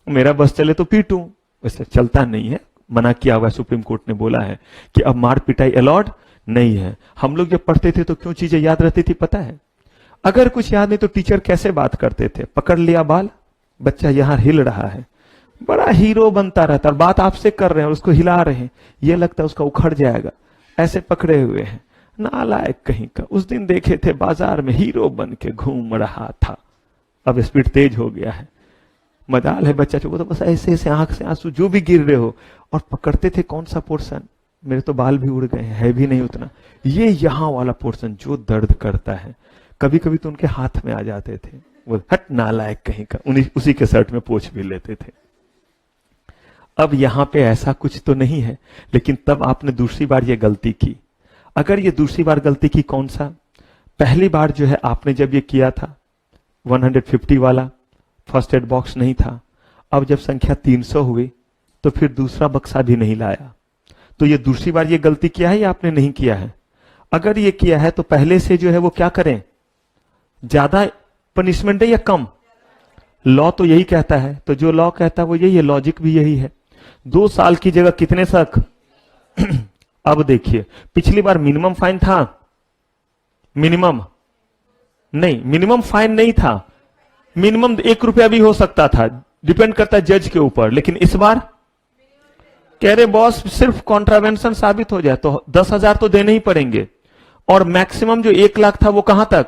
मेरा बस चले तो पीटूं? वैसे चलता नहीं है, मना किया हुआ, सुप्रीम कोर्ट ने बोला है कि अब मार पिटाई अलाउड नहीं है। हम लोग जब पढ़ते थे तो क्यों चीजें याद रहती थी पता है? अगर कुछ याद नहीं तो टीचर कैसे बात करते थे, पकड़ लिया बाल, बच्चा यहां हिल रहा है, बड़ा हीरो बनता रहता, और बात आपसे कर रहे हैं और उसको हिला रहे हैं, ये लगता है उसका उखड़ जाएगा, ऐसे पकड़े हुए हैं, नालायक कहीं का। उस दिन देखे थे बाजार में हीरो बन के घूम रहा था, अब स्पीड तेज हो गया है, मजाल है बच्चा, वो तो बस ऐसे ऐसे आंख से आंसू जो भी गिर रहे हो, और पकड़ते थे कौन सा पोर्शन, मेरे तो बाल भी उड़ गए है भी नहीं उतना, ये यहां वाला पोर्शन जो दर्द करता है, कभी कभी तो उनके हाथ में आ जाते थे, वो हट नालायक कहीं का, उसी के शर्ट में पोंछ भी लेते थे। अब यहां पे ऐसा कुछ तो नहीं है, लेकिन तब आपने दूसरी बार ये गलती की। अगर ये दूसरी बार गलती की कौन सा? पहली बार जो है आपने जब ये किया था 150 वाला फर्स्ट एड बॉक्स नहीं था, अब जब संख्या 300 हुई तो फिर दूसरा बक्सा भी नहीं लाया, तो ये दूसरी बार ये गलती किया है या आपने नहीं किया है? अगर ये किया है तो पहले से जो है वो क्या करें, ज्यादा पनिशमेंट है या कम? लॉ तो यही कहता है, तो जो लॉ कहता है वो यही है, लॉजिक भी यही है। 2 साल की जगह कितने तक? अब देखिए, पिछली बार मिनिमम फाइन था, मिनिमम नहीं, मिनिमम फाइन नहीं था, मिनिमम 1 रुपया भी हो सकता था, डिपेंड करता है जज के ऊपर। लेकिन इस बार कह रहे बॉस सिर्फ कॉन्ट्रावेंशन साबित हो जाए तो 10,000 तो देने ही पड़ेंगे, और मैक्सिमम जो 1 लाख था वो कहां तक?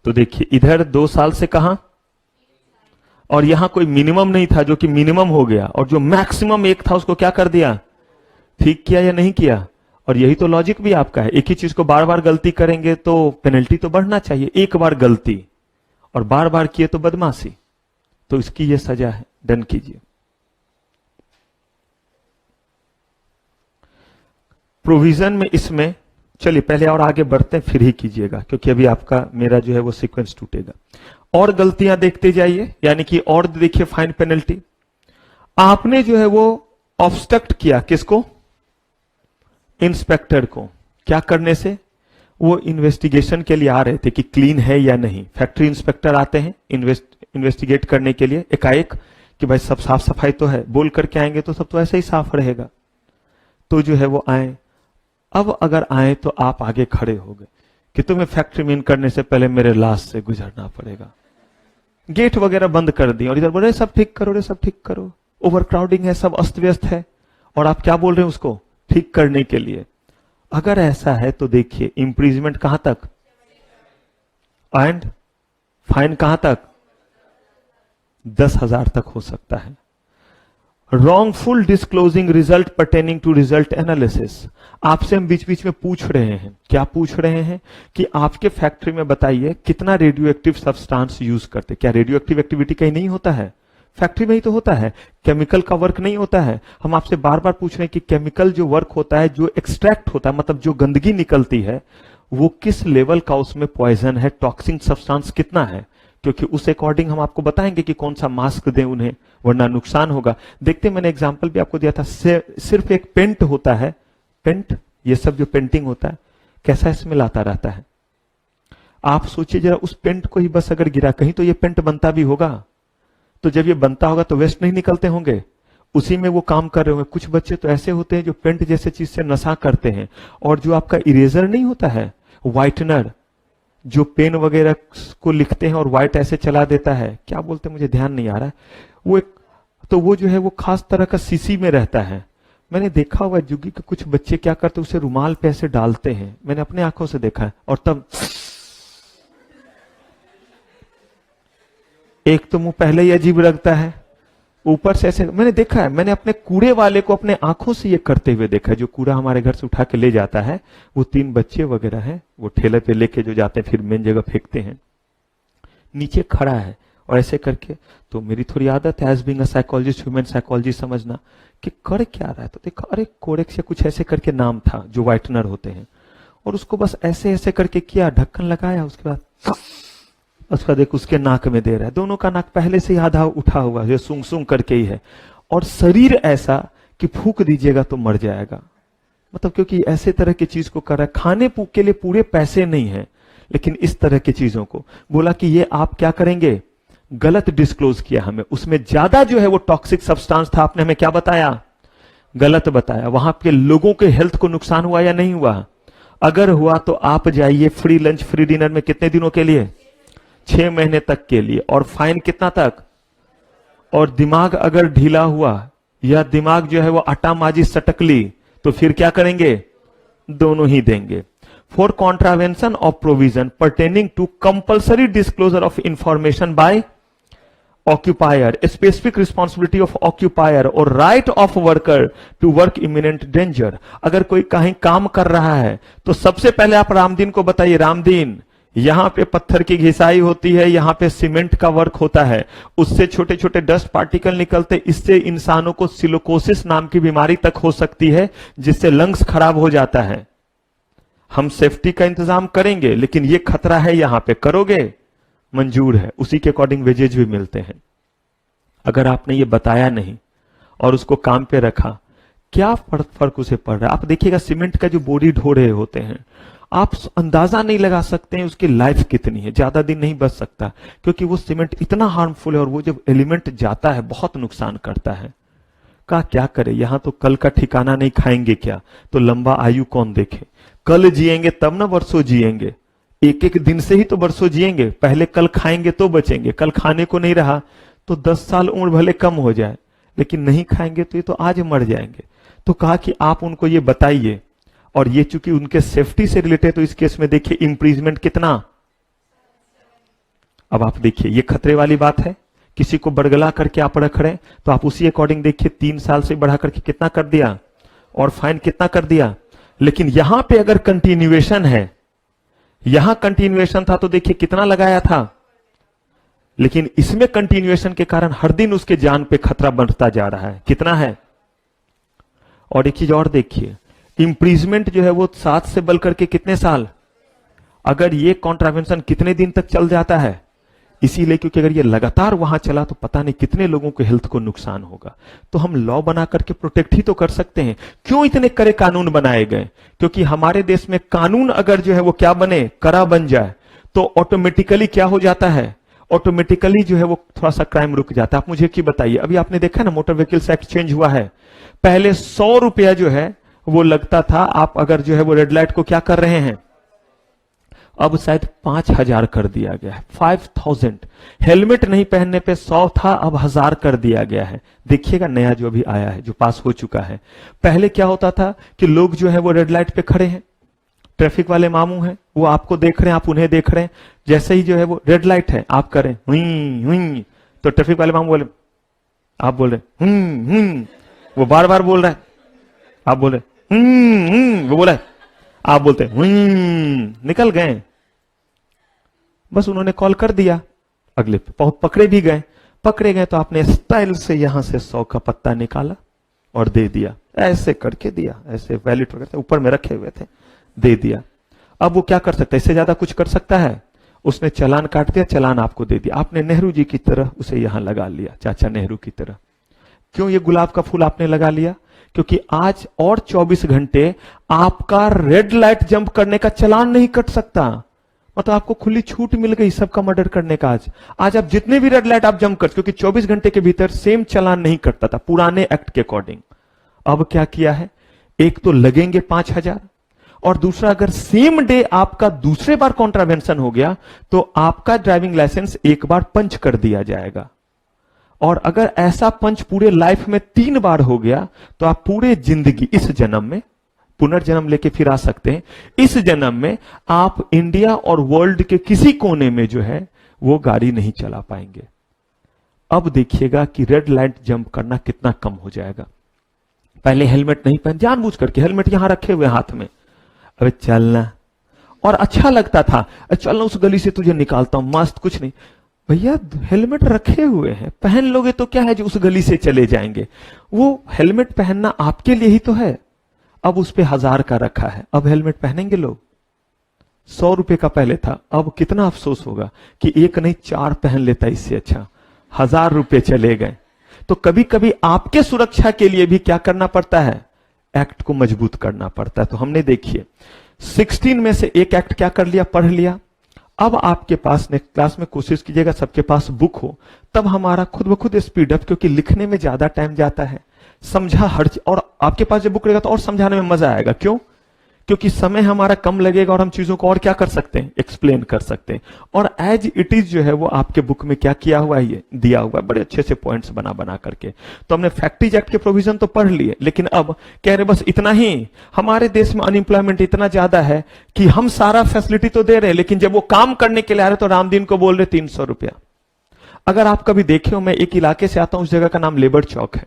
तो देखिए इधर 2 साल से कहां, और यहां कोई मिनिमम नहीं था जो कि मिनिमम हो गया, और जो मैक्सिमम 1 था उसको क्या कर दिया, ठीक किया या नहीं किया? और यही तो लॉजिक भी आपका है, एक ही चीज को बार बार गलती करेंगे तो पेनल्टी तो बढ़ना चाहिए। एक बार गलती और बार बार किए तो बदमाशी, तो इसकी ये सजा है, डन कीजिए। प्रोविजन में इसमें चलिए पहले और आगे बढ़ते हैं, फिर ही कीजिएगा, क्योंकि अभी आपका मेरा जो है वो सीक्वेंस टूटेगा। और गलतियां देखते जाइए, यानी कि और देखिए फाइन पेनल्टी। आपने जो है वो ऑब्स्ट्रक्ट किया, किसको? इंस्पेक्टर को। क्या करने से? वो इन्वेस्टिगेशन के लिए आ रहे थे कि क्लीन है या नहीं। फैक्ट्री इंस्पेक्टर आते हैं इन्वेस्टिगेट करने के लिए एकाएक कि भाई सब साफ सफाई तो है, बोल करके आएंगे तो सब तो ऐसे ही साफ रहेगा। तो जो है वो आए। अब अगर आए तो आप आगे खड़े हो गए कि तुम्हें फैक्ट्री में इन करने से पहले मेरे लाश से गुजरना पड़ेगा। गेट वगैरह बंद कर दिए और इधर बोले सब ठीक करो रे, सब ठीक करो, ओवर क्राउडिंग है, सब अस्त व्यस्त है, और आप क्या बोल रहे हैं उसको ठीक करने के लिए। अगर ऐसा है तो देखिए इंप्रीजमेंट कहां तक एंड फाइन कहां तक? 10,000 तक हो सकता है। Wrongful disclosing result pertaining to result analysis. आपसे हम बीच बीच में पूछ रहे हैं, क्या पूछ रहे हैं कि आपके फैक्ट्री में बताइए कितना रेडियो एक्टिव सब्सटेंस यूज करते। क्या रेडियो एक्टिव एक्टिविटी कहीं नहीं होता है? फैक्ट्री में ही तो होता है, केमिकल का वर्क नहीं होता है। हम आपसे बार बार पूछ रहे हैं कि केमिकल जो वर्क होता है, जो एक्सट्रैक्ट होता है, मतलब जो गंदगी निकलती है, वो किस लेवल का उसमें पॉइजन है, टॉक्सिक सब्सटेंस कितना है, क्योंकि उस अकॉर्डिंग हम आपको बताएंगे कि कौन सा मास्क दें उन्हें, वरना नुकसान होगा। देखते मैंने एग्जांपल भी आपको दिया था, सिर्फ एक पेंट होता है, पेंट, ये सब जो पेंटिंग होता है कैसा स्मेल आता रहता है। आप सोचिए जरा, उस पेंट को ही बस अगर गिरा कहीं तो ये पेंट बनता भी होगा, तो जब ये बनता होगा तो वेस्ट नहीं निकलते होंगे, उसी में वो काम कर रहे होंगे। कुछ बच्चे तो ऐसे होते हैं जो पेंट जैसे चीज से नशा करते हैं, और जो आपका इरेजर नहीं होता है, व्हाइटनर, जो पेन वगैरह को लिखते हैं और व्हाइट ऐसे चला देता है, क्या बोलते हैं मुझे ध्यान नहीं आ रहा है, वो एक, तो वो जो है वो खास तरह का सीसी में रहता है। मैंने देखा हुआ जुगी के कुछ बच्चे क्या करते हैं, उसे रुमाल पे ऐसे डालते हैं, मैंने अपने आंखों से देखा है, और तब एक तो मुंह पहले ही अजीब लगता है, ऊपर से ऐसे मैंने देखा है। मैंने अपने कूड़े वाले को अपने आंखों से ये करते हुए देखा है, जो कूड़ा हमारे घर से उठा के ले जाता है, वो 3 बच्चे वगैरह हैं, वो ठेले पे लेके जो जाते हैं फिर मेन जगह फेंकते हैं, नीचे खड़ा है और ऐसे करके। तो मेरी थोड़ी आदत है as being a psychologist, human psychology समझना कि कर क्या रहा है। तो देखा अरे कोरेक्स या कुछ ऐसे करके नाम था जो व्हाइटनर होते हैं, और उसको बस ऐसे ऐसे करके किया, ढक्कन लगाया, उसके बाद उसका देख उसके नाक में दे रहा है। दोनों का नाक पहले से ही आधा उठा हुआ है, सूंघ सूंघ करके ही है, और शरीर ऐसा कि फूंक दीजिएगा तो मर जाएगा। मतलब क्योंकि ऐसे तरह की चीज को कर रहा है, खाने के लिए पूरे पैसे नहीं है, लेकिन इस तरह की चीजों को बोला कि ये आप क्या करेंगे, गलत डिस्क्लोज किया हमें, उसमें ज्यादा जो है वो टॉक्सिक सब्सटेंस था, आपने हमें क्या बताया, गलत बताया। वहां के लोगों के हेल्थ को नुकसान हुआ या नहीं हुआ? अगर हुआ तो आप जाइए फ्री लंच फ्री डिनर में, कितने दिनों के लिए? 6 महीने तक के लिए, और फाइन कितना तक? और दिमाग अगर ढीला हुआ या दिमाग जो है वो आटा माजी सटक ली तो फिर क्या करेंगे? दोनों ही देंगे। For contravention of provision pertaining to compulsory disclosure of information by occupier, specific responsibility of occupier और right of worker to work imminent danger. अगर कोई कहीं काम कर रहा है तो सबसे पहले आप रामदीन को बताइए, रामदीन यहां पे पत्थर की घिसाई होती है, यहां पे सीमेंट का वर्क होता है, उससे छोटे छोटे डस्ट पार्टिकल निकलते, इससे इंसानों को सिलिकोसिस नाम की बीमारी तक हो सकती है, जिससे लंग्स खराब हो जाता है। हम सेफ्टी का इंतजाम करेंगे, लेकिन ये खतरा है, यहां पे करोगे मंजूर है, उसी के अकॉर्डिंग वेजेज भी मिलते हैं। अगर आपने ये बताया नहीं और उसको काम पे रखा, क्या फर्क उसे पड़ रहा है। आप देखिएगा सीमेंट का जो बोरी ढो रहे होते हैं, आप अंदाजा नहीं लगा सकते हैं उसकी लाइफ कितनी है, ज्यादा दिन नहीं बच सकता, क्योंकि वो सीमेंट इतना हार्मफुल है और वो जब एलिमेंट जाता है बहुत नुकसान करता है। क्या करे, यहां तो कल का ठिकाना नहीं, खाएंगे क्या, तो लंबा आयु कौन देखे। कल जिएंगे तब ना वर्षों जिएंगे, एक एक दिन से ही तो वर्षों जिएंगे। पहले कल खाएंगे तो बचेंगे, कल खाने को नहीं रहा तो 10 साल उम्र भले कम हो जाए, लेकिन नहीं खाएंगे तो ये तो आज मर जाएंगे। तो कहा कि आप उनको ये बताइए, और ये चूंकि उनके सेफ्टी से रिलेटेड, तो इस केस में देखिए इंप्रीजमेंट कितना। अब आप देखिए ये खतरे वाली बात है, किसी को बरगला करके आप रख रहे हैं, तो आप उसी अकॉर्डिंग देखिए 3 साल से बढ़ा करके कितना कर दिया, और फाइन कितना कर दिया। लेकिन यहां पे अगर कंटिन्यूएशन है, यहां कंटिन्यूएशन था तो देखिए कितना लगाया था, लेकिन इसमें कंटिन्यूएशन के कारण हर दिन उसके जान पे खतरा बढ़ता जा रहा है। कितना है। और एक चीज और देखिए, इंप्रीजमेंट जो है वो 7 से बढ़ करके कितने साल, अगर ये कॉन्ट्रावेंशन कितने दिन तक चल जाता है, इसीलिए क्योंकि अगर ये लगातार वहां चला तो पता नहीं कितने लोगों के हेल्थ को नुकसान होगा। तो हम लॉ बना करके प्रोटेक्ट ही तो कर सकते हैं। क्यों इतने कड़े कानून बनाए गए, क्योंकि हमारे देश में कानून अगर जो है वो क्या बने, कड़ा बन जाए, तो ऑटोमेटिकली क्या हो जाता है, ऑटोमेटिकली जो है वो थोड़ा सा क्राइम रुक जाता है। आप मुझे क्या बताइए, अभी आपने देखा ना मोटर व्हीकल्स एक्ट चेंज हुआ है, पहले 100 रुपया जो है वो लगता था, आप अगर जो है वो रेड लाइट को क्या कर रहे हैं, अब शायद 5000 कर दिया गया है, 5000। हेलमेट नहीं पहनने पे 100 था, अब 1000 कर दिया गया है। देखिएगा नया जो अभी आया है, जो पास हो चुका है। पहले क्या होता था कि लोग जो है वो रेड लाइट पे खड़े हैं, ट्रैफिक वाले मामू हैं, वो आपको देख रहे हैं, आप उन्हें देख रहे हैं, जैसे ही जो है वो रेड लाइट है आप करें हुई हुई, तो ट्रैफिक वाले मामू बोले, आप बोल रहे हुई, वो बार बार बोल रहा है, आप बोल रहे वो बोला है, आप बोलते निकल गए। बस उन्होंने कॉल कर दिया, अगले पकड़े भी गए, पकड़े गए तो आपने स्टाइल से यहां से 100 का पत्ता निकाला और दे दिया, ऐसे करके दिया, ऐसे वैलिड वगैरह ऊपर में रखे हुए थे, दे दिया। अब वो क्या कर सकता है, इससे ज्यादा कुछ कर सकता है। उसने चालान काट दिया, चालान आपको दे दिया, आपने नेहरू जी की तरह उसे यहां लगा लिया, चाचा नेहरू की तरह। क्यों ये गुलाब का फूल आपने लगा लिया, क्योंकि आज और 24 घंटे आपका रेड लाइट जंप करने का चालान नहीं कट सकता। मतलब आपको खुली छूट मिल गई सबका मर्डर करने का। आज आप जितने भी रेड लाइट आप जंप कर, क्योंकि 24 घंटे के भीतर सेम चालान नहीं कटता था पुराने एक्ट के अकॉर्डिंग। अब क्या किया है, एक तो लगेंगे 5000, और दूसरा अगर सेम डे आपका दूसरे बार कॉन्ट्रावेंशन हो गया तो आपका ड्राइविंग लाइसेंस एक बार पंच कर दिया जाएगा। और अगर ऐसा पंच पूरे लाइफ में 3 बार हो गया तो आप पूरे जिंदगी, इस जन्म में पुनर्जन्म लेके फिर आ सकते हैं, इस जन्म में आप इंडिया और वर्ल्ड के किसी कोने में जो है वो गाड़ी नहीं चला पाएंगे। अब देखिएगा कि रेड लाइट जंप करना कितना कम हो जाएगा। पहले हेलमेट नहीं पहन, जानबूझ करके हेलमेट यहां रखे हुए हाथ में, अबे चलना, और अच्छा लगता था, चलना उस गली से तुझे निकालता हूं, मस्त, कुछ नहीं भैया, हेलमेट रखे हुए हैं, पहन लोगे तो क्या है जो उस गली से चले जाएंगे। वो हेलमेट पहनना आपके लिए ही तो है। अब उस पे 1000 का रखा है, अब हेलमेट पहनेंगे लोग। 100 रुपए का पहले था, अब कितना अफसोस होगा कि एक नहीं 4 पहन लेता, इससे अच्छा 1000 रुपए चले गए। तो कभी कभी आपके सुरक्षा के लिए भी क्या करना पड़ता है, एक्ट को मजबूत करना पड़ता है। तो हमने देखिए 16 में से एक एक्ट क्या कर लिया, पढ़ लिया। अब आपके पास नेक्स्ट क्लास में कोशिश कीजिएगा सबके पास बुक हो, तब हमारा खुद ब खुद स्पीड अप, क्योंकि लिखने में ज्यादा टाइम जाता है, समझा हर चीज, और आपके पास जब बुक रहेगा तो और समझाने में मजा आएगा। क्यों, क्योंकि समय हमारा कम लगेगा और हम चीजों को और क्या कर सकते हैं, एक्सप्लेन कर सकते हैं। और एज इट इज जो है वो आपके बुक में क्या किया हुआ है, ये दिया हुआ है, बड़े अच्छे से पॉइंट्स बना बना करके। तो हमने फैक्ट्रीज एक्ट के प्रोविजन तो पढ़ लिए, लेकिन अब कह रहे बस इतना ही। हमारे देश में अनएम्प्लॉयमेंट इतना ज्यादा है कि हम सारा फैसिलिटी तो दे रहे हैं, लेकिन जब वो काम करने के लिए आ रहे तो रामदीन को बोल रहे 300 रुपया। अगर आप कभी देखे हो, मैं एक इलाके से आता हूं, उस जगह का नाम लेबर चौक है,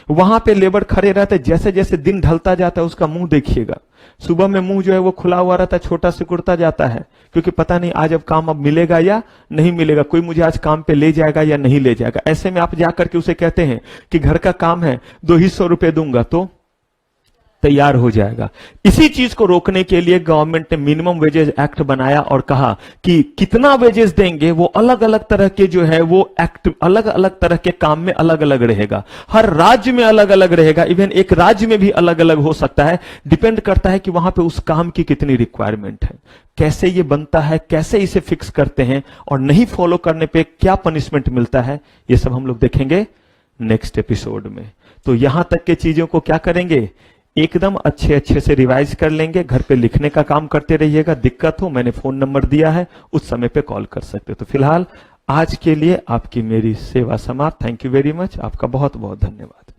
वहां पे लेबर खड़े रहते, जैसे जैसे दिन ढलता जाता है उसका मुंह देखिएगा, सुबह में मुंह जो है वो खुला हुआ रहता है, छोटा सिकुड़ता जाता है, क्योंकि पता नहीं आज अब काम अब मिलेगा या नहीं मिलेगा, कोई मुझे आज काम पे ले जाएगा या नहीं ले जाएगा। ऐसे में आप जाकर के उसे कहते हैं कि घर का काम है, 200 रुपए दूंगा, तो तैयार हो जाएगा। इसी चीज को रोकने के लिए गवर्नमेंट ने मिनिमम वेजेस एक्ट बनाया और कहा कि कितना वेजेस देंगे वो अलग अलग तरह के जो है वो एक्ट अलग अलग तरह के काम में अलग अलग रहेगा, हर राज्य में अलग अलग रहेगा, इवन एक राज्य में भी अलग अलग हो सकता है। डिपेंड करता है कि वहां पे उस काम की कितनी रिक्वायरमेंट है, कैसे ये बनता है, कैसे इसे फिक्स करते हैं और नहीं फॉलो करने पे क्या पनिशमेंट मिलता है, ये सब हम लोग देखेंगे नेक्स्ट एपिसोड में। तो यहां तक के चीजों को क्या करेंगे, एकदम अच्छे अच्छे से रिवाइज कर लेंगे, घर पे लिखने का काम करते रहिएगा। दिक्कत हो मैंने फोन नंबर दिया है, उस समय पे कॉल कर सकते हो। तो फिलहाल आज के लिए आपकी मेरी सेवा समाप्त। थैंक यू वेरी मच, आपका बहुत बहुत धन्यवाद।